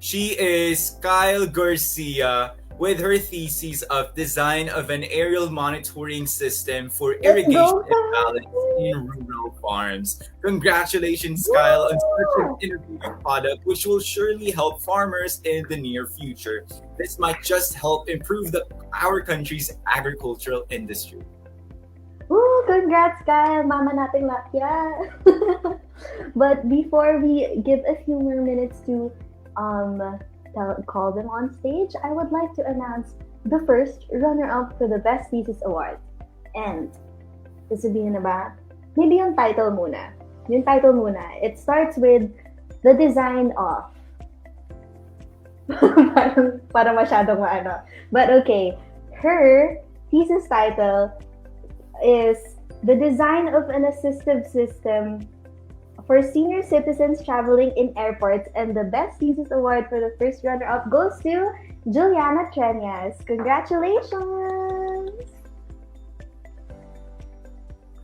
She is Kyle Garcia with her thesis of design of an aerial monitoring system for irrigation and balance in rural farms. Congratulations, Kyle, on such an innovative product which will surely help farmers in the near future. This might just help improve our country's agricultural industry. Woo! Congrats, Kyle! Mama nating lakya! But before we give a few more minutes to call them on stage, I would like to announce the first runner-up for the Best Thesis Award. And, sasabihin na ba? Maybe yung title muna. Yung title muna. It starts with the design of. parang masyadong maano. But okay, her thesis title is the design of an assistive system for senior citizens traveling in airports, and the Best Thesis Award for the first runner-up goes to Juliana Treñas. Congratulations!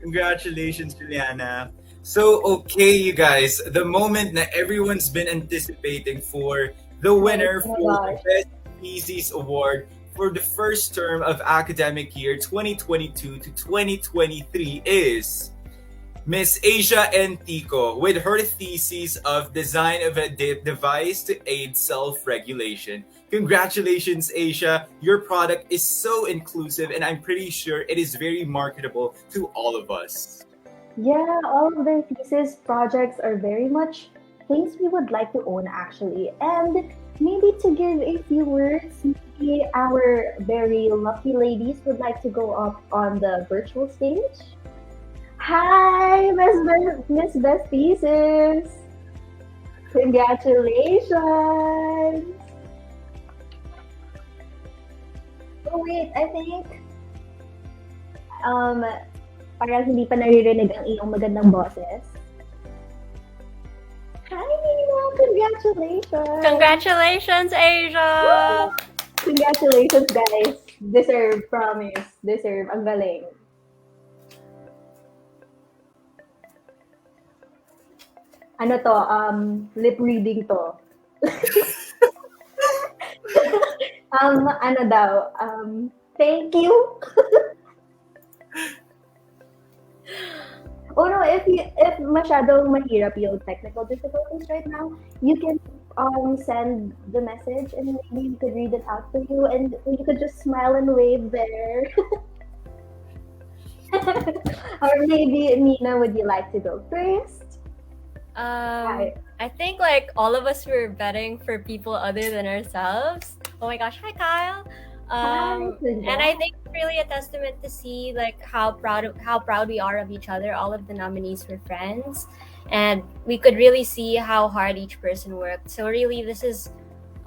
Congratulations, Juliana. So, okay, you guys, the moment that everyone's been anticipating for the winner for the Best Thesis Award for the first term of academic year 2022 to 2023 is Miss Asia Entico with her thesis of design of a device to aid self-regulation. Congratulations, Asia. Your product is so inclusive and I'm pretty sure it is very marketable to all of us. Yeah, all of their thesis projects are very much things we would like to own actually. And maybe to give a few words, maybe our very lucky ladies would like to go up on the virtual stage. Hi, Miss Best Thesis! Congratulations! Oh wait, I think parang hindi pa naririnig ang iyong magandang boses. Hi, Nina! Congratulations! Congratulations, Asia! Congratulations, guys! Deserve, promise. Deserve. Ang galing. Ano to? Lip reading to. Ano daw? Thank you. Oh no, if masyadong mahirap yung technical difficulties right now, you can send the message and maybe we could read it out for you and you could just smile and wave there. Or maybe, Nina, would you like to go first? I think like all of us were betting for people other than ourselves. Oh my gosh, hi Kyle. And I think it's really a testament to see like how proud we are of each other. All of the nominees were friends, and we could really see how hard each person worked. So really, this is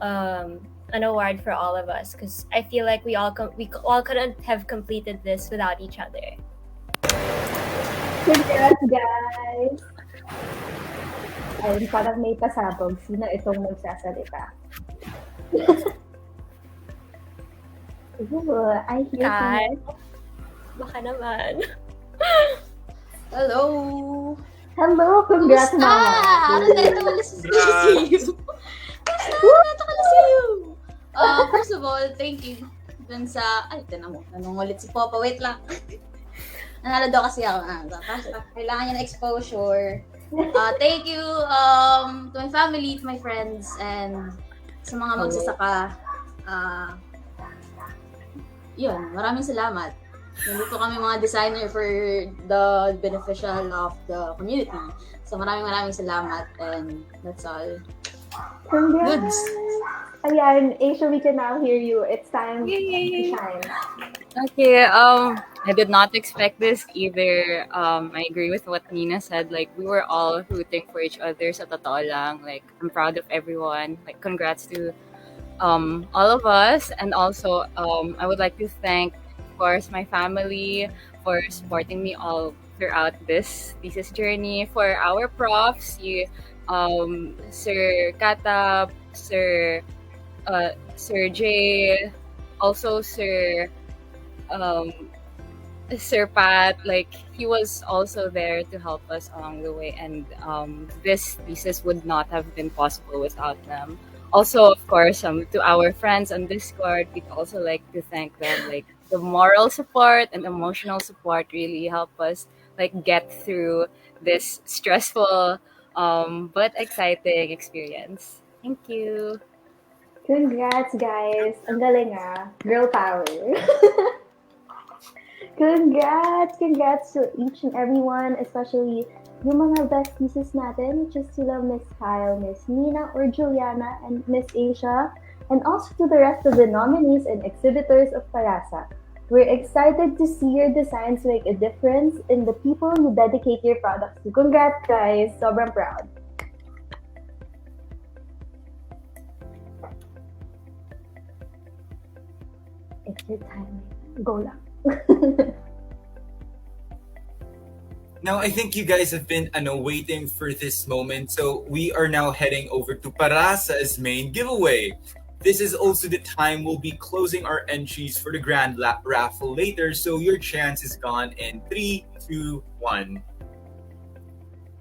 an award for all of us because I feel like we all couldn't have completed this without each other. Congrats, guys! Ayun, parang may pasabog. Sino itong magsasalita? Ooh, I hear Kyle. Baka naman. Hello! Hello! Congrats, Mama! First of all, thank you dun sa... Ay, tinan mo. Nanungulit si Papa. Wait lang. Nanalo daw kasi ako. Kailangan niya ng exposure. Thank you to my family, to my friends, and sa mga magsasaka. yun, maraming salamat. Nandito kami mga designer for the beneficial of the community. So maraming salamat and that's all. Congrats! Goods! Ayan, Asia, we can now hear you. It's time to shine. Okay, I did not expect this either. I agree with what Nina said. Like, we were all rooting for each other sa totoo lang. Like, I'm proud of everyone. Like, congrats to all of us. And also, I would like to thank, of course, my family for supporting me all throughout this thesis journey. For our profs, Sir Katab, Sir Jay, also um, Sir Pat, like he was also there to help us along the way, and this thesis would not have been possible without them. Also, of course, to our friends on Discord, we'd also like to thank them. Like the moral support and emotional support really help us like get through this stressful but exciting experience. Thank you. Congrats, guys. Ang galing Girl power. Congrats to each and everyone, especially yung mga best pieces natin, which is sila Miss Kyle, Miss Nina or Juliana, and Miss Asia, and also to the rest of the nominees and exhibitors of Parasa. We're excited to see your designs make a difference in the people you dedicate your products to. Congrats, guys. Sobrang proud. It's your time. Go lang. Now, I think you guys have been waiting for this moment, so we are now heading over to Parasa's main giveaway. This is also the time we'll be closing our entries for the grand raffle later, so your chance is gone in 3, 2, 1.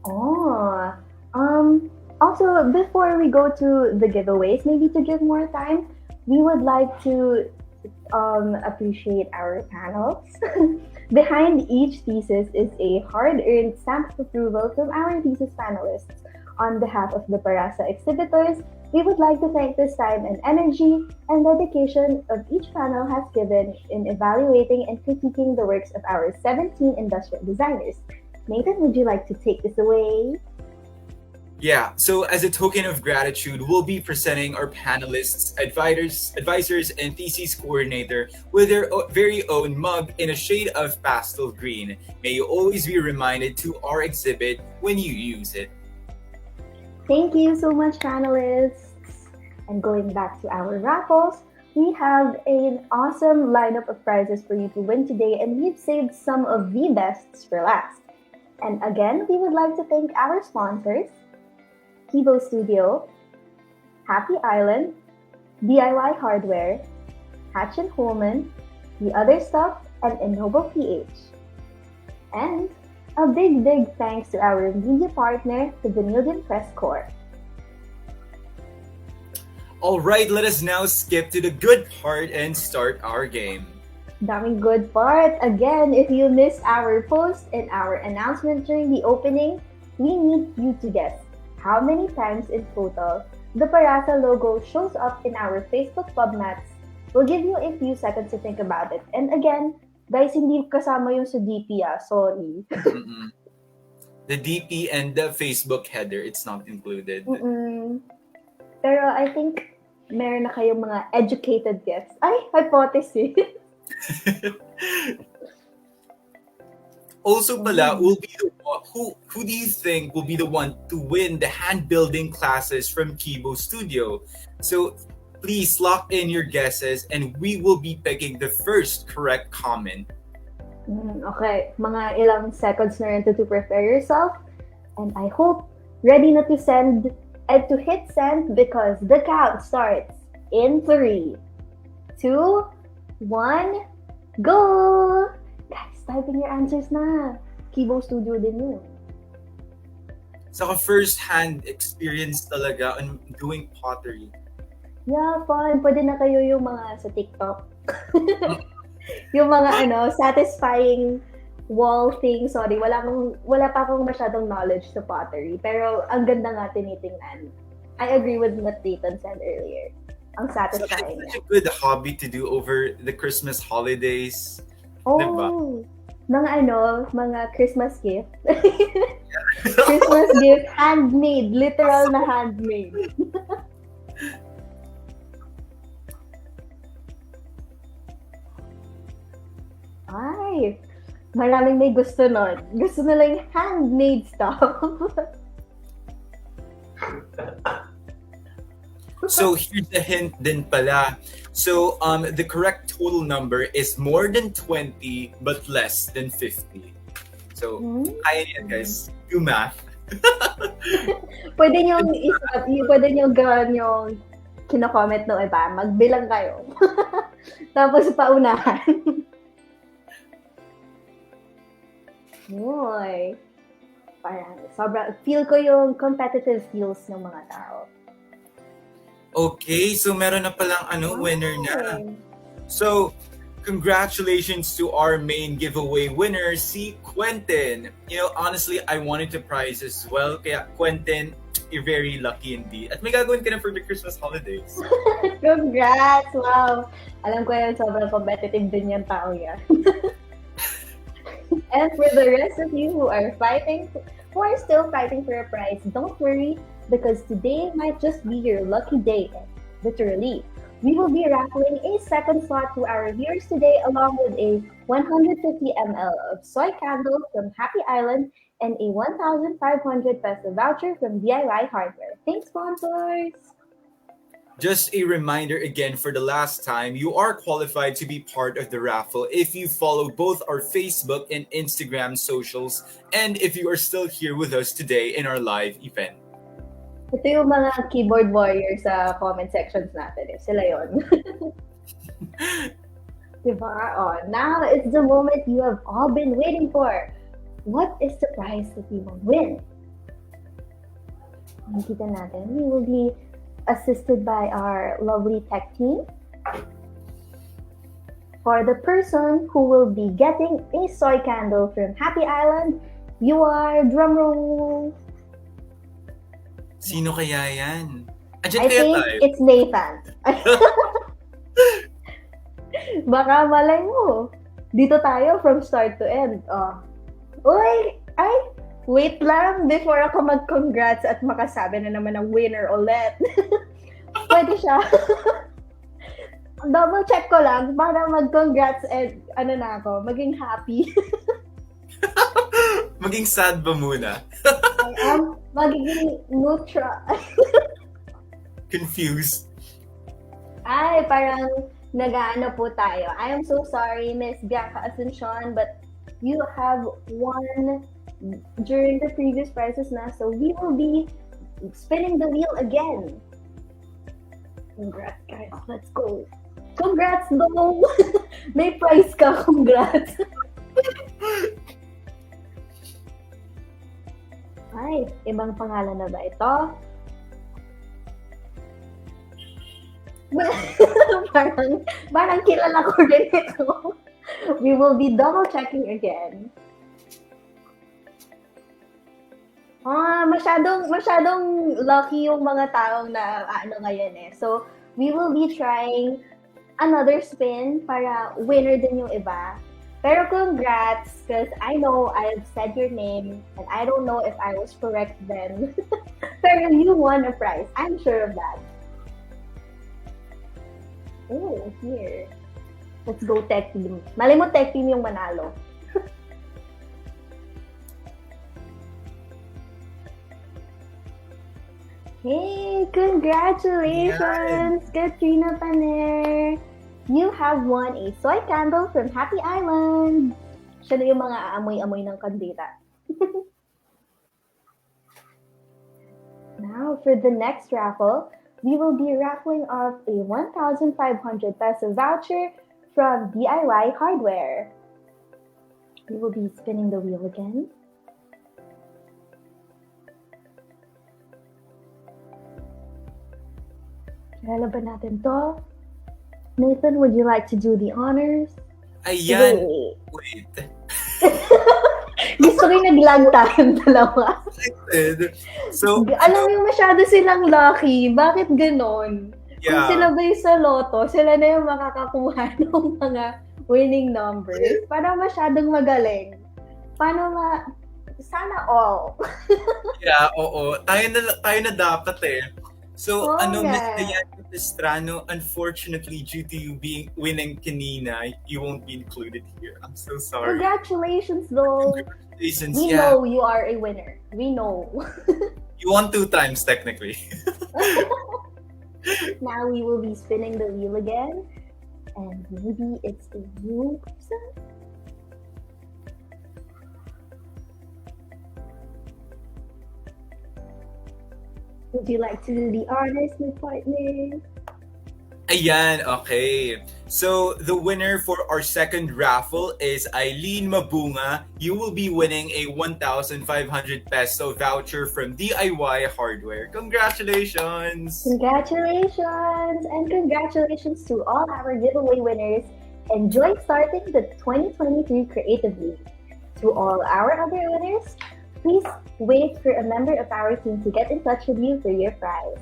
Oh, also, before we go to the giveaways, maybe to give more time, we would like to appreciate our panels. Behind each thesis is a hard-earned stamp of approval from our thesis panelists. On behalf of the Parasa exhibitors, we would like to thank this time and energy and dedication of each panel has given in evaluating and critiquing the works of our 17 industrial designers. Nathan, would you like to take this away? Yeah, so as a token of gratitude, we'll be presenting our panelists, advisors, and thesis coordinator with their very own mug in a shade of pastel green. May you always be reminded to our exhibit when you use it. Thank you so much, panelists. And going back to our raffles, we have an awesome lineup of prizes for you to win today, and we've saved some of the bests for last. And again, we would like to thank our sponsors, Kibo Studio, Happy Island, DIY Hardware, Hatch & Holman, The Other Stuff, and Innovo PH. And a big thanks to our media partner, the Benilde Press Corps. Alright, let us now skip to the good part and start our game. Daming good part. Again, if you missed our post and our announcement during the opening, we need you to guess how many times in total the Parasa logo shows up in our Facebook pub mats. We'll give you a few seconds to think about it. And again, guys, hindi kasama yung sa DP, sorry. The DP and the Facebook header, it's not included. Pero I think meron na kayong mga educated guess. Ay, hypothesis. Also pala, will be the who do you think will be the one to win the hand building classes from Kibo Studio? So please lock in your guesses and we will be picking the first correct comment. Okay, mga ilang seconds na rin to prepare yourself. And I hope ready na to send and to hit send because the count starts in 3, 2, 1, go! Guys, typing your answers na. Kibo Studio din yun. Saka first-hand experience talaga on doing pottery. Yeah, fun. Pwede na kayo yung mga sa TikTok. Yung mga satisfying wall thing. Sorry, wala pa akong masyadong knowledge sa pottery. Pero ang ganda nga tinitingnan. I agree with what Nathan said earlier. ang satisfying Such niya. a good hobby to do over the Christmas holidays. Diba? Oh, mga Christmas gift. Christmas gift, handmade, literal na handmade. Ay, maraming may gusto nun. Gusto nila yung handmade stuff. So here's the hint din pala. So the correct total number is more than 20 but less than 50. So kaya niyan guys. Do math. Pwede nyo gawin yung kino-comment ng iba. Magbilang kayo. Tapos paunahan. Uy. Parang feel ko yung competitive skills ng mga tao. Okay, so meron na palang winner na. So, congratulations to our main giveaway winner, si Quentin. You know, honestly, I wanted to prize as well. Kaya, Quentin, you're very lucky indeed. At may gagawin ka na for the Christmas holidays. Congrats! Wow! Alam ko yun, sobrang competitive din yung tao yan. And for the rest of you who are still fighting for a prize, don't worry, because today might just be your lucky day, literally. We will be raffling a second slot to our viewers today, along with a 150 ml of soy candle from Happy Island and a 1,500 peso voucher from DIY Hardware. Thanks, sponsors! Just a reminder again for the last time, you are qualified to be part of the raffle if you follow both our Facebook and Instagram socials, and if you are still here with us today in our live event. Ito yung mga keyboard warriors sa comment sections natin. Sila yun. Diba? Oh, now it's the moment you have all been waiting for. What is the prize that you will win? Nakita natin. We will be assisted by our lovely tech team. For the person who will be getting a soy candle from Happy Island, you are, drumroll. Sino kaya yan? I think it's Nathan. Baka malay mo. Dito tayo from start to end. Oh. Uy! Wait lang before ako mag-congrats at makasabi na naman ng winner ulit. Pwede siya. Double check ko lang para mag-congrats and maging happy. Maging sad ba muna? Magiging neutral. Confused. Ay, parang nag-aano po tayo. I am so sorry, Miss Bianca Asuncion, but you have won during the previous prizes na, so we will be spinning the wheel again. Congrats, guys. Let's go. Congrats, though. May prize ka. Congrats. Ay, ibang pangalan na ba ito? parang kilala ko rin ito. We will be double checking again. Masyadong lucky yung mga taong na ngayon eh. So, we will be trying another spin para winner din yung iba. Pero congrats, because I know I've said your name and I don't know if I was correct then. Pero you won a prize. I'm sure of that. Oh, here. Let's go tech team. Malay mo tech team yung manalo. Hey, congratulations, Katrina Paner! You have won a soy candle from Happy Island. Siya na yung mga aamoy-amoy ng kandila. Now, for the next raffle, we will be raffling off a 1,500 peso voucher from DIY Hardware. We will be spinning the wheel again. Kilala ba natin to? Nathan, would you like to do the honors? Ayan! Wait. Gusto ko yung nag-lag tayong dalawa. So, alam mo, masyado silang lucky. Bakit ganon? Kung Yeah. sila ba yung sa loto, sila na yung makakakuha ng mga winning numbers. Parang masyadong magaling. Sana all. Yeah, oo. Tayo na dapat eh. So, Oo Miss nga. Diana Estrano, unfortunately, due to you winning kanina, you won't be included here. I'm so sorry. Congratulations, though. Congratulations, We yeah. know you are a winner. We know. You won 2 times, technically. Now we will be spinning the wheel again. And maybe it's a new person? Would you like to do the honors, my partner? Ayan, okay. So, the winner for our second raffle is Eileen Mabunga. You will be winning a 1,500 peso voucher from DIY Hardware. Congratulations! Congratulations! And congratulations to all our giveaway winners. Enjoy starting the 2023 creatively. To all our other winners, please wait for a member of our team to get in touch with you for your prize.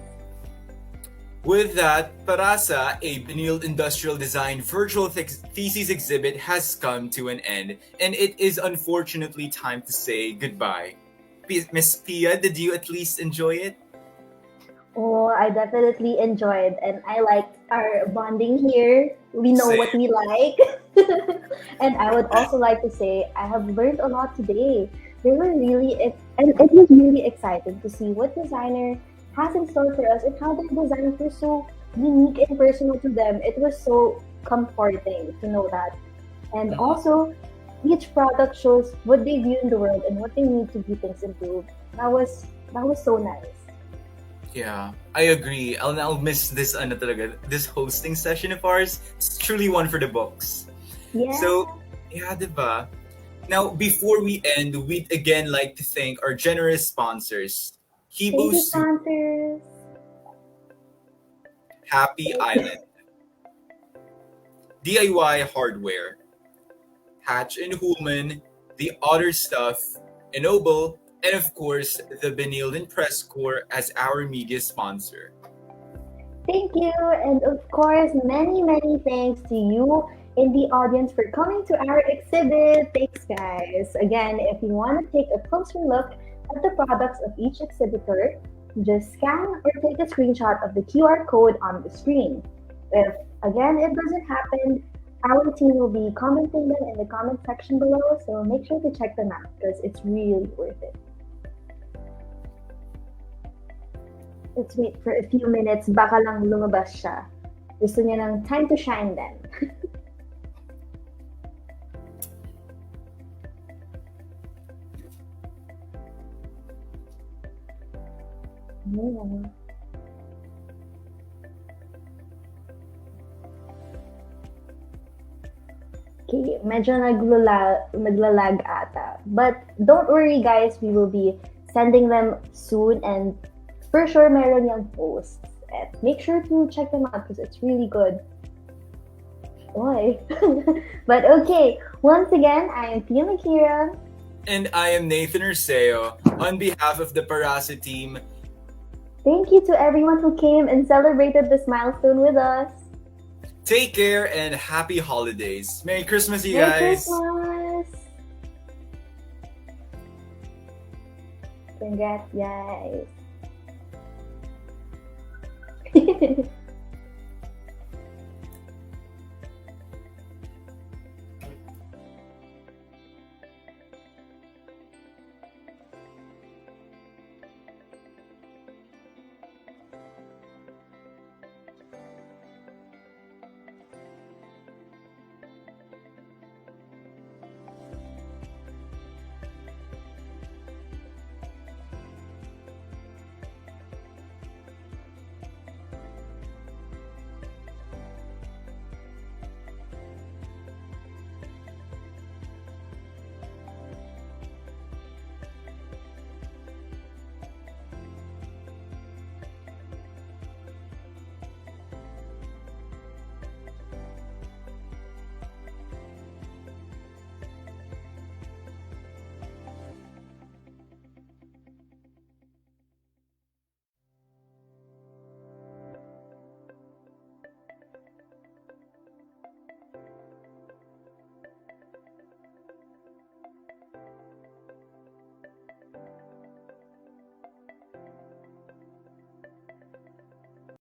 With that, Parasa, a Benilde Industrial Design virtual thesis exhibit has come to an end, and it is unfortunately time to say goodbye. Miss Pia, did you at least enjoy it? Oh, I definitely enjoyed, and I liked our bonding here. We know what we like. And I would also like to say I have learned a lot today. And it was really exciting to see what designer has in store for us and how their designs were so unique and personal to them. It was so comforting to know that. And also, each product shows what they view in the world and what they need to be things improved. That was so nice. Yeah, I agree. I'll miss this this hosting session of ours. It's truly one for the books. Yeah. So, yeah, diba? Now, before we end, we'd again like to thank our generous sponsors. Thank you, sponsors. Happy Island, DIY Hardware, Hatch and Human, The Otter Stuff, Ennoble, and of course, the Benilde Press Corps as our media sponsor. Thank you, and of course, many thanks to you in the audience for coming to our exhibit. Thanks, guys. Again, if you want to take a closer look at the products of each exhibitor, just scan or take a screenshot of the QR code on the screen. If, again, it doesn't happen, our team will be commenting them in the comment section below, so make sure to check them out because it's really worth it. Let's wait for a few minutes, baka lang lumabas siya. Gusto niya ng time to shine then. Yeah. Okay, medyo naglalag ata. But don't worry guys, we will be sending them soon and for sure meron yung posts. And make sure to check them out because it's really good. Boy. But okay, once again, I am Pia Makira. And I am Nathan Urseo. On behalf of the Parasa team, thank you to everyone who came and celebrated this milestone with us. take care and happy holidays. Merry Christmas, you Merry guys. Christmas! Congrats, guys.